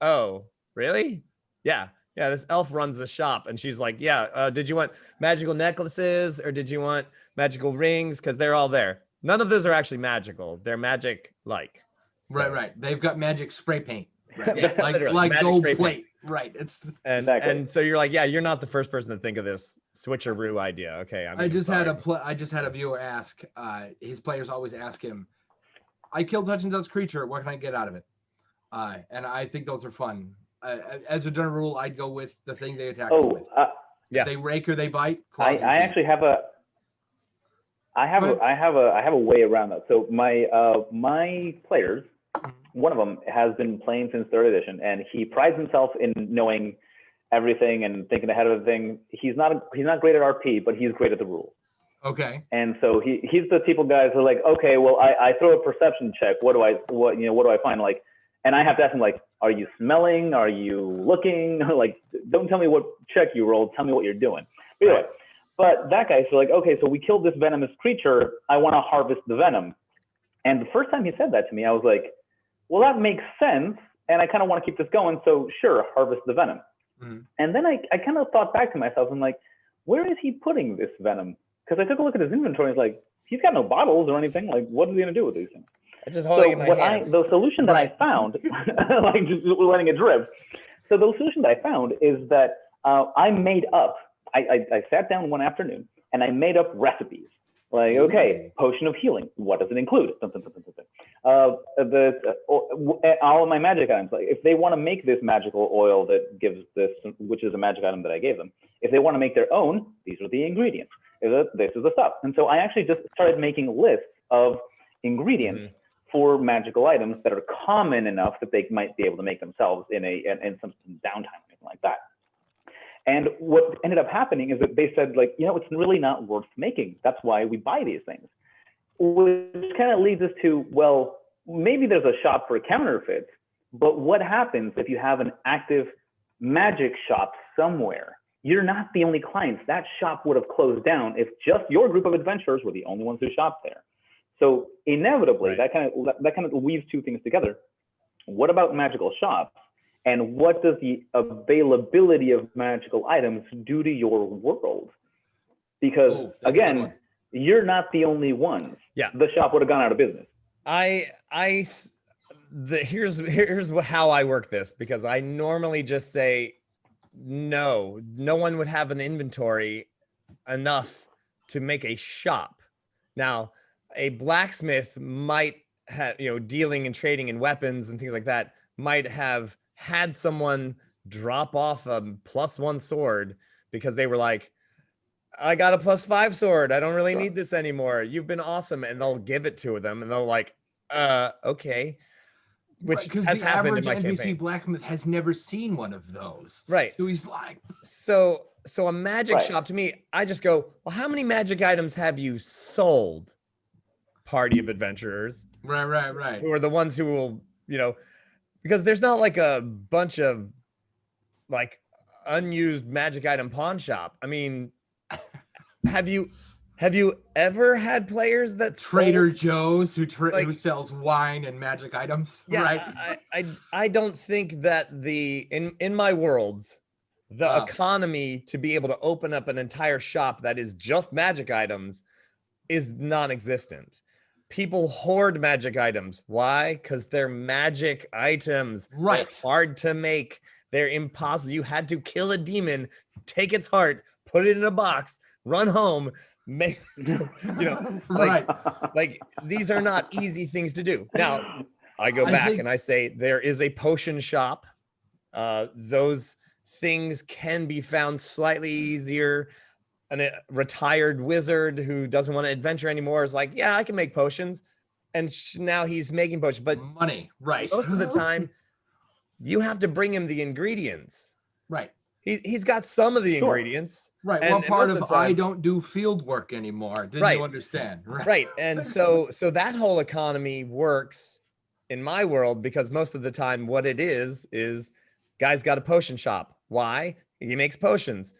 oh, really? Yeah, this elf runs the shop. And she's like, did you want magical necklaces or did you want magical rings? Because they're all there. None of those are actually magical. They're magic-like. So. Right. They've got magic spray paint. Right? Yeah, like gold plate. Right. And so you're like, you're not the first person to think of this switcheroo idea. Okay. I just had a viewer ask, his players always ask him, I kill touch and touch creature. What can I get out of it? And I think those are fun. As a general rule, I'd go with the thing they attack you with. If they rake or they bite, I actually have a I have a way around that. So my players, one of them has been playing since 3rd edition, and he prides himself in knowing everything and thinking ahead of everything. He's not great at RP, but he's great at the rules. Okay. And so he's the type of guys who are like, okay, well, I throw a perception check. What do I find? Like, and I have to ask him, like, are you smelling? Are you looking? Like, don't tell me what check you rolled. Tell me what you're doing. But anyway, but that guy's like, okay, so we killed this venomous creature. I want to harvest the venom. And the first time he said that to me, I was like, well, that makes sense. And I kind of want to keep this going. So sure, harvest the venom. Mm-hmm. And then I kind of thought back to myself and like, where is he putting this venom? Because I took a look at his inventory. It's like, he's got no bottles or anything. Like, what is he going to do with these things? I just hold it in my hands. The solution that I found, like just letting it drip. So the solution that I found is that I made up, I sat down one afternoon and I made up recipes. Like, okay, potion of healing. What does it include? All of my magic items. Like, if they want to make this magical oil that gives this, which is a magic item that I gave them, if they want to make their own, these are the ingredients. This is the stuff. And so I actually just started making lists of ingredients for magical items that are common enough that they might be able to make themselves in some downtime or anything like that. And what ended up happening is that they said, like, you know, it's really not worth making. That's why we buy these things. Which kind of leads us to, well, maybe there's a shop for counterfeits, but what happens if you have an active magic shop somewhere? You're not the only clients. That shop would have closed down if just your group of adventurers were the only ones who shopped there. So inevitably, that kind of weaves two things together. What about magical shops? And what does the availability of magical items do to your world? Because again, you're not the only ones. Yeah. The shop would have gone out of business. Here's how I work this, because I normally just say, no one would have an inventory enough to make a shop. Now, a blacksmith might have, dealing and trading in weapons and things like that, might have had someone drop off a +1 sword because they were like, I got a +5 sword. I don't really need this anymore. You've been awesome. And they'll give it to them and they'll like, okay. Which has the happened in average my NPC campaign. blacksmith has never seen one of those. Right. So he's like, so a magic shop, to me, I just go, well, how many magic items have you sold, party of adventurers? Right. Who are the ones who will, because there's not like a bunch of like unused magic item pawn shop. I mean, have you ever had players that Trader Joe's who sells wine and magic items? Yeah, right. I don't think that in my worlds, the economy to be able to open up an entire shop that is just magic items is non-existent. People hoard magic items. Why? Because they're magic items. Right. They're hard to make. They're impossible. You had to kill a demon, take its heart, put it in a box, run home, make, like these are not easy things to do. Now, I go back and I say there is a potion shop. Those things can be found slightly easier. A retired wizard who doesn't want to adventure anymore is like, yeah, I can make potions. And now he's making potions, but money, right? Most of the time, you have to bring him the ingredients. Right. He's got some of the ingredients. Right. What part of I don't do field work anymore? Didn't you understand? Right. And so that whole economy works in my world because most of the time what it is guy's got a potion shop. Why? He makes potions.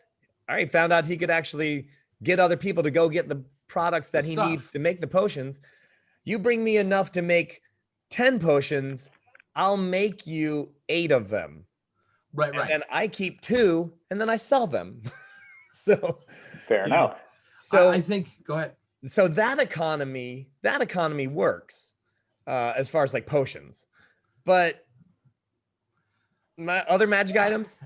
All right, found out he could actually get other people to go get the products that he needs to make the potions. You bring me enough to make 10 potions, I'll make you 8 of them. Right. And I keep 2 and then I sell them. So fair enough. So I think go ahead. So that economy works as far as like potions. But my other magic items,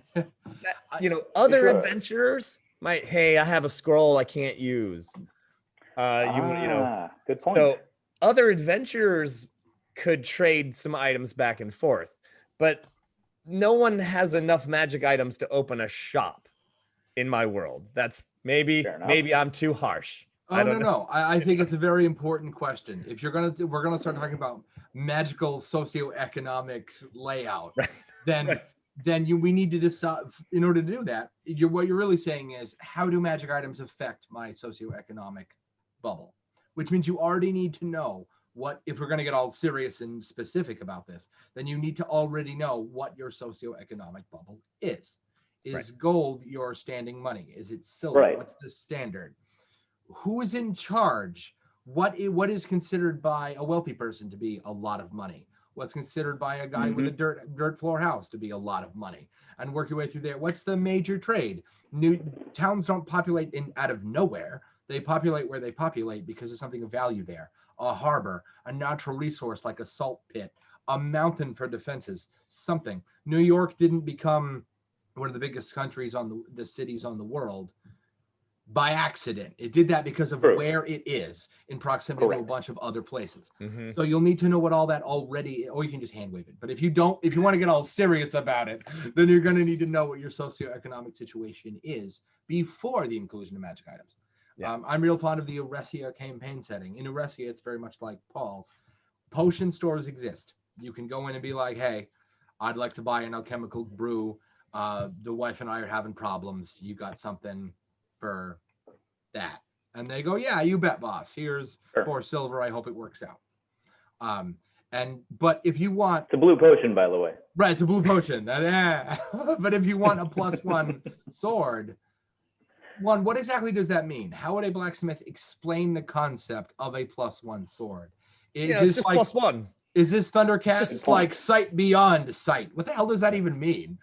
other adventurers might, hey, I have a scroll I can't use. Good point. So other adventurers could trade some items back and forth. But no one has enough magic items to open a shop in my world. That's maybe I'm too harsh. Oh, no. I think it's a very important question. If we're gonna start talking about magical socioeconomic layout, then we need to decide. In order to do that, what you're really saying is, how do magic items affect my socioeconomic bubble? Which means you already need to know what, if we're going to get all serious and specific about this, then you need to already know what your socioeconomic bubble is. Is gold your standing money? Is it silver? Right. What's the standard? Who is in charge? What is considered by a wealthy person to be a lot of money? What's considered by a guy with a dirt floor house to be a lot of money? And work your way through there. What's the major trade? New towns don't populate out of nowhere. They populate where they populate because there's something of value there. A harbor, a natural resource like a salt pit, a mountain for defenses, something. New York didn't become one of the biggest countries on the cities on the world by accident. It did that because of where it is in proximity to a bunch of other places. So you'll need to know what all that already, or you can just hand wave it. But if you want to get all serious about it, then you're going to need to know what your socioeconomic situation is before the inclusion of magic items. Yeah. I'm real fond of the Eresia campaign setting. In Eresia, it's very much like Paul's. Potion stores exist. You can go in and be like, hey, I'd like to buy an alchemical brew. The wife and I are having problems. You got something for that? And they go, yeah, you bet, boss. Here's 4 silver. I hope it works out. But if you want, it's a blue potion, by the way. Right, it's a blue potion. But if you want a +1 sword, what exactly does that mean? How would a blacksmith explain the concept of a +1 sword? It's just like, +1. Is this Thundercats like sight beyond sight? What the hell does that even mean?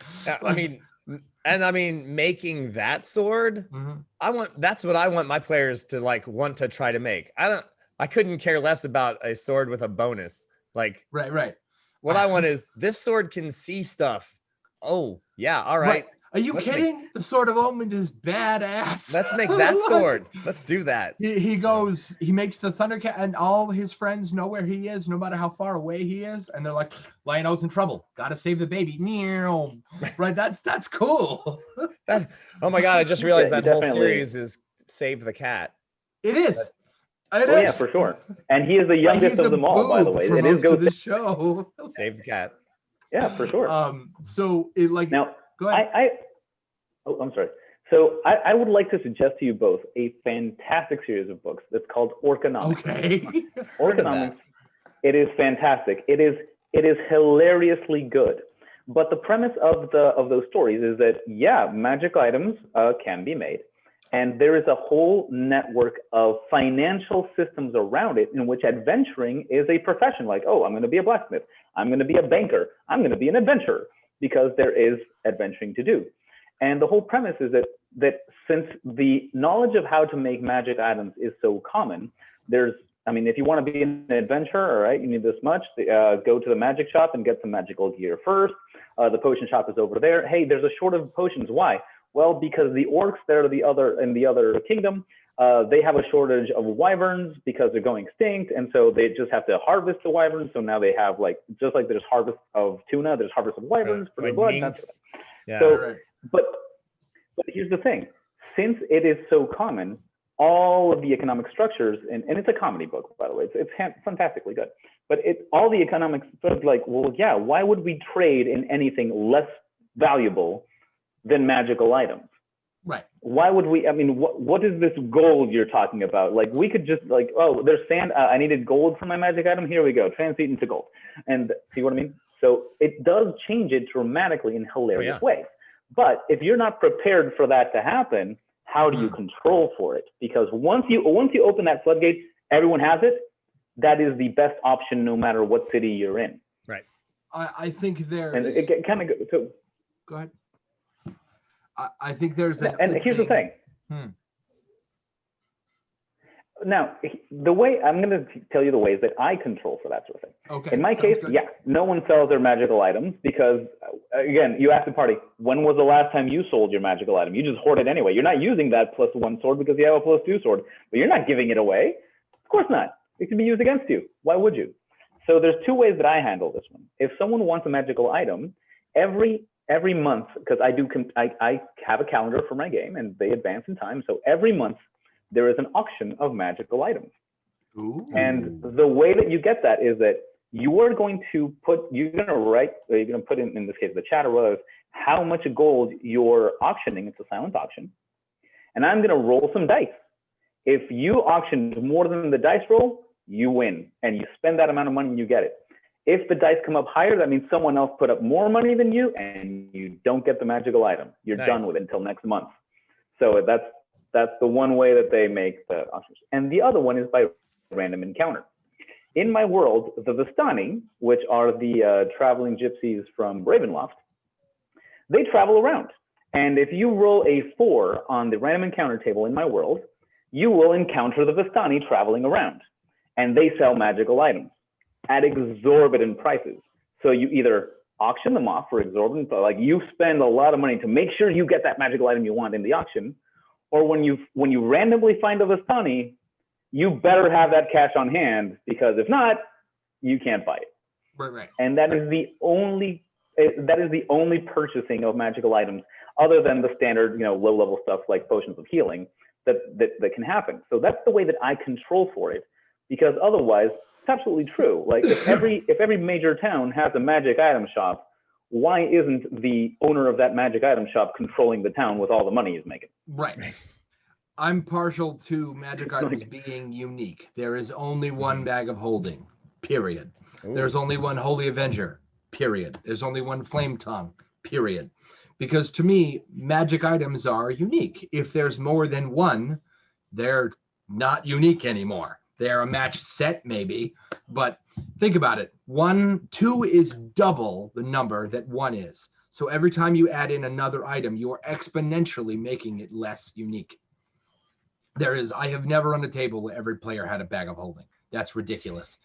I mean, making that sword, that's what I want my players to want to try to make. I couldn't care less about a sword with a bonus. Right. What I want is this sword can see stuff. Oh, yeah, all right. Are you kidding? The Sword of Omen is badass. Let's make that sword. Let's do that. He makes the Thundercat, and all his friends know where he is, no matter how far away he is. And they're like, Lion-O's in trouble. Gotta save the baby. Right, that's cool. Oh my God, I just realized that whole series is Save the Cat. It is. Yeah, for sure. And he is the youngest of them all, by the way. It is the show. Save the cat. Yeah, for sure. So it now, go ahead. I'm sorry. So I would like to suggest to you both a fantastic series of books that's called Orconomics. Okay. Orconomics. It is fantastic. It is hilariously good. But the premise of those stories is that magic items can be made, and there is a whole network of financial systems around it in which adventuring is a profession. Like, oh, I'm going to be a blacksmith. I'm going to be a banker. I'm going to be an adventurer, because there is adventuring to do. And the whole premise is that since the knowledge of how to make magic items is so common, if you want to be an adventurer, all right, you need this much. Go to the magic shop and get some magical gear first. The potion shop is over there. Hey, there's a shortage of potions. Why? Well, because the orcs in the other kingdom, they have a shortage of wyverns because they're going extinct, and so they just have to harvest the wyverns. So now they have just like there's harvest of tuna, there's harvest of wyverns for their blood. Yeah. So, but here's the thing: since it is so common, all of the economic structures, and it's a comedy book, by the way, it's fantastically good. But all the economics sort of why would we trade in anything less valuable than magical items? Right. Why would we? What is this gold you're talking about? We could just there's sand. I needed gold for my magic item. Here we go. Transmute into gold. And see what I mean? So it does change it dramatically in hilarious ways. But if you're not prepared for that to happen, how do you control for it? Because once you open that floodgate, everyone has it. That is the best option, no matter what city you're in. Right. I think there's. And it kind of so. Go ahead. I think there's. And here's the thing. Now, the way I'm going to tell you the ways that I control for that sort of thing. Okay. In my case, no one sells their magical items because, again, you ask the party, when was the last time you sold your magical item? You just hoard it anyway. You're not using that +1 sword because you have a +2 sword, but you're not giving it away. Of course not. It can be used against you. Why would you? So there's two ways that I handle this one. If someone wants a magical item, every month, because I have a calendar for my game and they advance in time. So every month there is an auction of magical items. Ooh. And the way that you get that is that you're going to put in this case, the chat or others, how much gold you're auctioning. It's a silent auction. And I'm going to roll some dice. If you auctioned more than the dice roll, you win. And you spend that amount of money and you get it. If the dice come up higher, that means someone else put up more money than you and you don't get the magical item. You're done with it until next month. So that's the one way that they make the auctions. And the other one is by random encounter. In my world, the Vistani, which are the traveling gypsies from Ravenloft, they travel around. And if you roll a 4 on the random encounter table in my world, you will encounter the Vistani traveling around. And they sell magical items at exorbitant prices. So you either auction them off for exorbitant, like you spend a lot of money to make sure you get that magical item you want in the auction, or when you randomly find a Vistani, you better have that cash on hand, because if not, you can't buy it. Right. And that is the only purchasing of magical items, other than the standard, low-level stuff like potions of healing that can happen. So that's the way that I control for it, because otherwise, it's absolutely true. Like if every major town has a magic item shop, why isn't the owner of that magic item shop controlling the town with all the money he's making? Right. I'm partial to magic items being unique. There is only one bag of holding, period. Ooh. There's only one Holy Avenger, period. There's only one Flame Tongue, period. Because to me, magic items are unique. If there's more than one, they're not unique anymore. They're a match set maybe, but think about it. 2 is double the number that 1 is. So every time you add in another item, you are exponentially making it less unique. I have never run a table where every player had a bag of holding. That's ridiculous.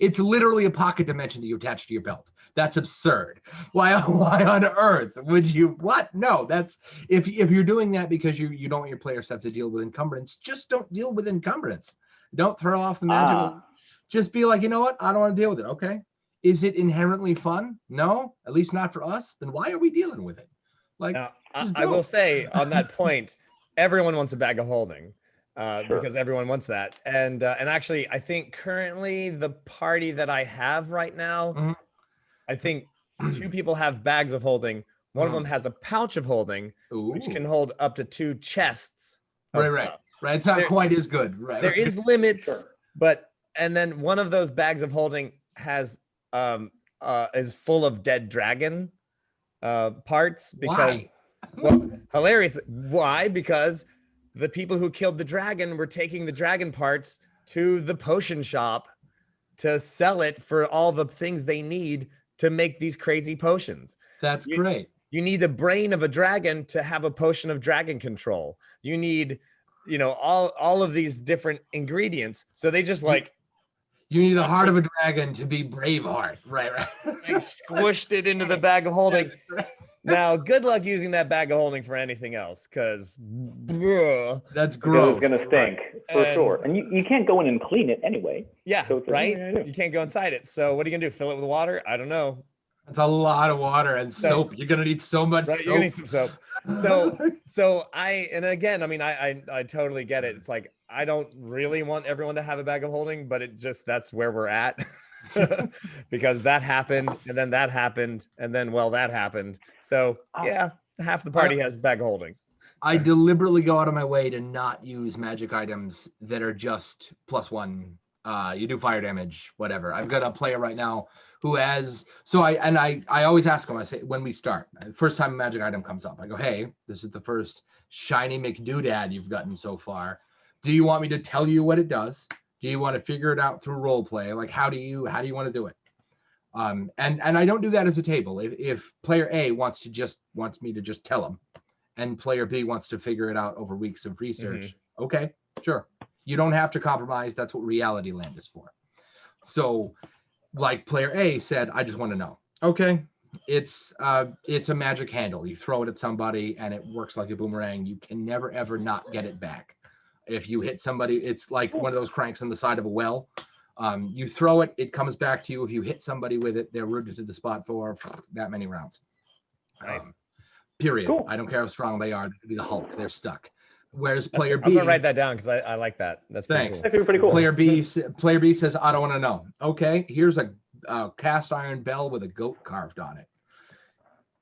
It's literally a pocket dimension that you attach to your belt. That's absurd. Why on earth would you? What? No, that's if you're doing that because you don't want your players to have to deal with encumbrance, just don't deal with encumbrance. Don't throw off the magical. Just be like, you know what? I don't want to deal with it. Okay. Is it inherently fun? No, at least not for us. Then why are we dealing with it? Like, now, I will say on that point, everyone wants a bag of holding. Because everyone wants that. And actually, I think currently the party that I have right now, I think 2 people have bags of holding. One of them has a pouch of holding, which can hold up to 2 chests of stuff. Right. It's not quite as good. Right. There is limits, and then one of those bags of holding has is full of dead dragon parts because hilarious. Why? Because the people who killed the dragon were taking the dragon parts to the potion shop to sell it for all the things they need to make these crazy potions. That's great. You need the brain of a dragon to have a potion of dragon control. You need, all of these different ingredients. So they just you need the heart of a dragon to be Braveheart. Right. They squished it into the bag of holding. Now, good luck using that bag of holding for anything else, because that's gross. It's gonna stink for sure, and you can't go in and clean it anyway. Yeah, so right. You can't go inside it. So what are you gonna do? Fill it with water? I don't know. It's a lot of water and soap. You're gonna need so much soap. You're gonna need some soap. So I totally get it. It's like I don't really want everyone to have a bag of holding, but that's where we're at. Because that happened, and then that happened, and then that happened. So yeah, half the party has bag holdings. I deliberately go out of my way to not use magic items that are just +1. You do fire damage, whatever. I've got a player right now who has. So I always ask him. I say when we start, the first time a magic item comes up, I go, "Hey, this is the first shiny McDoodad you've gotten so far. Do you want me to tell you what it does? Do you want to figure it out through role play? Like, how do you want to do it?" And I don't do that as a table. If player A wants me to just tell him, and player B wants to figure it out over weeks of research, okay, sure. You don't have to compromise. That's what Reality Land is for. So, like player A said, I just want to know. Okay, it's a magic handle. You throw it at somebody, and it works like a boomerang. You can never ever not get it back. If you hit somebody, it's like one of those cranks on the side of a well. You throw it, it comes back to you. If you hit somebody with it, they're rooted to the spot for that many rounds. Nice. Period. Cool. I don't care how strong they are. They could be the Hulk. They're stuck. Whereas I'm player B, gonna write that down because I like that. That's pretty Thanks. cool. That's pretty cool. player B says, I don't want to know. Okay, here's a cast iron bell with a goat carved on it.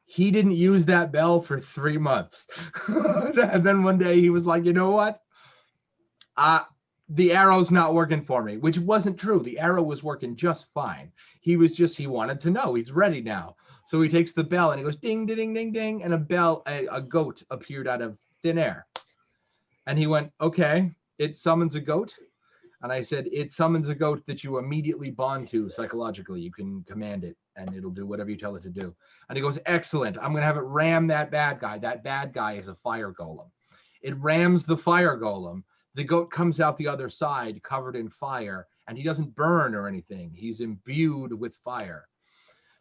He didn't use that bell for 3 months. And then one day he was like, you know what? The arrow's not working for me, which wasn't true. The arrow was working just fine. He wanted to know. He's ready now. So he takes the bell and he goes ding, ding, ding, ding, ding. And a goat appeared out of thin air. And he went, okay, it summons a goat. And I said, it summons a goat that you immediately bond to psychologically. You can command it and it'll do whatever you tell it to do. And he goes, excellent. I'm going to have it ram that bad guy. That bad guy is a fire golem. It rams the fire golem. The goat comes out the other side covered in fire, and he doesn't burn or anything. He's imbued with fire.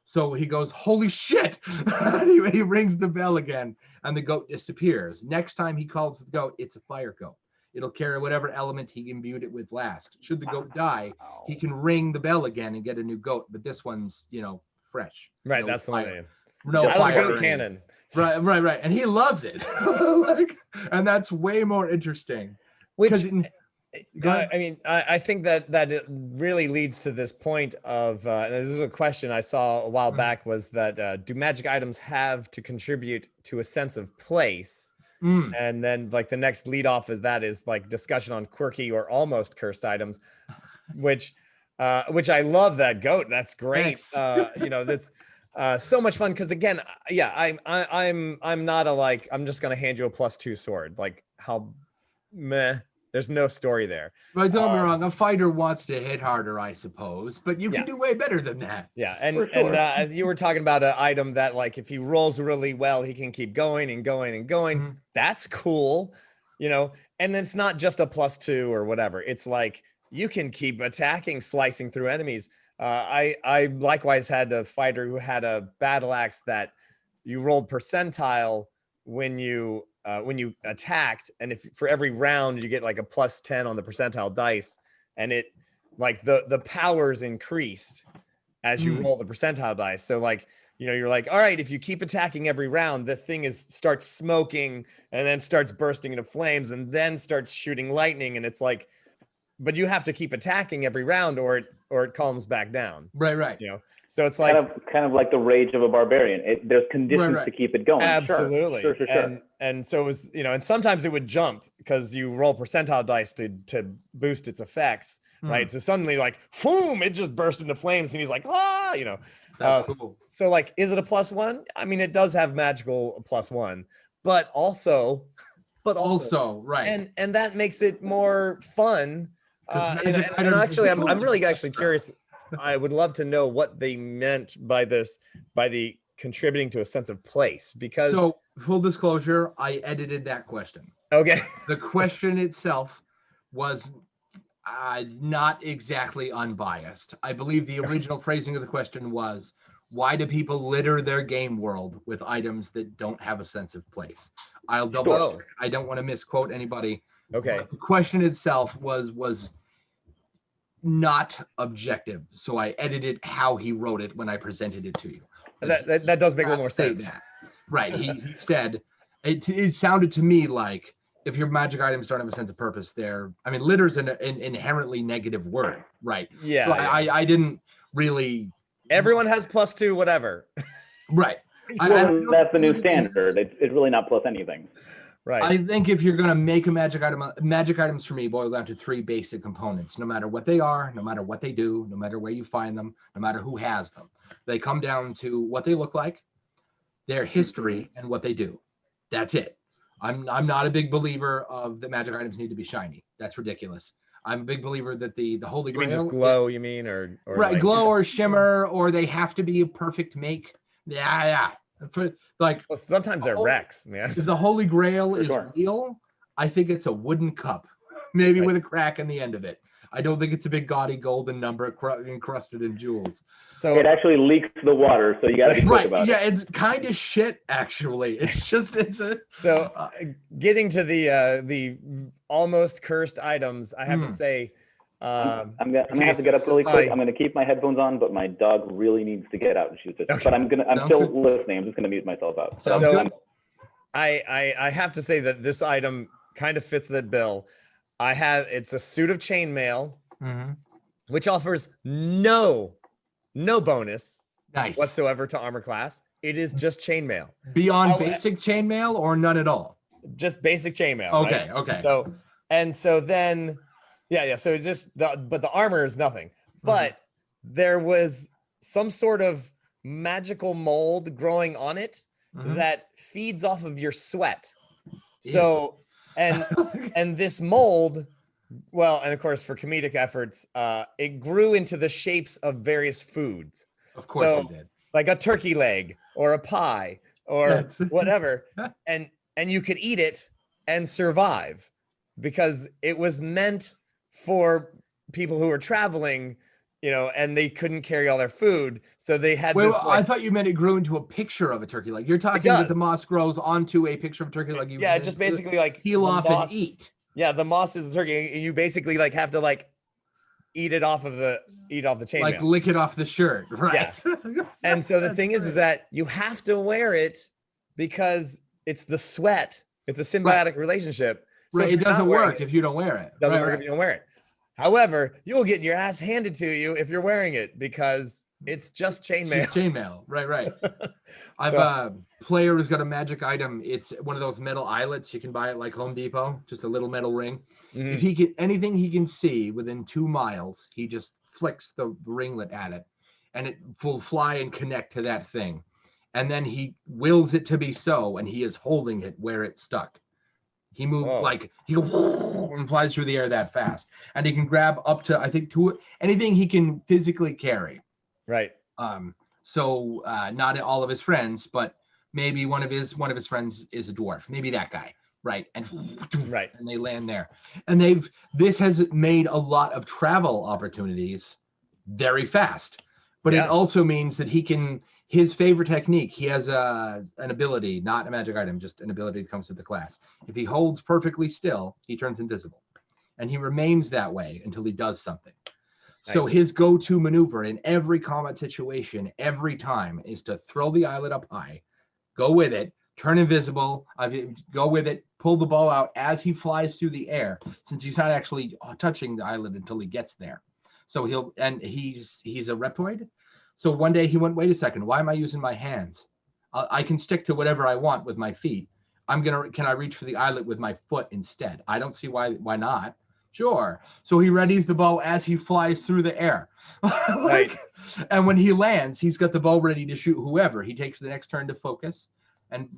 So he goes, holy shit. He rings the bell again, and the goat disappears. Next time he calls the goat, it's a fire goat. It'll carry whatever element he imbued it with last. Should the goat die, he can ring the bell again and get a new goat. But this one's, fresh. Right, No that's the fire. one. No Out of the fire. goat cannon. Right. And he loves it. And that's way more interesting. Which I think that it really leads to this point of and this is a question I saw a while back, was that do magic items have to contribute to a sense of place? And then like the next lead off is like discussion on quirky or almost cursed items, which I love that goat. That's great. That's so much fun because again, I'm not I'm just gonna hand you a +2 sword. Like how meh. There's no story there. But don't be wrong, a fighter wants to hit harder, I suppose, but you can do way better than that. Yeah, and sure. and you were talking about an item that like if he rolls really well, he can keep going and going and going. Mm-hmm. That's cool, and it's not just a +2 or whatever. It's like you can keep attacking, slicing through enemies. I likewise had a fighter who had a battle axe that you rolled percentile when you attacked, and if for every round you get like a +10 on the percentile dice, and it like the powers increased as you roll the percentile dice. So like you're like, all right, if you keep attacking every round, the thing starts smoking and then starts bursting into flames and then starts shooting lightning, and it's like, but you have to keep attacking every round or it calms back down. Right. So it's like kind of like the rage of a barbarian. There's conditions to keep it going. Absolutely. Sure. And so it was, and sometimes it would jump because you roll percentile dice to boost its effects, right? So suddenly like, boom, it just burst into flames and he's like, That's cool. So like, is it a +1? I mean, it does have magical +1, but also right. And that makes it more fun. And actually, I'm really curious. I would love to know what they meant by the contributing to a sense of place, because so full disclosure, I edited that question. Okay. The question itself was not exactly unbiased. I believe the original phrasing of the question was, why do people litter their game world with items that don't have a sense of place? I'll double check. I don't want to misquote anybody. Okay. But the question itself was not objective, so I edited how he wrote it when I presented it to you. That does make a little more sense. Right. He said it sounded to me like if your magic items don't have a sense of purpose, litter's an inherently negative word, right? Yeah. So I didn't really. Everyone has +2, whatever. Right. That's the new standard. It's really not plus anything. Right. I think if you're going to make a magic item, magic items for me boil down to 3 basic components, no matter what they are, no matter what they do, no matter where you find them, no matter who has them. They come down to what they look like, their history, and what they do. That's it. I'm not a big believer of the magic items need to be shiny. That's ridiculous. I'm a big believer that the Holy Grail. You mean just glow, you mean? Or right, like, glow or shimmer, or they have to be a perfect make. Yeah. Well, sometimes they're wrecks, man. If the Holy Grail is real, I think it's a wooden cup, maybe with a crack in the end of it. I don't think it's a big gaudy golden number encrusted in jewels. So it actually leaks the water, so you got to be quick about it. Yeah, it's kind of shit actually. So getting to the almost cursed items, I have to say I'm gonna have to get up really quick. I'm gonna keep my headphones on, but my dog really needs to get out and shoot it. Okay. But I'm still listening. I'm just gonna mute myself out. So I have to say that this item kind of fits that bill. It's a suit of chainmail, which offers no bonus whatsoever to armor class. It is just chainmail. Beyond basic chainmail or none at all? Just basic chainmail. Okay, right? okay. So then, so it's just but the armor is nothing. But there was some sort of magical mold growing on it that feeds off of your sweat. So and this mold, well, and of course for comedic efforts, it grew into the shapes of various foods. Of course it did. Like a turkey leg or a pie or whatever. And you could eat it and survive because it was meant for people who were traveling, and they couldn't carry all their food. So they had this. I thought you meant it grew into a picture of a turkey leg. You're talking that the moss grows onto a picture of a turkey leg. Yeah, just basically like peel off and eat. Yeah, the moss is the turkey, and you basically like have to like eat off the chainmail. Like lick it off the shirt, right? Yeah. And so the thing is that you have to wear it because it's the sweat. It's a symbiotic relationship. So right. It doesn't work if you don't wear it. It doesn't work if you don't wear it. However, you will get your ass handed to you if you're wearing it because it's just chainmail. It's chainmail. Right. I've a player who's got a magic item. It's one of those metal eyelets. You can buy it like Home Depot, just a little metal ring. If he get anything he can see within 2 miles, he just flicks the ringlet at it and it will fly and connect to that thing. And then he wills it to be so, and he is holding it where it's stuck. He moves he goes and flies through the air that fast, and he can grab up to anything he can physically carry. Right. So not all of his friends, but maybe one of his friends is a dwarf. Maybe that guy. Right. And they land there. And this has made a lot of travel opportunities very fast. But it also means that his favorite technique, he has an ability, not a magic item, just an ability that comes with the class. If he holds perfectly still, he turns invisible. And he remains that way until he does something. Nice. So his go-to maneuver in every combat situation, every time, is to throw the eyelet up high, go with it, turn invisible, go with it, pull the bow out as he flies through the air, since he's not actually touching the eyelet until he gets there. So he's a reptoid. So one day he went, wait a second, why am I using my hands? I can stick to whatever I want with my feet. Can I reach for the eyelet with my foot instead? I don't see why not. Sure. So he readies the bow as he flies through the air. And when he lands, he's got the bow ready to shoot whoever. He takes the next turn to focus and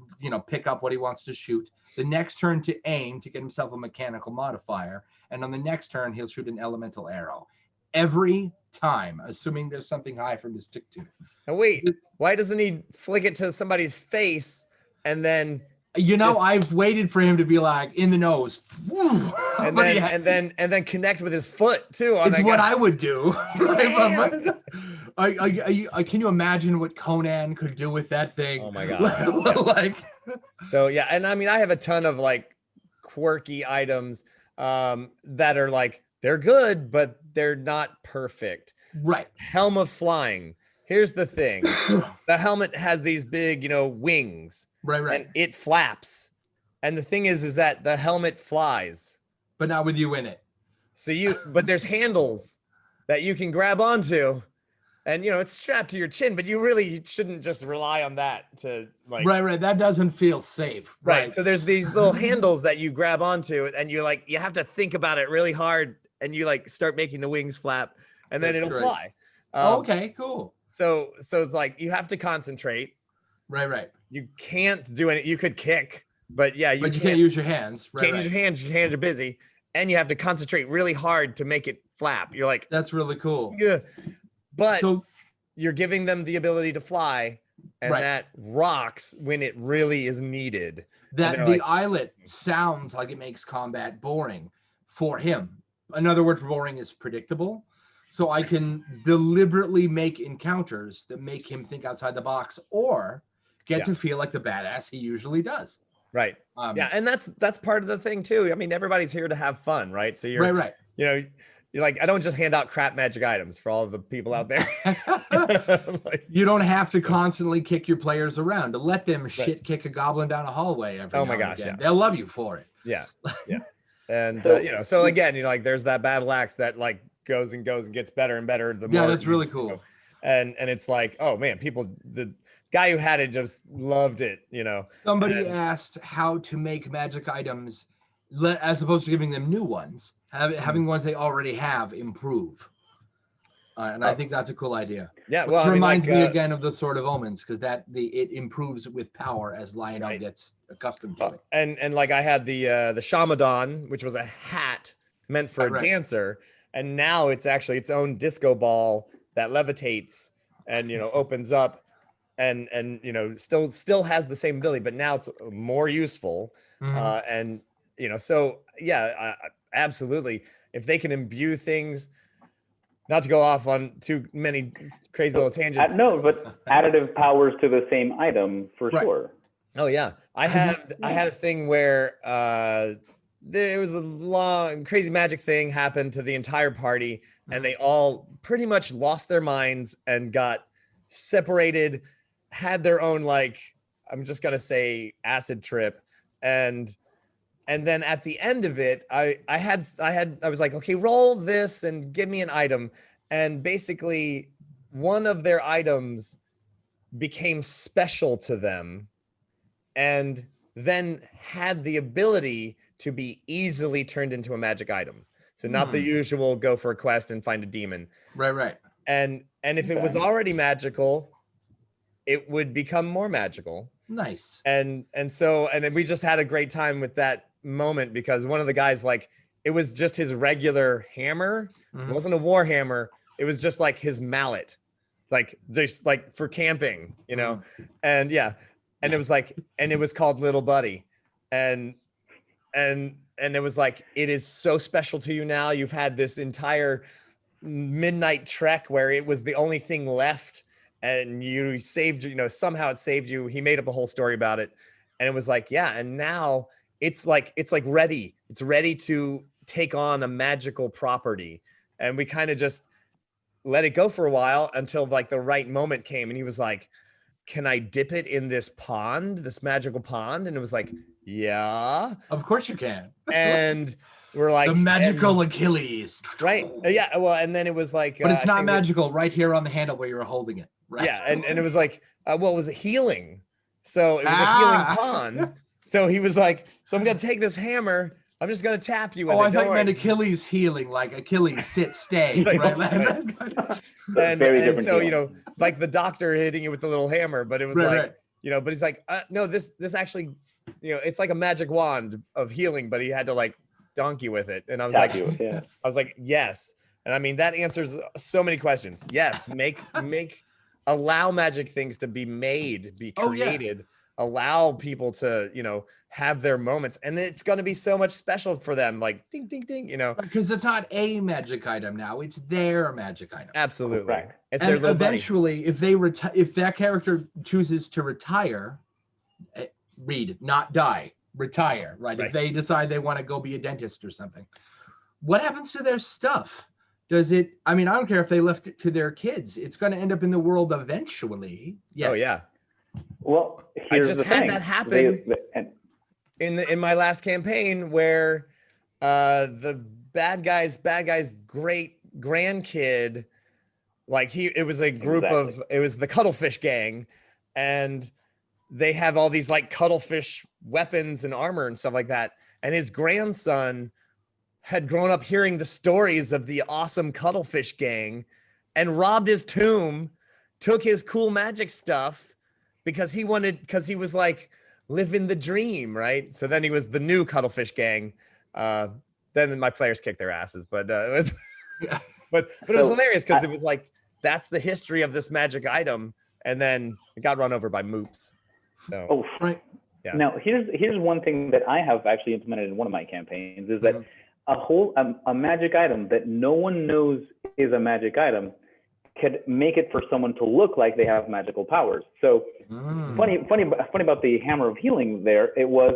pick up what he wants to shoot. The next turn to aim to get himself a mechanical modifier. And on the next turn, he'll shoot an elemental arrow. Every time, assuming there's something high for him to stick to. And wait, why doesn't he flick it to somebody's face and then I've waited for him to be like in the nose, and then connect with his foot too. It's what I would do. Can you imagine what Conan could do with that thing? Oh my god! So yeah, and I mean, I have a ton of like quirky items that are like they're good, but they're not perfect. Right. Helm of flying. Here's the thing: the helmet has these big, wings. Right. And it flaps. And the thing is that the helmet flies. But not with you in it. But there's handles that you can grab onto. And, it's strapped to your chin, but you really shouldn't just rely on that to like. Right. That doesn't feel safe. Right. So there's these little handles that you grab onto and you have to think about it really hard and you start making the wings flap and then it'll fly. Okay, cool. So it's like you have to concentrate. Right. You can't do any. You could kick, but you can't use your hands. Can't use your hands. Your hands are busy, and you have to concentrate really hard to make it flap. You're like, that's really cool. Yeah, but you're giving them the ability to fly, and that rocks when it really is needed. That the eyelet sounds like it makes combat boring for him. Another word for boring is predictable. So I can deliberately make encounters that make him think outside the box or get to feel like the badass he usually does. Right. And that's part of the thing too. I mean, everybody's here to have fun, right? So you're right. you're like, I don't just hand out crap magic items for all of the people out there. Like, You don't have to constantly kick your players around. To let them shit kick a goblin down a hallway every Oh now my and gosh, again. yeah. They'll love you for it. yeah, yeah. And So- you know, so again, you know, like there's that battle axe that like goes and gets better and better the Yeah, more that's really you cool. go. And it's like, oh man, the guy who had it just loved it, you know. Somebody And- asked how to make magic items, as opposed to giving them new ones, having ones they already have improve. And I think that's a cool idea. Yeah, Which well, I mean, reminds like, me again of the Sword of Omens, because it improves with power as Lionel Right. gets accustomed to it. and like I had the Shamadon, which was a hat meant for a Right. dancer, and now it's actually its own disco ball that levitates and, you know, opens up and you know, still has the same ability, but now it's more useful. Mhm. And you know, so yeah, absolutely. If they can imbue things, not to go off on too many crazy little tangents. No, but additive powers to the same item for Right. sure. Oh yeah, I had a thing where there was a long crazy magic thing happened to the entire party, and they all pretty much lost their minds and got separated, had their own, like, I'm just gonna say, acid trip, and then at the end of it, I was like, okay, roll this and give me an item, and basically one of their items became special to them and then had the ability to be easily turned into a magic item. So not the usual go for a quest and find a demon. Right. And if it was already magical, it would become more magical. Nice. And then we just had a great time with that moment, because one of the guys, like, it was just his regular hammer. It wasn't a war hammer. It was just like his mallet, like just like for camping, you know? And yeah. And it was like, and it was called Little Buddy. And it was like, it is so special to you now. You've had this entire midnight trek where it was the only thing left, and you saved, you know, somehow it saved you. He made up a whole story about it. And it was like, yeah. And now it's like ready. It's ready to take on a magical property. And we kind of just let it go for a while until like the right moment came. And he was like, can I dip it in this pond, this magical pond? And it was like, yeah. Of course you can. And we're like, the magical Achilles. right? Yeah. Well, and then it was like, But it's I not think magical right here on the handle where you're holding it. Right. yeah. And it was like, well, it was a healing. So it was a healing pond. So he was like, so I'm going to take this hammer. I'm just going to tap you. Oh, I thought you meant Achilles healing, like Achilles sit, stay. Like, right? and so, you know, like the doctor hitting you with the little hammer, but it was like, you know, but he's like, no, this actually, you know, it's like a magic wand of healing, but he had to like donkey with it. And I was like, yes. And I mean, that answers so many questions. Yes. Allow magic things to be made, be created, allow people to, you know, have their moments, and it's going to be so much special for them, like ding ding ding, you know, because it's not a magic item now, it's their magic item. Absolutely. Correct. It's their little eventually buddy. If that character chooses to retire, not die, retire, right? If they decide they want to go be a dentist or something, what happens to their stuff? Does it, I mean, I don't care if they left it to their kids, it's going to end up in the world eventually. Yes. Oh yeah. Well, I just had that happen in my last campaign, where the bad guy's great grandkid, like it was a group of, it was the Cuttlefish gang, and they have all these like cuttlefish weapons and armor and stuff like that. And his grandson had grown up hearing the stories of the awesome Cuttlefish gang and robbed his tomb, took his cool magic stuff because he was like living the dream, right? So then he was the new Cuttlefish gang. Then my players kicked their asses, but it was, but it was hilarious because it was like, that's the history of this magic item. And then it got run over by moops. So, yeah. Now here's one thing that I have actually implemented in one of my campaigns is that a magic item that no one knows is a magic item could make it for someone to look like they have magical powers. So funny about the hammer of healing there, it was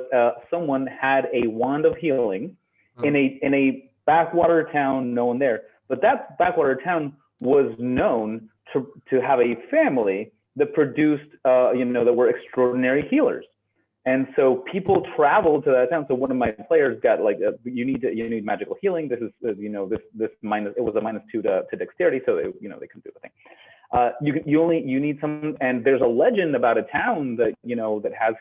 someone had a wand of healing in a backwater town, no one there. But that backwater town was known to have a family that produced, that were extraordinary healers. And so people traveled to that town. So one of my players got like, you need magical healing. This is, this minus, it was a -2 to dexterity. So they couldn't do the thing. You need some, and there's a legend about a town that, that has,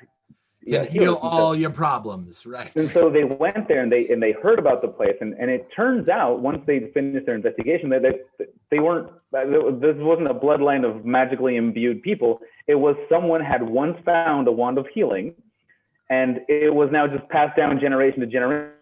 heal all your problems, right? And so they went there and they heard about the place, and it turns out once they finished their investigation that they weren't, this wasn't a bloodline of magically imbued people. It was someone had once found a wand of healing, and it was now just passed down generation to generation.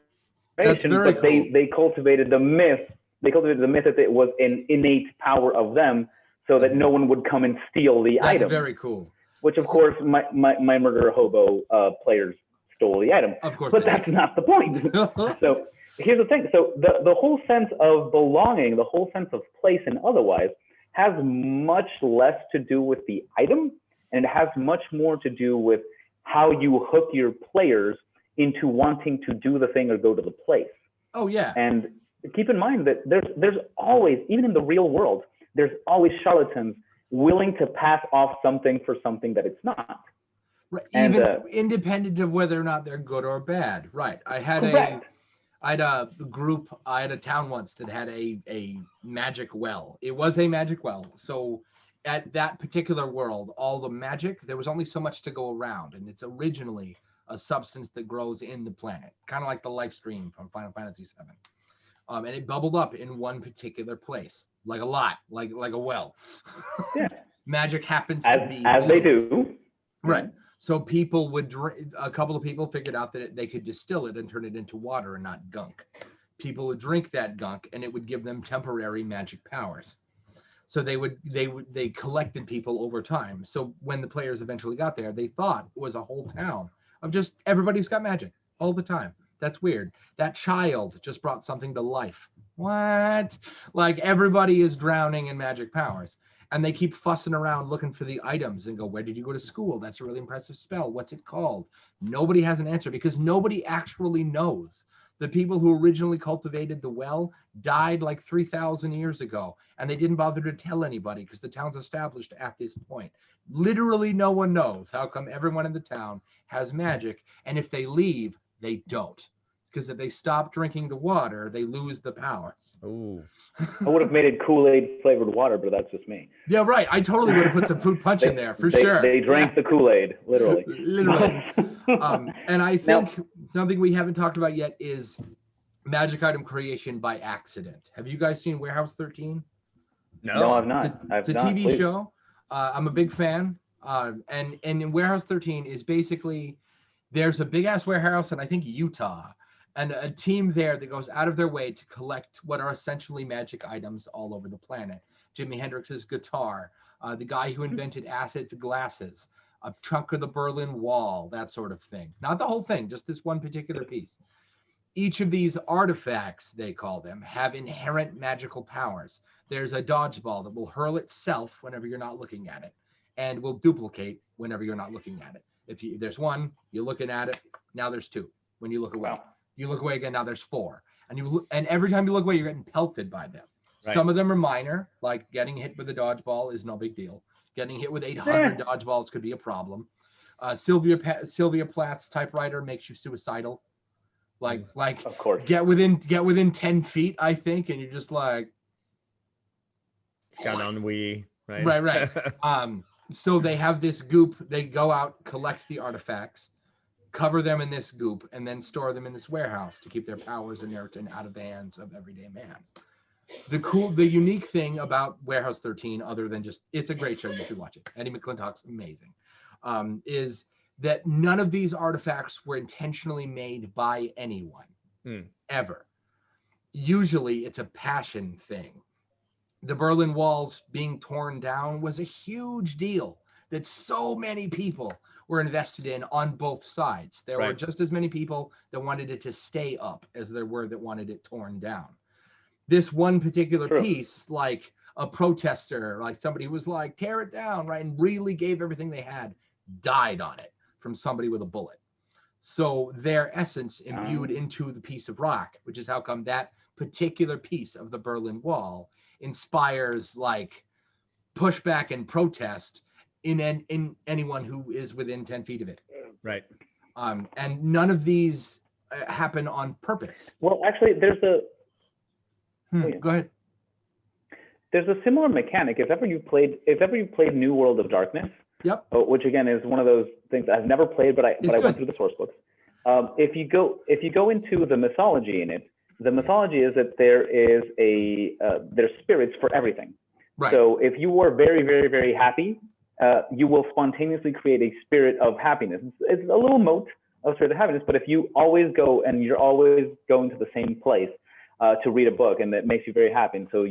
That's very but cool. they cultivated the myth. They cultivated the myth that it was an innate power of them, so that no one would come and steal the item. That's very cool. Which, of course, my murder hobo players stole the item. Of course. But that's not the point. So here's the thing. So the whole sense of belonging, the whole sense of place and otherwise, has much less to do with the item, and it has much more to do with how you hook your players into wanting to do the thing or go to the place. Oh, yeah. And keep in mind that there's always, even in the real world, there's always charlatans willing to pass off something for something that it's not. Right. Even independent of whether or not they're good or bad. Right. I had a town once that had a magic well. It was a magic well. So at that particular world, all the magic, there was only so much to go around. And it's originally a substance that grows in the planet, kind of like the life stream from Final Fantasy VII. And it bubbled up in one particular place, like a lot, like a well. Yeah. Magic happens to be as they do. Right. So people would drink. A couple of people figured out that they could distill it and turn it into water and not gunk. People would drink that gunk, and it would give them temporary magic powers. So they collected people over time. So when the players eventually got there, they thought it was a whole town of just everybody who's got magic all the time. That's weird. That child just brought something to life. What? Like everybody is drowning in magic powers. And they keep fussing around looking for the items and go, where did you go to school? That's a really impressive spell. What's it called? Nobody has an answer because nobody actually knows. The people who originally cultivated the well died like 3,000 years ago, and they didn't bother to tell anybody because the town's established at this point. Literally no one knows how come everyone in the town has magic, and if they leave, they don't. Because if they stop drinking the water, they lose the powers. Ooh. I would have made it Kool-Aid flavored water, but that's just me. Yeah, right. I totally would have put some fruit punch in there for sure. They drank the Kool-Aid, literally. Literally. And I think something we haven't talked about yet is magic item creation by accident. Have you guys seen Warehouse 13? No, I've not. It's a TV show. I'm a big fan. And in Warehouse 13 is basically, there's a big ass warehouse in I think Utah, and a team there that goes out of their way to collect what are essentially magic items all over the planet. Jimi Hendrix's guitar, the guy who invented Acid's glasses, a chunk of the Berlin Wall, that sort of thing. Not the whole thing, just this one particular piece. Each of these artifacts, they call them, have inherent magical powers. There's a dodgeball that will hurl itself whenever you're not looking at it, and will duplicate whenever you're not looking at it. If there's one, you're looking at it, now there's two. When you look away, you look away again, now there's four. And every time you look away, you're getting pelted by them. Right. Some of them are minor, like getting hit with a dodgeball is no big deal. Getting hit with 800 dodgeballs could be a problem. Sylvia Plath's typewriter makes you suicidal. Like of course. Get within 10 feet, I think, and you're just like. Got ennui, right? Right. So they have this goop. They go out, collect the artifacts, cover them in this goop, and then store them in this warehouse to keep their powers inert and out of the hands of everyday man. The unique thing about Warehouse 13, other than just, it's a great show, you should watch it. Eddie McClintock's amazing. Is that none of these artifacts were intentionally made by anyone, ever. Usually it's a passion thing. The Berlin Walls being torn down was a huge deal that so many people were invested in on both sides. There were just as many people that wanted it to stay up as there were that wanted it torn down. This one particular piece, like a protester, like somebody who was like, tear it down, right, and really gave everything they had, died on it from somebody with a bullet. So their essence imbued into the piece of rock, which is how come that particular piece of the Berlin Wall inspires like pushback and protest in anyone who is within 10 feet of it. Right. And none of these happen on purpose. Well, actually, there's a Go ahead. There's a similar mechanic. If ever you played New World of Darkness, Yep. Which again is one of those things I've never played, but I went through the source books. If you go into the mythology in it, the mythology is that there's spirits for everything. Right. So if you were very, very, very happy, you will spontaneously create a spirit of happiness. It's a little mote of spirit of happiness, but if you always go and you're always going to the same place to read a book, and that makes you very happy, and so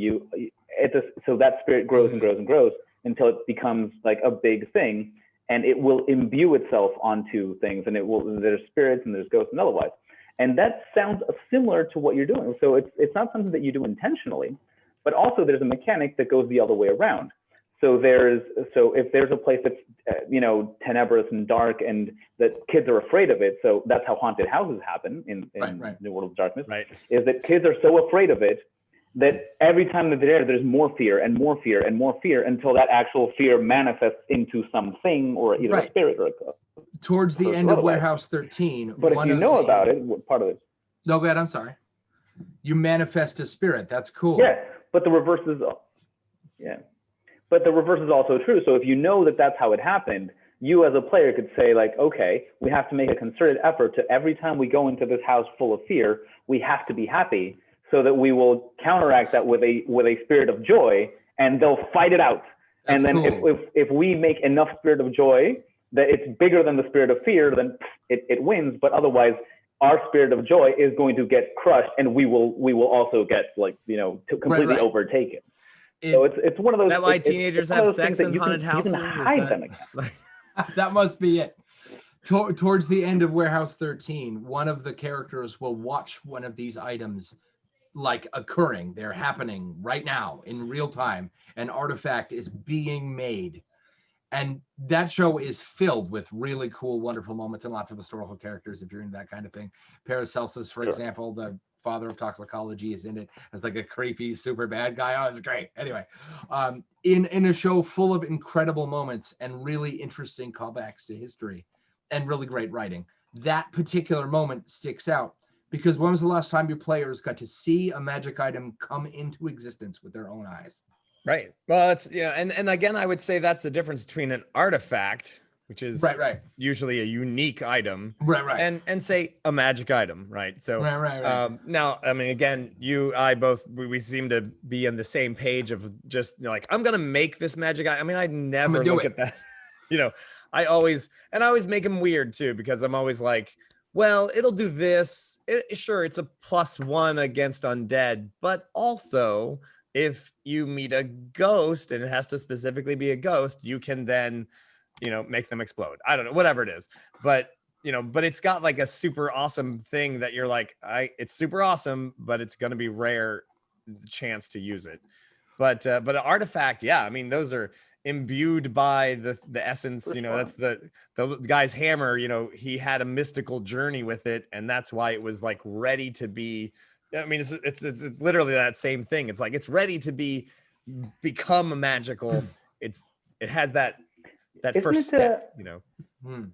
so that spirit grows and grows and grows until it becomes like a big thing, and it will imbue itself onto things, and there's spirits and there's ghosts and otherwise. And that sounds similar to what you're doing. So it's not something that you do intentionally, but also there's a mechanic that goes the other way around. So if there's a place that's tenebrous and dark and that kids are afraid of it, so that's how haunted houses happen in right. New World of Darkness. Right. Is that kids are so afraid of it that every time that they're there, there's more fear and more fear and more fear until that actual fear manifests into something, or either a spirit or a ghost. Towards the end of Warehouse 13. But if you know about it, part of it. No, go ahead. I'm sorry. You manifest a spirit. That's cool. Yeah, but the reverse is also true. So if you know that that's how it happened, you as a player could say like, okay, we have to make a concerted effort to every time we go into this house full of fear, we have to be happy, so that we will counteract that with a spirit of joy, and they'll fight it out. That's and then cool. if we make enough spirit of joy that it's bigger than the spirit of fear, then it wins. But otherwise, our spirit of joy is going to get crushed, and we will also get completely overtaken. So it's one of those. That why teenagers have sex in haunted houses? You can hide them. That must be it. Towards the end of Warehouse 13, one of the characters will watch one of these items like occurring. They're happening right now in real time. An artifact is being made. And that show is filled with really cool, wonderful moments and lots of historical characters if you're into that kind of thing. Paracelsus, for example, the father of toxicology, is in it as like a creepy, super bad guy. Oh, it's great. Anyway, in a show full of incredible moments and really interesting callbacks to history and really great writing, that particular moment sticks out. Because when was the last time your players got to see a magic item come into existence with their own eyes? Right. Well, it's, and again, I would say that's the difference between an artifact, which is right. usually a unique item, right. And say a magic item, right? So right. Now, I mean, again, we seem to be on the same page of just like, I'm gonna make this magic item. I mean, I never look at that. I always make them weird too, because I'm always like, well, it'll do this. Sure, it's a +1 against undead, but also if you meet a ghost and it has to specifically be a ghost, you can then, make them explode. I don't know, whatever it is. But, but it's got like a super awesome thing that you're like, it's super awesome, but it's going to be rare chance to use it. But an artifact, yeah, I mean, those are imbued by the essence, that's the guy's hammer, he had a mystical journey with it, and that's why it was like ready to be. I mean, it's literally that same thing. It's like it's ready to become magical. It has that first step, Isn't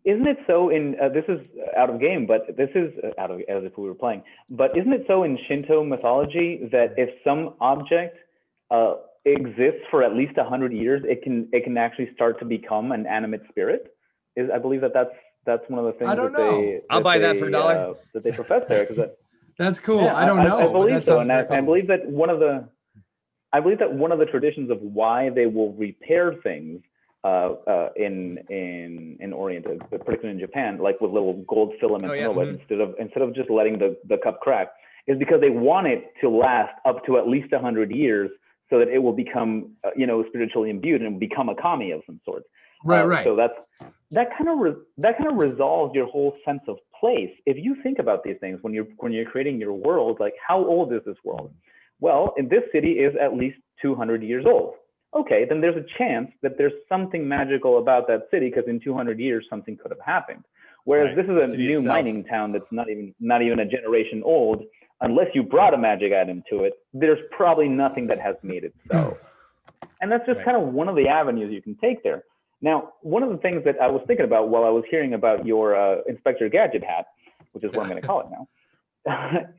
it so in this is out of game, but this is out of as if we were playing. But isn't it so in Shinto mythology that if some object exists for at least 100 years, it can actually start to become an animate spirit? I believe that's one of the things. I don't know. I'll buy that for $1 that they profess there, because that's cool. Yeah, I don't know. I believe so, and cool. I believe that one of the traditions of why they will repair things in Orient, particularly in Japan, like with little gold filaments and all that, instead of just letting the cup crack, is because they want it to last up to at least 100 years, so that it will become spiritually imbued and become a kami of some sort. Right. So that kind of resolves your whole sense of place. If you think about these things when you're creating your world, like how old is this world? Well, in this city is at least 200 years old. Okay, then there's a chance that there's something magical about that city, because in 200 years something could have happened. Whereas this is a new mining town that's not even a generation old. unless you brought a magic item to it, there's probably nothing that has made it so. And that's just kind of one of the avenues you can take there. Now, one of the things that I was thinking about while I was hearing about your Inspector Gadget hat, which is what I'm going to call it now.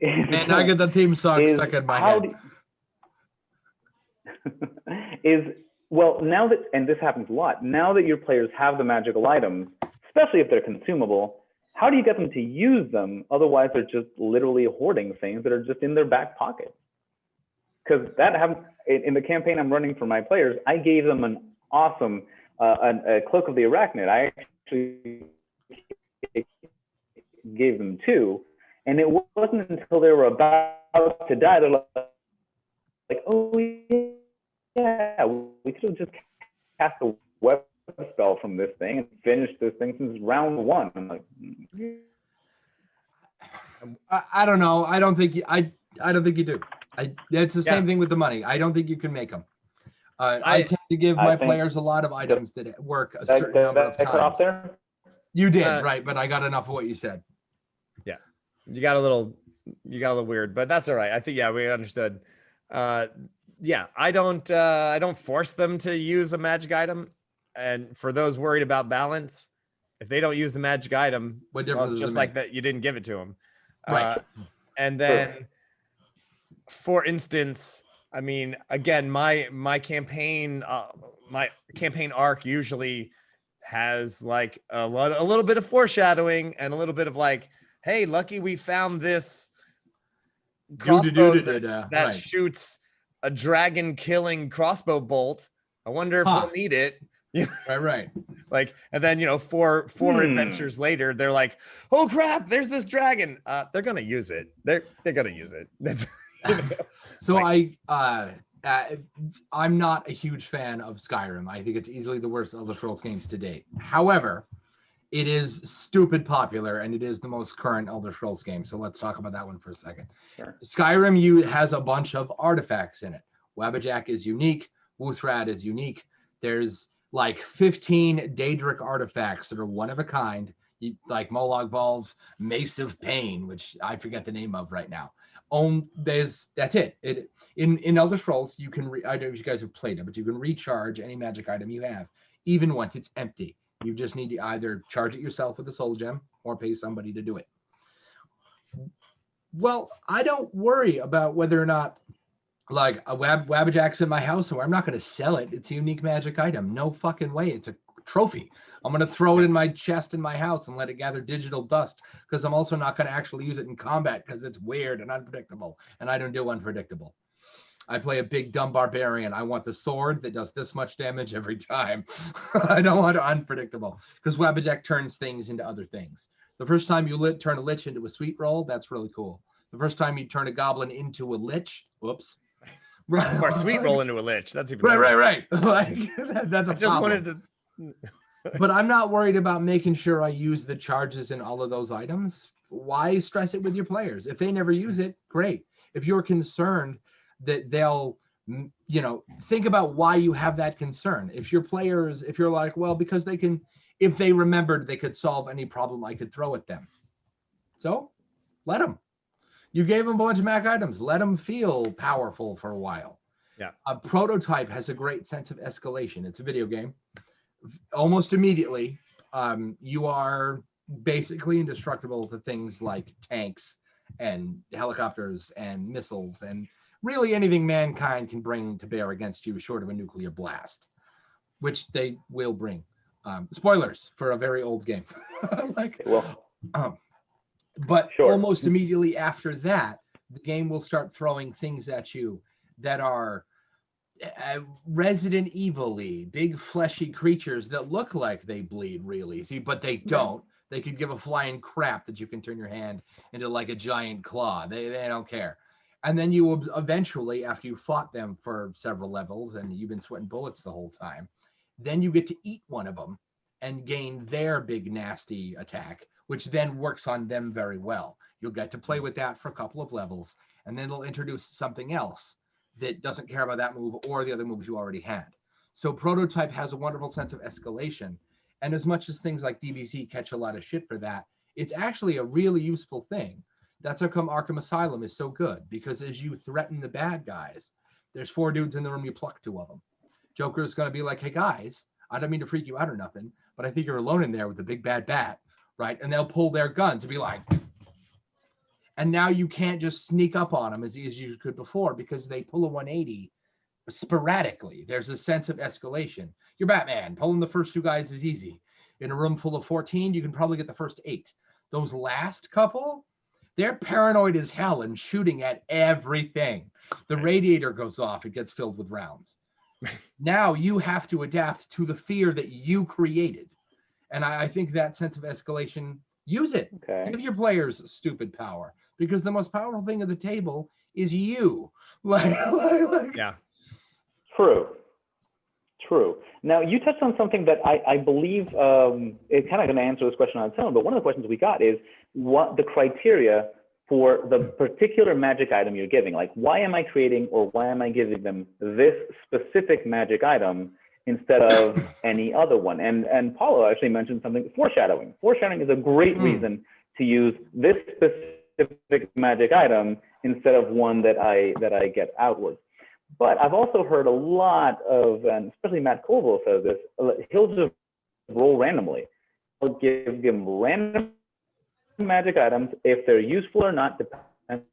And I get the theme song stuck in my head. Well, now that, and this happens a lot, now that your players have the magical items, especially if they're consumable, how do you get them to use them? Otherwise, they're just literally hoarding things that are just in their back pocket. Because that happened in the campaign I'm running for my players. I gave them an awesome a Cloak of the Arachnid. I actually gave them 2, and it wasn't until they were about to die they're like, oh yeah, we could have just cast a web spell from this thing and finished this thing since round 1. I'm like, I don't know. I don't think you do. It's the same thing with the money. I don't think you can make them. I tend to give my players a lot of items that work a certain number of times. There? You did, right, but I got enough of what you said. Yeah. You got a little weird, but that's all right. I think, we understood. Yeah, I don't force them to use a magic item. And for those worried about balance, if they don't use the magic item, it's just like that you didn't give it to them. Right. And then, for instance, I mean, again, my campaign arc usually has like a little bit of foreshadowing and a little bit of like, hey, lucky we found this crossbow that shoots a dragon killing crossbow bolt. I wonder if we'll need it. Right. Like, and then, four adventures later, they're like, oh crap, there's this dragon. They're gonna use it. They're gonna use it. That's so like, I'm not a huge fan of Skyrim. I think it's easily the worst Elder Scrolls games to date. However, it is stupid popular and it is the most current Elder Scrolls game. So let's talk about that one for a second. Sure. Skyrim has a bunch of artifacts in it. Wabbajack is unique. Wuthrad is unique. There's like 15 Daedric artifacts that are one of a kind, like Molag Bal's Mace of Pain, which I forget the name of right now. That's it. In Elder Scrolls, you can I don't know if you guys have played it, but you can recharge any magic item you have, even once it's empty. You just need to either charge it yourself with a soul gem or pay somebody to do it. Well, I don't worry about whether or not like a Wabbajack's in my house, or I'm not going to sell it. It's a unique magic item. No fucking way. It's a trophy. I'm going to throw it in my chest in my house and let it gather digital dust, because I'm also not going to actually use it in combat because it's weird and unpredictable, and I don't do unpredictable. I play a big dumb barbarian. I want the sword that does this much damage every time. I don't want unpredictable, because Wabbajack turns things into other things. The first time you turn a lich into a sweet roll, that's really cool. The first time you turn a goblin into a lich, whoops. Right. Or sweet roll into a lich. That's even right. Like that's a just problem. wanted to. But I'm not worried about making sure I use the charges in all of those items. Why stress it with your players? If they never use it, great. If you're concerned that they'll, think about why you have that concern. If your players, if you're like, well, because they can, if they remembered they could solve any problem I could throw at them. So let them. You gave them a bunch of Mac items. Let them feel powerful for a while. Yeah. A Prototype has a great sense of escalation. It's a video game. Almost immediately, you are basically indestructible to things like tanks and helicopters and missiles and really anything mankind can bring to bear against you short of a nuclear blast, which they will bring. Spoilers for a very old game. But almost immediately after that, the game will start throwing things at you that are Resident Evil-y, big fleshy creatures that look like they bleed real easy, but they don't. They could give a flying crap that you can turn your hand into like a giant claw. They don't care. And then you will eventually, after you fought them for several levels and you've been sweating bullets the whole time, then you get to eat one of them and gain their big nasty attack, which then works on them very well. You'll get to play with that for a couple of levels, and then it'll introduce something else that doesn't care about that move or the other moves you already had. So Prototype has a wonderful sense of escalation. And as much as things like DBZ catch a lot of shit for that, it's actually a really useful thing. That's how come Arkham Asylum is so good, because as you threaten the bad guys, there's 4 dudes in the room, you pluck 2 of them. Joker's going to be like, hey guys, I don't mean to freak you out or nothing, but I think you're alone in there with the big bad bat, right? And they'll pull their guns and be like, and now you can't just sneak up on them as easy as you could before, because they pull a 180 sporadically. There's a sense of escalation. You're Batman, pulling the first 2 guys is easy. In a room full of 14, you can probably get the first 8. Those last couple, they're paranoid as hell and shooting at everything. The radiator goes off, it gets filled with rounds. Now you have to adapt to the fear that you created. And I think that sense of escalation, use it. Okay. Give your players stupid power, because the most powerful thing at the table is you. Yeah. True. Now, you touched on something that I believe it's kind of going to answer this question on its own, but one of the questions we got is what the criteria for the particular magic item you're giving. Like, why am I creating or why am I giving them this specific magic item instead of any other one? And Paulo actually mentioned something, foreshadowing. Foreshadowing is a great reason to use this specific magic item instead of one that I get outwards. But I've also heard a lot of, and especially Matt Colville says this, he'll just roll randomly. He'll give them random magic items. If they're useful or not depends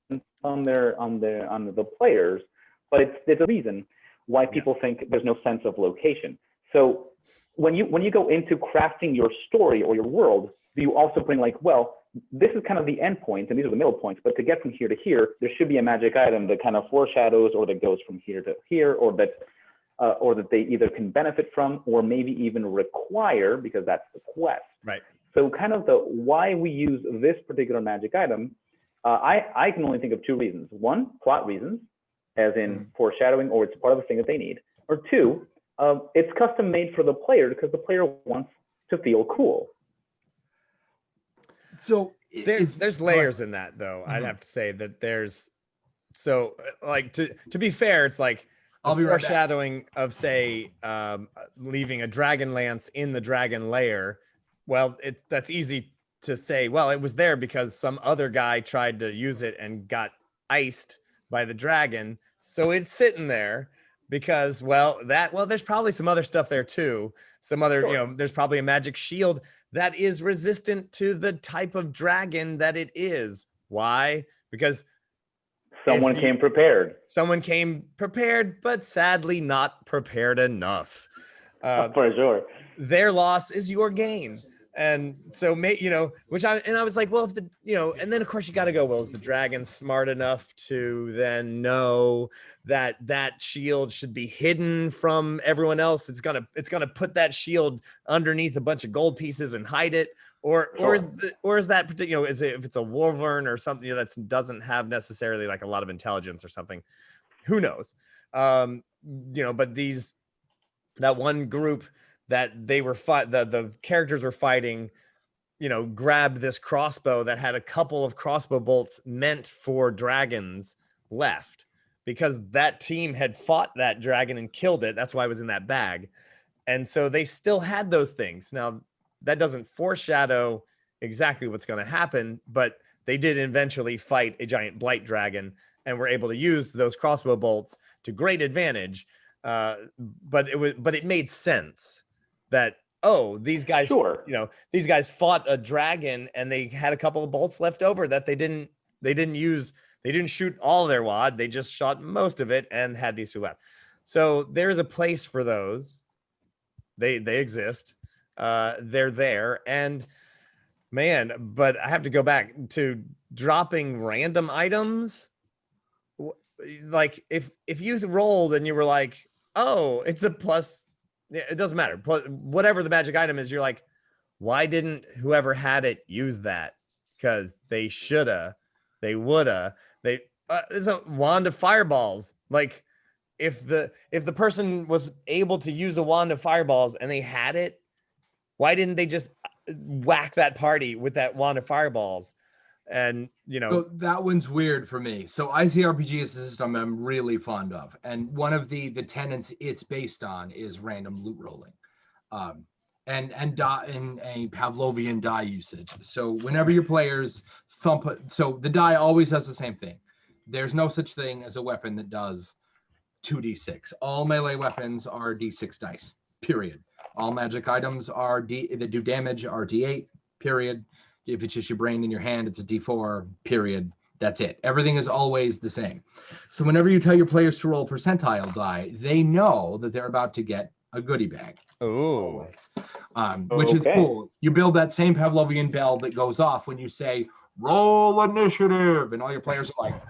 on the players, but it's a reason why people think there's no sense of location. So when you go into crafting your story or your world, do you also bring like, well, this is kind of the end point and these are the middle points, but to get from here to here, there should be a magic item that kind of foreshadows or that goes from here to here, or that they either can benefit from or maybe even require, because that's the quest. Right. So kind of the why we use this particular magic item, I can only think of 2 reasons. 1, plot reasons, as in foreshadowing, or it's part of the thing that they need. Or 2, it's custom made for the player because the player wants to feel cool. So there's layers in that, though. I'd have to say that there's, so like to be fair, it's like the foreshadowing of, say, leaving a dragon lance in the dragon lair. Well, that's easy to say. Well, it was there because some other guy tried to use it and got iced by the dragon, so it's sitting there because there's probably some other stuff there too. Some other, there's probably a magic shield that is resistant to the type of dragon that it is. Why? Because someone came prepared. Someone came prepared, but sadly not prepared enough. For sure. Their loss is your gain. And so, I was like, well, if and then of course you got to go, well, is the dragon smart enough to then know that that shield should be hidden from everyone else? It's gonna put that shield underneath a bunch of gold pieces and hide it, or is that particular, is it, if it's a wyvern or something that doesn't have necessarily like a lot of intelligence or something, who knows? But that one group that they were the characters were fighting, grabbed this crossbow that had a couple of crossbow bolts meant for dragons left, because that team had fought that dragon and killed it. That's why it was in that bag. And so they still had those things. Now, that doesn't foreshadow exactly what's going to happen, but they did eventually fight a giant blight dragon and were able to use those crossbow bolts to great advantage. But it made sense that, these guys, these guys fought a dragon and they had a couple of bolts left over that they didn't shoot all their wad. They just shot most of it and had these 2 left. So there's a place for those. They exist. They're there. And man, but I have to go back to dropping random items. Like if you rolled and you were like, oh, it's a plus, it doesn't matter. Whatever the magic item is, you're like, why didn't whoever had it use that? Because they shoulda, they woulda, it's a wand of fireballs. Like if the person was able to use a wand of fireballs and they had it, why didn't they just whack that party with that wand of fireballs? And so that one's weird for me. So ICRPG is a system I'm really fond of, and one of the tenets it's based on is random loot rolling. and a Pavlovian die usage. So whenever your players thump, so the die always does the same thing. There's no such thing as a weapon that does 2d6. All melee weapons are d6 dice. Period. All magic items are that do damage are d8. Period. If it's just your brain in your hand, it's a d4. Period. That's it. Everything is always the same. So whenever you tell your players to roll percentile die, they know that they're about to get a goodie bag. Oh, Which is cool. You build that same Pavlovian bell that goes off when you say roll initiative, and all your players are like,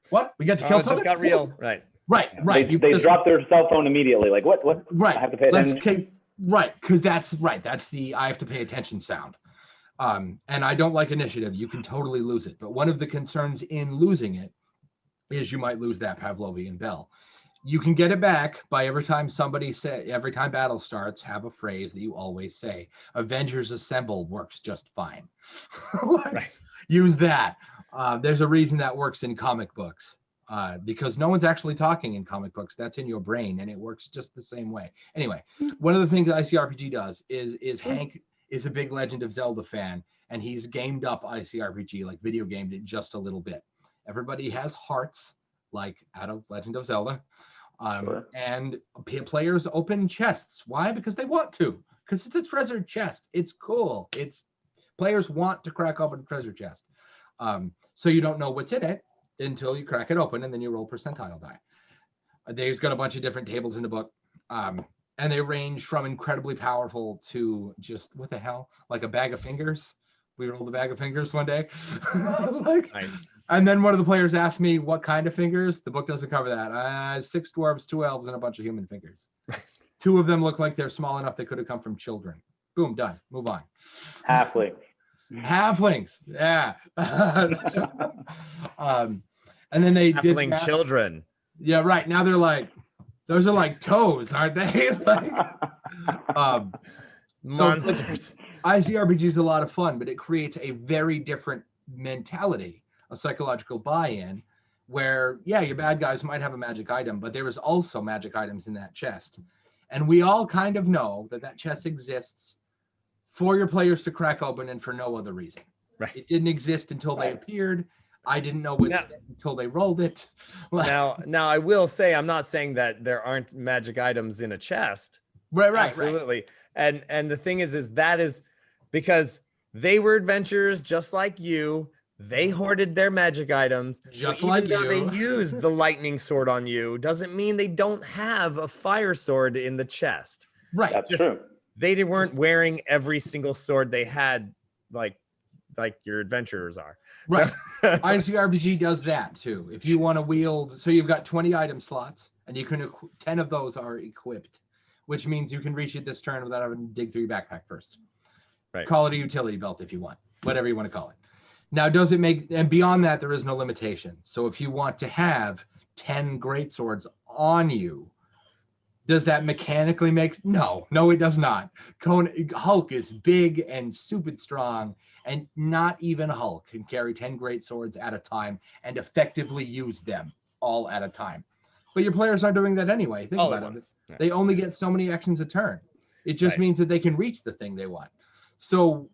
"What? We got to kill it something?" just got real, right? Right. They drop their cell phone immediately. Like what? Right. I have to pay attention. Right, because that's the I have to pay attention sound. And I don't like initiative. You can totally lose it. But one of the concerns in losing it is you might lose that Pavlovian bell. You can get it back by every time battle starts, have a phrase that you always say. Avengers Assemble works just fine. Right. Use that. There's a reason that works in comic books. Because no one's actually talking in comic books. That's in your brain, and it works just the same way. Anyway, one of the things that ICRPG does is Hank is a big Legend of Zelda fan, and he's gamed up ICRPG, like video gamed it just a little bit. Everybody has hearts, like out of Legend of Zelda. And players open chests. Why? Because they want to. Because it's a treasure chest. It's cool. Players want to crack open a treasure chest. So you don't know what's in it until you crack it open, and then you roll percentile die. There's got a bunch of different tables in the book, and they range from incredibly powerful to just what the hell, like a bag of fingers. We rolled a bag of fingers one day. Nice. And then one of the players asked me what kind of fingers. The book doesn't cover that. 6 dwarves, 2 elves, and a bunch of human fingers. 2 of them look like they're small enough they could have come from children. Boom, done. Move on. Halflings, yeah. And then they Halfling did children. Yeah, right. Now they're like, those are like toes, aren't they? Monsters. ICRPG is a lot of fun, but it creates a very different mentality, a psychological buy-in, where your bad guys might have a magic item, but there is also magic items in that chest, and we all kind of know that chest exists for your players to crack open and for no other reason. Right. It didn't exist until they appeared. I didn't know what until they rolled it. Now I will say, I'm not saying that there aren't magic items in a chest. Right. Absolutely. And the thing is that is because they were adventurers just like you. They hoarded their magic items. Just so like even though you. they used the lightning sword on you, doesn't mean they don't have a fire sword in the chest. Right. That's true. They weren't wearing every single sword they had, like your adventurers are. Right. ICRPG does that too. If you want to wield, so you've got 20 item slots, and you can 10 of those are equipped, which means you can reach it this turn without having to dig through your backpack first. Right. Call it a utility belt if you want, whatever you want to call it. Now, does it make, and beyond that, there is no limitation. So if you want to have 10 greatswords on you, does that mechanically make, no, it does not. Hulk is big and stupid strong, and not even Hulk can carry 10 great swords at a time and effectively use them all at a time. But your players aren't doing that anyway. Think about it. Yeah. They only get so many actions a turn. It just means that they can reach the thing they want. So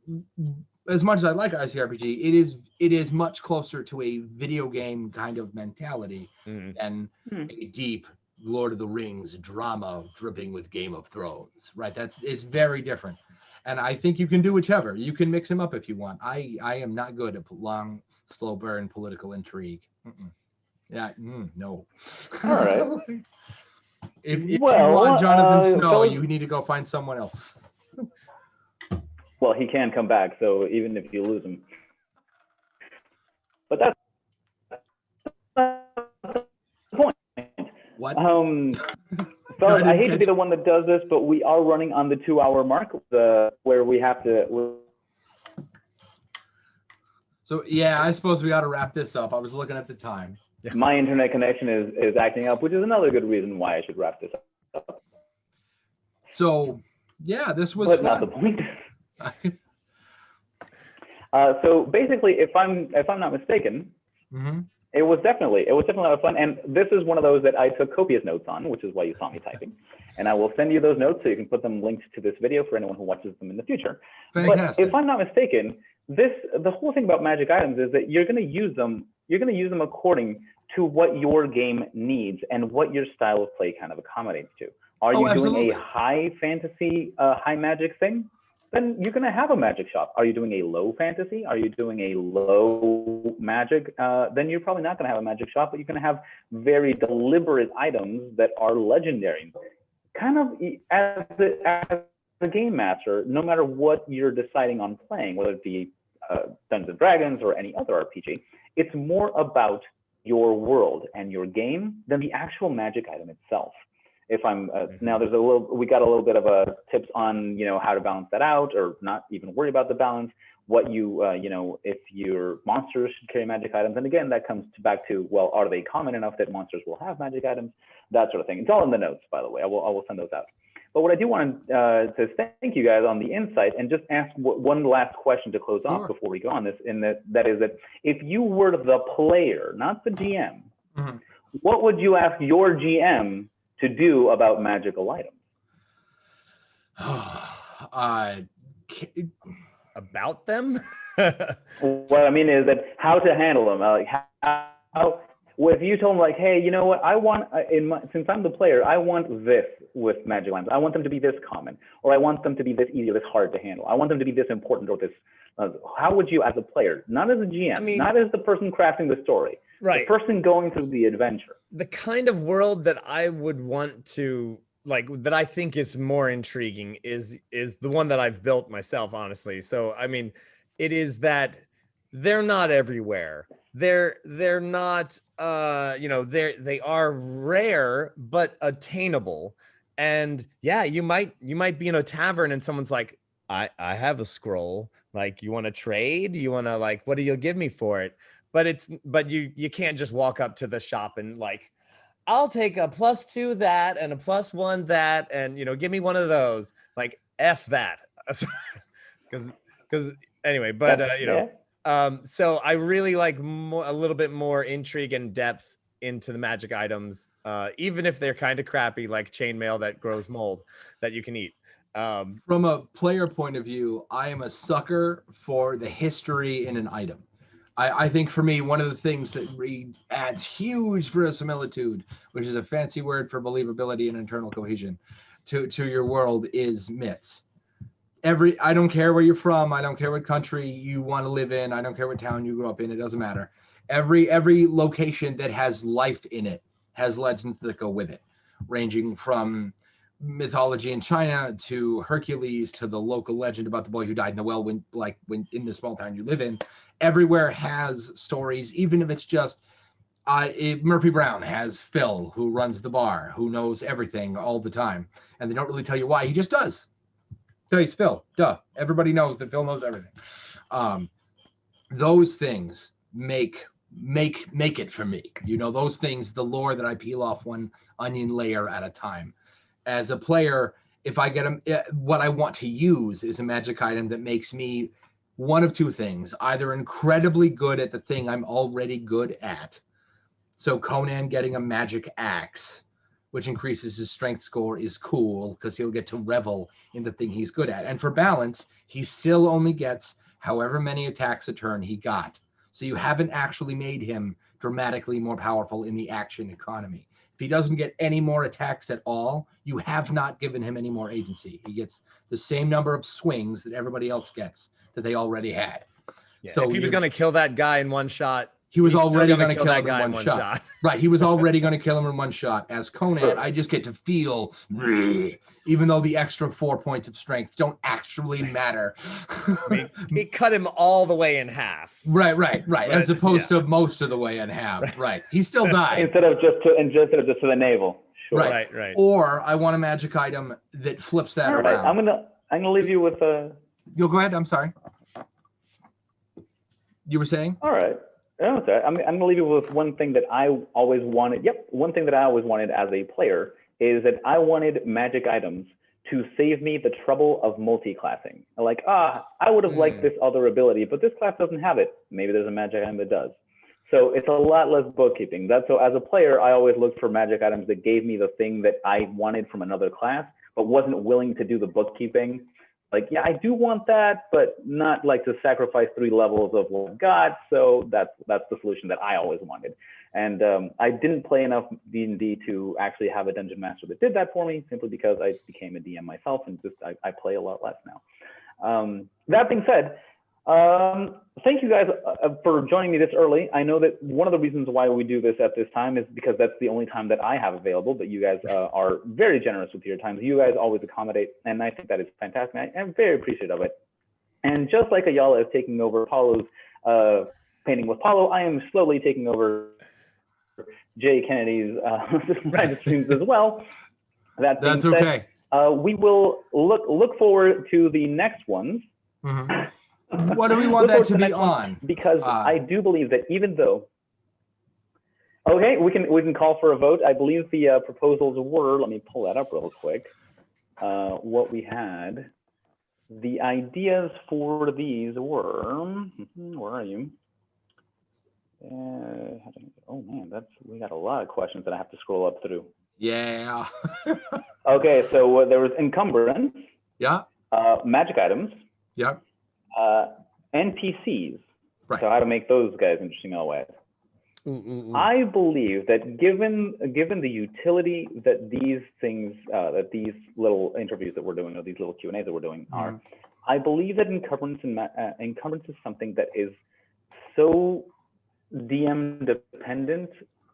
as much as I like ICRPG, it is much closer to a video game kind of mentality than a deep Lord of the Rings drama dripping with Game of Thrones, right? It's very different. And I think you can do whichever. You can mix them up if you want. I am not good at long, slow burn political intrigue. Yeah, no. All right. If you want Jonathan Snow, you need to go find someone else. Well, he can come back, so even if you lose him. But that's the point. What? Fellas, I hate to be the one that does this, but we are running on the 2-hour mark, where we have to. So yeah, I suppose we got to wrap this up. I was looking at the time. My internet connection is acting up, which is another good reason why I should wrap this up. So yeah, this was. But not the point. So basically, if I'm not mistaken, It was definitely a lot of fun. And this is one of those that I took copious notes on, which is why you saw me typing. And I will send you those notes so you can put them linked to this video for anyone who watches them in the future. Fantastic. But if I'm not mistaken, the whole thing about magic items is that you're going to use them according to what your game needs and what your style of play kind of accommodates to. Are you doing a high fantasy, high magic thing? Then you're going to have a magic shop. Are you doing a low fantasy? Are you doing a low magic? Then you're probably not going to have a magic shop, but you're going to have very deliberate items that are legendary. Kind of as a game master, no matter what you're deciding on playing, whether it be Dungeons and Dragons or any other RPG, it's more about your world and your game than the actual magic item itself. If I'm now we got a little bit of a tips on how to balance that out, or not even worry about the balance. What if your monsters should carry magic items, and again that comes back to, well, are they common enough that monsters will have magic items, that sort of thing. It's all in the notes, by the way. I will send those out. But what I do want to thank you guys on the insight, and just ask one last question to close off before we go on this. That is that if you were the player, not the GM, what would you ask your GM to do about magical items? About them? What I mean is that how to handle them. Like how if you told them, like, hey, you know what, I want since I'm the player, I want this with magic items. I want them to be this common, or I want them to be this easy or this hard to handle. I want them to be this important or this. How would you, as a player, not as a GM, not as the person crafting the story, the person going through the adventure? The kind of world that I would want to, that I think is more intriguing is the one that I've built myself, honestly. So, I mean, it is that they're not everywhere. They're not, they are rare, but attainable. And yeah, you might be in a tavern and someone's like, I have a scroll. Like, you want to trade? You want to, like, what do you give me for it? But you can't just walk up to the shop and like, I'll take a +2 that and a +1 that, and give me one of those. Like, F that. Because anyway, but so I really like a little bit more intrigue and depth into the magic items, even if they're kind of crappy, like chainmail that grows mold that you can eat. From a player point of view, I am a sucker for the history in an item. I think for me, one of the things that adds huge verisimilitude, which is a fancy word for believability and internal cohesion, to your world, is myths. I don't care where you're from, I don't care what country you want to live in, I don't care what town you grew up in, it doesn't matter. Every location that has life in it has legends that go with it, ranging from mythology in China to Hercules to the local legend about the boy who died in the well when in the small town you live in. Everywhere has stories, even if it's just Murphy Brown has Phil, who runs the bar, who knows everything all the time, and they don't really tell you why. He just does. He's Phil. Duh. Everybody knows that Phil knows everything. Those things make it for me. Those things, the lore that I peel off one onion layer at a time. As a player, if I get what I want to use is a magic item that makes me one of two things: either incredibly good at the thing I'm already good at. So Conan getting a magic axe, which increases his strength score, is cool because he'll get to revel in the thing he's good at. And for balance, he still only gets however many attacks a turn he got. So you haven't actually made him dramatically more powerful in the action economy. If he doesn't get any more attacks at all, you have not given him any more agency. He gets the same number of swings that everybody else gets that they already had. Yeah, so if he was going to kill that guy in one shot, he was already going to kill that him guy in one shot. Right, he was already going to kill him in one shot. As Conan, I just get to feel, even though the extra 4 points of strength don't actually matter. He cut him all the way in half. Right. But, as opposed to most of the way in half. Right. He still died. instead of just to the navel. Sure. Right. Or I want a magic item that flips that around. Right. I'm gonna leave you with a. You'll go ahead. I'm sorry. You were saying? All right. No, sorry. I'm gonna leave you with one thing that I always wanted. One thing that I always wanted as a player is that I wanted magic items to save me the trouble of multi-classing. Like, I would have liked this other ability, but this class doesn't have it. Maybe there's a magic item that does. So it's a lot less bookkeeping. So as a player, I always looked for magic items that gave me the thing that I wanted from another class, but wasn't willing to do the bookkeeping. Like, yeah, I do want that, but not like to sacrifice 3 levels of what I've got. So that's the solution that I always wanted. And I didn't play enough D&D to actually have a dungeon master that did that for me, simply because I became a DM myself, and just I play a lot less now. That being said, thank you guys for joining me this early. I know that one of the reasons why we do this at this time is because that's the only time that I have available, but you guys are very generous with your time. You guys always accommodate, and I think that is fantastic. I'm very appreciative of it. And just like Ayala is taking over Paulo's painting with Paulo, I am slowly taking over Jay Kennedy's live streams as well. That's okay. We will look forward to the next ones. Mm-hmm. What do we want that to be on? Because I do believe that even though, okay, we can call for a vote. I believe the proposals were, let me pull that up real quick. What we had, the ideas for these were, where are you? Oh man, we got a lot of questions that I have to scroll up through. Yeah. Okay, so there was encumbrance. Yeah. Magic items. Yep. NPCs. Right. So how to make those guys interesting always. I believe that given the utility that these things, that these little interviews that we're doing, or these little Q&As that we're doing are, I believe that encumbrance is something that is so DM dependent,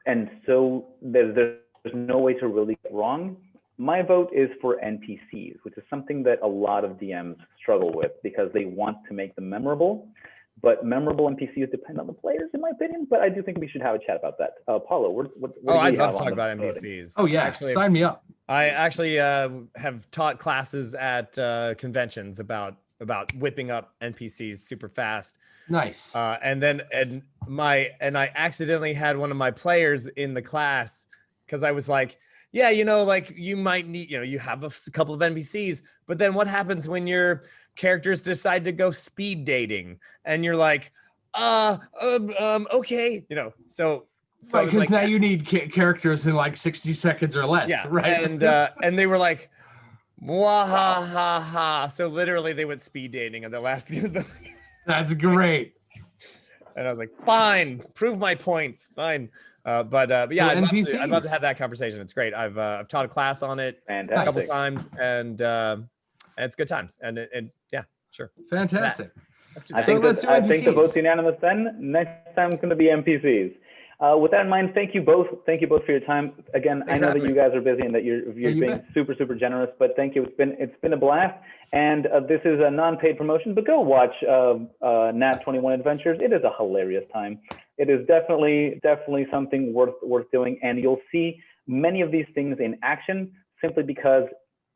and so there's no way to really get wrong. My vote is for NPCs, which is something that a lot of DMs struggle with because they want to make them memorable, but memorable NPCs depend on the players, in my opinion. But I do think we should have a chat about that. Paulo, what I'd love to talk about NPCs. Oh yeah, actually, sign me up. I actually have taught classes at conventions about whipping up NPCs super fast. Nice. And I accidentally had one of my players in the class because I was like, yeah, like you might need, you have a couple of NPCs, but then what happens when your characters decide to go speed dating and you're like, okay, so right, because now you need characters in like 60 seconds or less. Yeah, right. And they were like, Wahahaha. So literally they went speed dating in the last. That's great. And I was like, fine, prove my points. Fine. But yeah, I'd love to have that conversation. It's great. I've taught a class on it a couple times, and it's good times. And yeah, sure. Fantastic. I think the vote's unanimous then. Next time it's going to be NPCs. With that in mind, thank you both. Thank you both for your time. Again, I know that you guys are busy and that you're being super generous, but thank you. It's been a blast. And this is a non-paid promotion, but go watch Nat 21 Adventures. It is a hilarious time. It is definitely something worth doing, and you'll see many of these things in action simply because,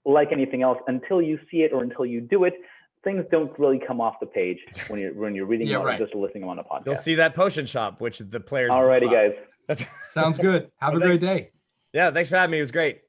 like anything else, until you see it or until you do it, things don't really come off the page when you're reading or just listening on a podcast. You'll see that potion shop, which the players. Alrighty, guys. Sounds good. Have a great day. Yeah, thanks for having me. It was great.